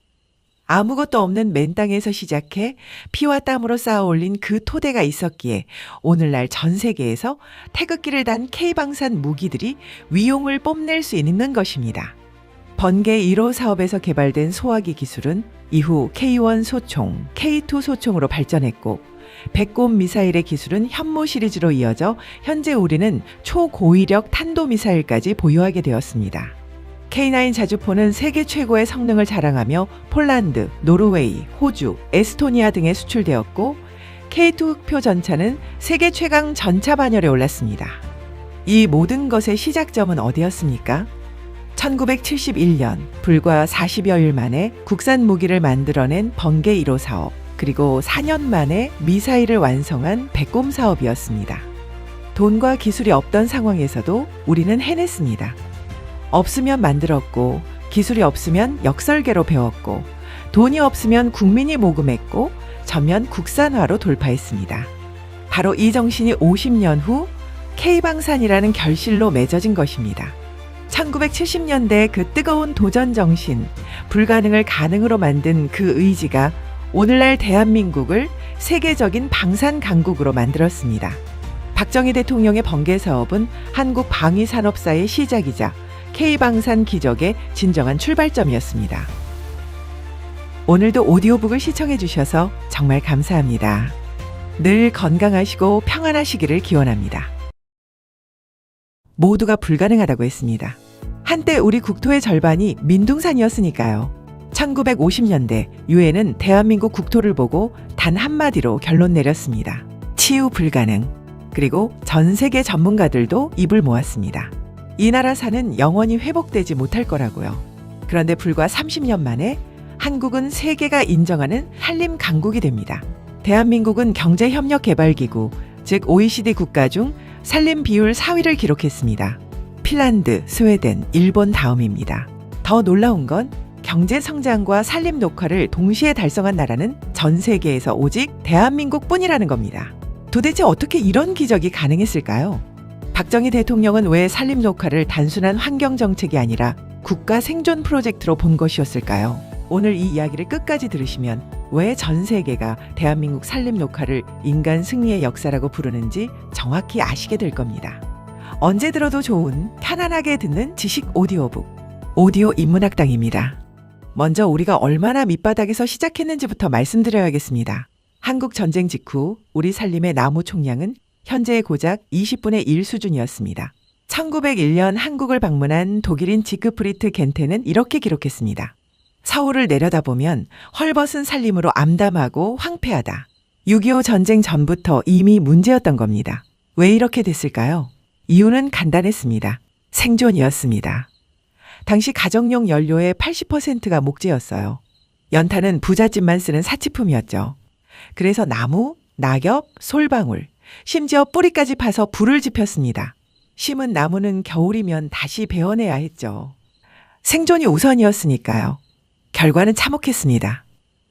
아무것도 없는 맨 땅에서 시작해 피와 땀으로 쌓아 올린 그 토대가 있었기에 오늘날 전 세계에서 태극기를 단 K방산 무기들이 위용을 뽐낼 수 있는 것입니다. 번개 1호 사업에서 개발된 소화기 기술은 이후 K1 소총, K2 소총으로 발전했고 배꼽 미사일의 기술은 현무 시리즈로 이어져 현재 우리는 초고위력 탄도미사일까지 보유하게 되었습니다. K9 자주포는 세계 최고의 성능을 자랑하며 폴란드, 노르웨이, 호주, 에스토니아 등에 수출되었고 K2 흑표 전차는 세계 최강 전차 반열에 올랐습니다. 이 모든 것의 시작점은 어디였습니까? 1971년 불과 40여일 만에 국산 무기를 만들어낸 번개 1호 사업, 그리고 4년 만에 미사일을 완성한 배꼽 사업이었습니다. 돈과 기술이 없던 상황에서도 우리는 해냈습니다. 없으면 만들었고, 기술이 없으면 역설계로 배웠고, 돈이 없으면 국민이 모금했고, 전면 국산화로 돌파했습니다. 바로 이 정신이 50년 후 K방산이라는 결실로 맺어진 것입니다. 1970년대 그 뜨거운 도전 정신, 불가능을 가능으로 만든 그 의지가 오늘날 대한민국을 세계적인 방산 강국으로 만들었습니다. 박정희 대통령의 번개 사업은 한국 방위 산업사의 시작이자 K방산 기적의 진정한 출발점이었습니다. 오늘도 오디오북을 시청해 주셔서 정말 감사합니다. 늘 건강하시고 평안하시기를 기원합니다. 모두가 불가능하다고 했습니다. 한때 우리 국토의 절반이 민둥산이었으니까요. 1950년대 유엔은 대한민국 국토를 보고 단 한마디로 결론 내렸습니다. 치유 불가능. 그리고 전 세계 전문가들도 입을 모았습니다. 이 나라 산은 영원히 회복되지 못할 거라고요. 그런데 불과 30년 만에 한국은 세계가 인정하는 산림 강국이 됩니다. 대한민국은 경제협력개발기구, 즉 OECD 국가 중 산림 비율 4위를 기록했습니다. 핀란드, 스웨덴, 일본 다음입니다. 더 놀라운 건 경제 성장과 산림 녹화를 동시에 달성한 나라는 전 세계에서 오직 대한민국뿐이라는 겁니다. 도대체 어떻게 이런 기적이 가능했을까요? 박정희 대통령은 왜 산림 녹화를 단순한 환경 정책이 아니라 국가 생존 프로젝트로 본 것이었을까요? 오늘 이 이야기를 끝까지 들으시면 왜 전 세계가 대한민국 산림 녹화를 인간 승리의 역사라고 부르는지 정확히 아시게 될 겁니다. 언제 들어도 좋은 편안하게 듣는 지식 오디오북 오디오 인문학당입니다. 먼저 우리가 얼마나 밑바닥에서 시작했는지부터 말씀드려야겠습니다. 한국 전쟁 직후 우리 산림의 나무 총량은 현재의 고작 20분의 1 수준이었습니다. 1901년 한국을 방문한 독일인 지크프리트 겐테는 이렇게 기록했습니다. 서울을 내려다보면 헐벗은 산림으로 암담하고 황폐하다. 6.25 전쟁 전부터 이미 문제였던 겁니다. 왜 이렇게 됐을까요? 이유는 간단했습니다. 생존이었습니다. 당시 가정용 연료의 80%가 목재였어요. 연탄은 부잣집만 쓰는 사치품이었죠. 그래서 나무, 낙엽, 솔방울, 심지어 뿌리까지 파서 불을 지폈습니다. 심은 나무는 겨울이면 다시 베어내야 했죠. 생존이 우선이었으니까요. 결과는 참혹했습니다.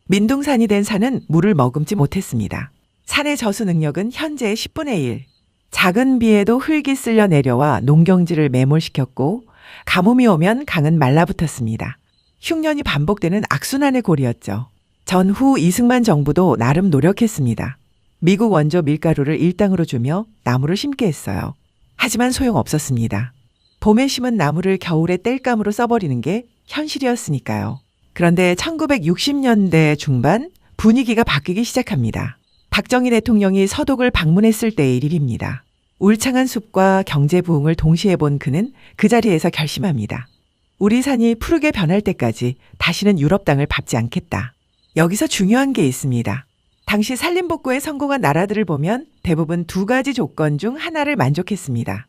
민둥산이 된 산은 물을 머금지 못했습니다. 산의 저수 능력은 현재의 10분의 1. 작은 비에도 흙이 쓸려 내려와 농경지를 매몰시켰고 가뭄이 오면 강은 말라붙었습니다. 흉년이 반복되는 악순환의 고리였죠. 전후 이승만 정부도 나름 노력했습니다. 미국 원조 밀가루를 일당으로 주며 나무를 심게 했어요. 하지만 소용없었습니다. 봄에 심은 나무를 겨울에 땔감으로 써버리는 게 현실이었으니까요. 그런데 1960년대 중반 분위기가 바뀌기 시작합니다. 박정희 대통령이 서독을 방문했을 때의 일입니다. 울창한 숲과 경제 부흥을 동시에 본 그는 그 자리에서 결심합니다. 우리 산이 푸르게 변할 때까지 다시는 유럽 땅을 밟지 않겠다. 여기서 중요한 게 있습니다. 당시 산림복구에 성공한 나라들을 보면 대부분 두 가지 조건 중 하나를 만족했습니다.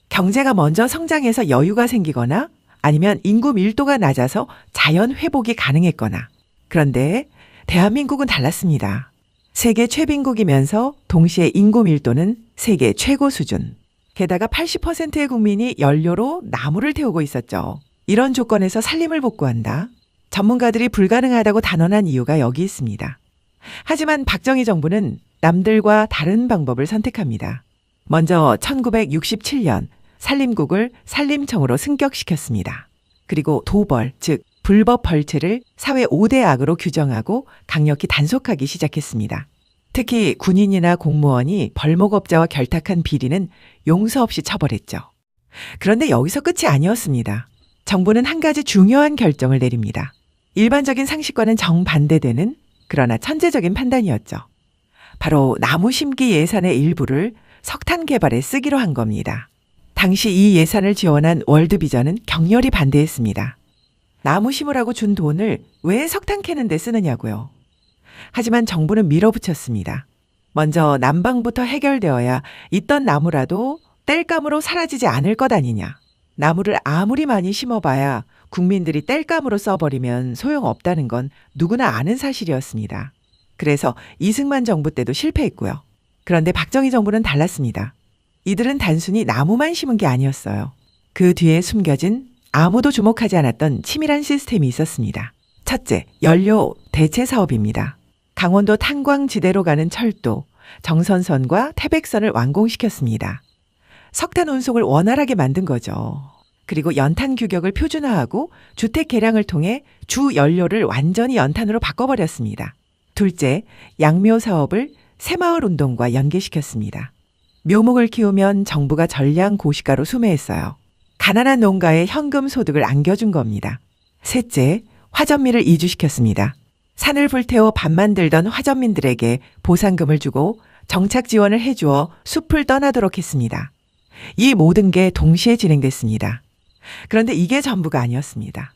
경제가 먼저 성장해서 여유가 생기거나 아니면 인구 밀도가 낮아서 자연 회복이 가능했거나. 그런데 대한민국은 달랐습니다. 세계 최빈국이면서 동시에 인구 밀도는 세계 최고 수준. 게다가 80%의 국민이 연료로 나무를 태우고 있었죠. 이런 조건에서 산림을 복구한다. 전문가들이 불가능하다고 단언한 이유가 여기 있습니다. 하지만 박정희 정부는 남들과 다른 방법을 선택합니다. 먼저 1967년 산림국을 산림청으로 승격시켰습니다. 그리고 도벌, 즉 불법 벌채를 사회 5대 악으로 규정하고 강력히 단속하기 시작했습니다. 특히 군인이나 공무원이 벌목업자와 결탁한 비리는 용서 없이 처벌했죠. 그런데 여기서 끝이 아니었습니다. 정부는 한 가지 중요한 결정을 내립니다. 일반적인 상식과는 정반대되는 그러나 천재적인 판단이었죠. 바로 나무 심기 예산의 일부를 석탄 개발에 쓰기로 한 겁니다. 당시 이 예산을 지원한 월드비전은 격렬히 반대했습니다. 나무 심으라고 준 돈을 왜 석탄 캐는 데 쓰느냐고요. 하지만 정부는 밀어붙였습니다. 먼저 난방부터 해결되어야 있던 나무라도 땔감으로 사라지지 않을 것 아니냐. 나무를 아무리 많이 심어봐야 국민들이 땔감으로 써버리면 소용없다는 건 누구나 아는 사실이었습니다. 그래서 이승만 정부 때도 실패했고요. 그런데 박정희 정부는 달랐습니다. 이들은 단순히 나무만 심은 게 아니었어요. 그 뒤에 숨겨진 아무도 주목하지 않았던 치밀한 시스템이 있었습니다. 첫째, 연료 대체 사업입니다. 강원도 탄광지대로 가는 철도, 정선선과 태백선을 완공시켰습니다. 석탄 운송을 원활하게 만든 거죠. 그리고 연탄 규격을 표준화하고 주택 개량을 통해 주 연료를 완전히 연탄으로 바꿔버렸습니다. 둘째, 양묘 사업을 새마을 운동과 연계시켰습니다. 묘목을 키우면 정부가 전량 고시가로 수매했어요. 가난한 농가에 현금 소득을 안겨준 겁니다. 셋째, 화전민을 이주시켰습니다. 산을 불태워 밥 만들던 화전민들에게 보상금을 주고 정착 지원을 해주어 숲을 떠나도록 했습니다. 이 모든 게 동시에 진행됐습니다. 그런데 이게 전부가 아니었습니다.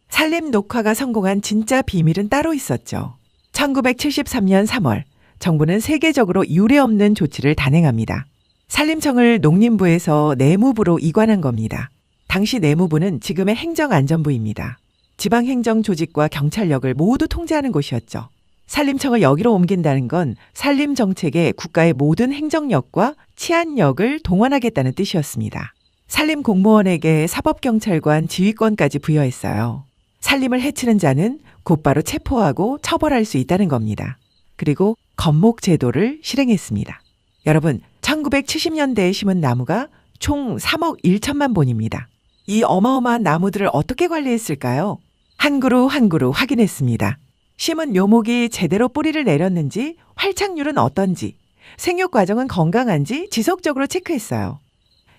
산림 녹화가 성공한 진짜 비밀은 따로 있었죠. 1973년 3월 정부는 세계적으로 유례없는 조치를 단행합니다. 산림청을 농림부에서 내무부로 이관한 겁니다. 당시 내무부는 지금의 행정안전부입니다. 지방행정 조직과 경찰력을 모두 통제하는 곳이었죠. 산림청을 여기로 옮긴다는 건 산림정책에 국가의 모든 행정력과 치안력을 동원하겠다는 뜻이었습니다. 산림 공무원에게 사법경찰관 지휘권까지 부여했어요. 산림을 해치는 자는 곧바로 체포하고 처벌할 수 있다는 겁니다. 그리고 건목 제도를 실행했습니다. 여러분, 1970년대에 심은 나무가 총 3억 1천만 본입니다. 이 어마어마한 나무들을 어떻게 관리했을까요? 한 그루 한 그루 확인했습니다. 심은 묘목이 제대로 뿌리를 내렸는지, 활착률은 어떤지, 생육 과정은 건강한지 지속적으로 체크했어요.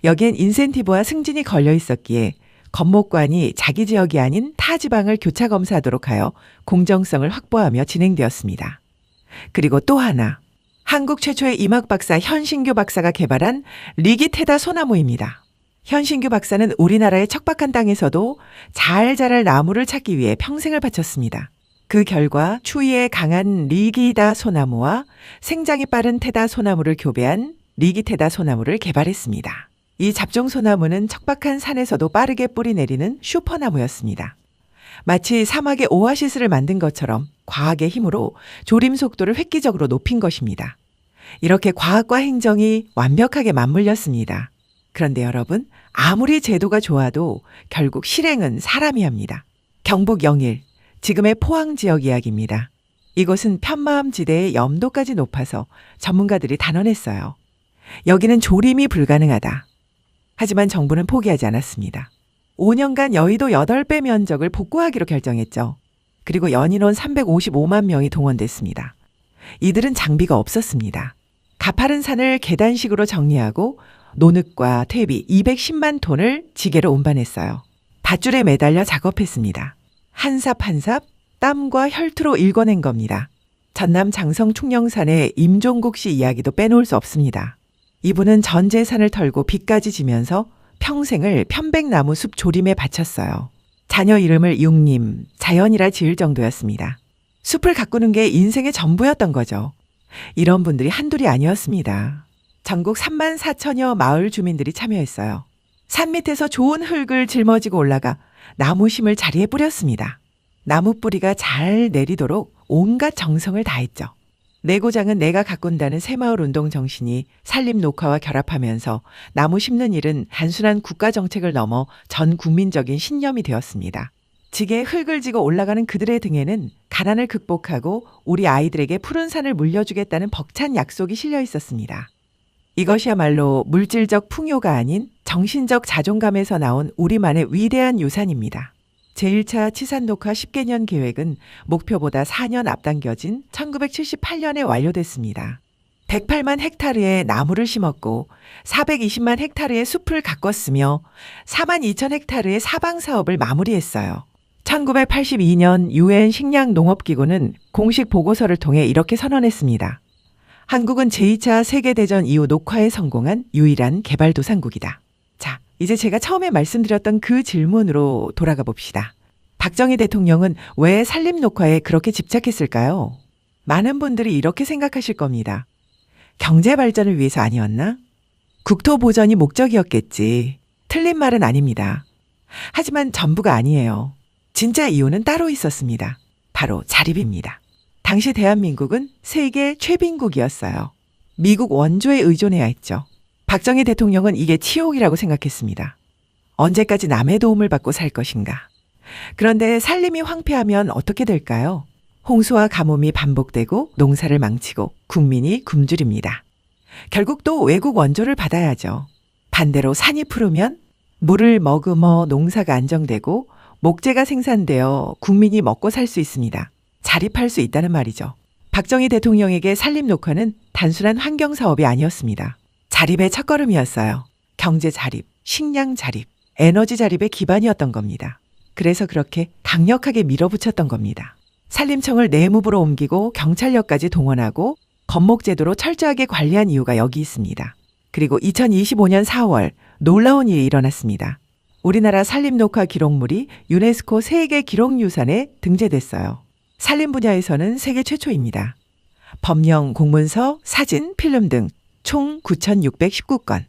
여기엔 인센티브와 승진이 걸려 있었기에 건목관이 자기 지역이 아닌 타 지방을 교차 검사하도록 하여 공정성을 확보하며 진행되었습니다. 그리고 또 하나, 한국 최초의 임학 박사 현신규 박사가 개발한 리기테다 소나무입니다. 현신규 박사는 우리나라의 척박한 땅에서도 잘 자랄 나무를 찾기 위해 평생을 바쳤습니다. 그 결과 추위에 강한 리기다 소나무와 생장이 빠른 테다 소나무를 교배한 리기테다 소나무를 개발했습니다. 이 잡종 소나무는 척박한 산에서도 빠르게 뿌리 내리는 슈퍼나무였습니다. 마치 사막의 오아시스를 만든 것처럼 과학의 힘으로 조림 속도를 획기적으로 높인 것입니다. 이렇게 과학과 행정이 완벽하게 맞물렸습니다. 그런데 여러분, 아무리 제도가 좋아도 결국 실행은 사람이 합니다. 경북 영일, 지금의 포항 지역 이야기입니다. 이곳은 편마음 지대의 염도까지 높아서 전문가들이 단언했어요. 여기는 조림이 불가능하다. 하지만 정부는 포기하지 않았습니다. 5년간 여의도 8배 면적을 복구하기로 결정했죠. 그리고 연인원 355만 명이 동원됐습니다. 이들은 장비가 없었습니다. 가파른 산을 계단식으로 정리하고 노늑과 퇴비 210만 톤을 지게로 운반했어요. 밧줄에 매달려 작업했습니다. 한 삽 한 삽 땀과 혈투로 일궈낸 겁니다. 전남 장성 충령산의 임종국 씨 이야기도 빼놓을 수 없습니다. 이분은 전 재산을 털고 빚까지 지면서 평생을 편백나무 숲 조림에 바쳤어요. 자녀 이름을 육님, 자연이라 지을 정도였습니다. 숲을 가꾸는 게 인생의 전부였던 거죠. 이런 분들이 한둘이 아니었습니다. 전국 3만 4천여 마을 주민들이 참여했어요. 산 밑에서 좋은 흙을 짊어지고 올라가 나무심을 자리에 뿌렸습니다. 나무 뿌리가 잘 내리도록 온갖 정성을 다했죠. 내고장은 내가 가꾼다는 새마을 운동 정신이 산림 녹화와 결합하면서 나무 심는 일은 단순한 국가 정책을 넘어 전 국민적인 신념이 되었습니다. 지게에 흙을 지고 올라가는 그들의 등에는 가난을 극복하고 우리 아이들에게 푸른 산을 물려주겠다는 벅찬 약속이 실려 있었습니다. 이것이야말로 물질적 풍요가 아닌 정신적 자존감에서 나온 우리만의 위대한 유산입니다. 제1차 치산녹화 10개년 계획은 목표보다 4년 앞당겨진 1978년에 완료됐습니다. 108만 헥타르의 나무를 심었고 420만 헥타르의 숲을 가꿨으며 4만 2천 헥타르의 사방 사업을 마무리했어요. 1982년 유엔 식량농업기구는 공식 보고서를 통해 이렇게 선언했습니다. 한국은 제2차 세계대전 이후 녹화에 성공한 유일한 개발도상국이다. 자, 이제 제가 처음에 말씀드렸던 그 질문으로 돌아가 봅시다. 박정희 대통령은 왜 산림 녹화에 그렇게 집착했을까요? 많은 분들이 이렇게 생각하실 겁니다. 경제 발전을 위해서 아니었나? 국토 보전이 목적이었겠지. 틀린 말은 아닙니다. 하지만 전부가 아니에요. 진짜 이유는 따로 있었습니다. 바로 자립입니다. 당시 대한민국은 세계 최빈국이었어요. 미국 원조에 의존해야 했죠. 박정희 대통령은 이게 치욕이라고 생각했습니다. 언제까지 남의 도움을 받고 살 것인가. 그런데 산림이 황폐하면 어떻게 될까요? 홍수와 가뭄이 반복되고 농사를 망치고 국민이 굶주립니다. 결국 또 외국 원조를 받아야죠. 반대로 산이 푸르면 물을 머금어 농사가 안정되고 목재가 생산되어 국민이 먹고 살 수 있습니다. 자립할 수 있다는 말이죠. 박정희 대통령에게 산림 녹화는 단순한 환경 사업이 아니었습니다. 자립의 첫걸음이었어요. 경제 자립, 식량 자립, 에너지 자립의 기반이었던 겁니다. 그래서 그렇게 강력하게 밀어붙였던 겁니다. 산림청을 내무부로 옮기고 경찰력까지 동원하고 건목제도로 철저하게 관리한 이유가 여기 있습니다. 그리고 2025년 4월 놀라운 일이 일어났습니다. 우리나라 산림녹화 기록물이 유네스코 세계 기록유산에 등재됐어요. 산림 분야에서는 세계 최초입니다. 법령, 공문서, 사진, 필름 등 총 9,619건.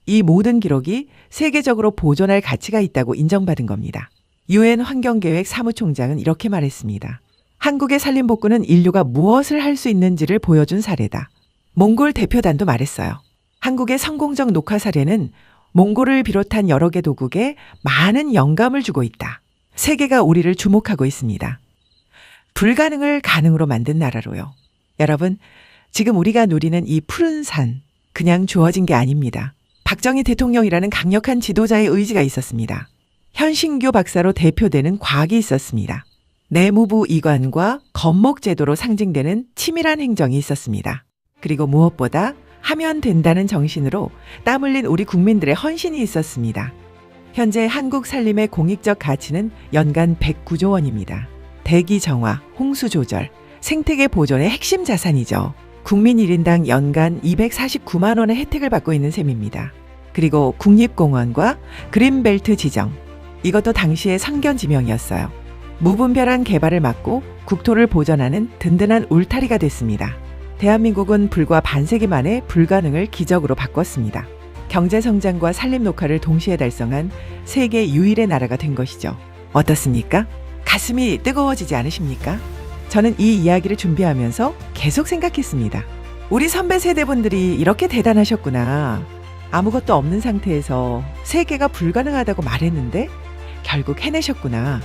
이 모든 기록이 세계적으로 보존할 가치가 있다고 인정받은 겁니다. 유엔 환경계획 사무총장은 이렇게 말했습니다. 한국의 산림복구는 인류가 무엇을 할 수 있는지를 보여준 사례다. 몽골 대표단도 말했어요. 한국의 성공적 녹화 사례는 몽골을 비롯한 여러 개 도국에 많은 영감을 주고 있다. 세계가 우리를 주목하고 있습니다. 불가능을 가능으로 만든 나라로요. 여러분, 지금 우리가 누리는 이 푸른 산, 그냥 주어진 게 아닙니다. 박정희 대통령이라는 강력한 지도자의 의지가 있었습니다. 현신교 박사로 대표되는 과학이 있었습니다. 내무부 이관과 건목제도로 상징되는 치밀한 행정이 있었습니다. 그리고 무엇보다 하면 된다는 정신으로 땀 흘린 우리 국민들의 헌신이 있었습니다. 현재 한국 산림의 공익적 가치는 연간 109조 원입니다. 대기 정화, 홍수 조절, 생태계 보존의 핵심 자산이죠. 국민 1인당 연간 249만 원의 혜택을 받고 있는 셈입니다. 그리고 국립공원과 그린벨트 지정, 이것도 당시의 선견 지명이었어요. 무분별한 개발을 막고 국토를 보전하는 든든한 울타리가 됐습니다. 대한민국은 불과 반세기 만에 불가능을 기적으로 바꿨습니다. 경제성장과 산림녹화를 동시에 달성한 세계 유일의 나라가 된 것이죠. 어떻습니까? 가슴이 뜨거워지지 않으십니까? 저는 이 이야기를 준비하면서 계속 생각했습니다. 우리 선배 세대분들이 이렇게 대단하셨구나. 아무것도 없는 상태에서 세계가 불가능하다고 말했는데 결국 해내셨구나.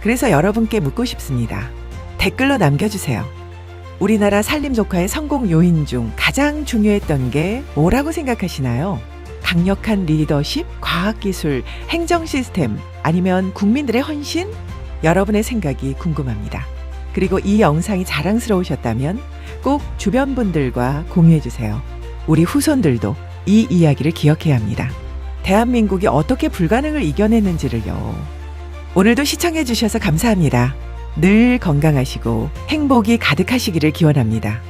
그래서 여러분께 묻고 싶습니다. 댓글로 남겨주세요. 우리나라 산림 녹화의 성공 요인 중 가장 중요했던 게 뭐라고 생각하시나요? 강력한 리더십, 과학기술, 행정 시스템, 아니면 국민들의 헌신? 여러분의 생각이 궁금합니다. 그리고 이 영상이 자랑스러우셨다면 꼭 주변 분들과 공유해 주세요. 우리 후손들도 이 이야기를 기억해야 합니다. 대한민국이 어떻게 불가능을 이겨냈는지를요. 오늘도 시청해 주셔서 감사합니다. 늘 건강하시고 행복이 가득하시기를 기원합니다.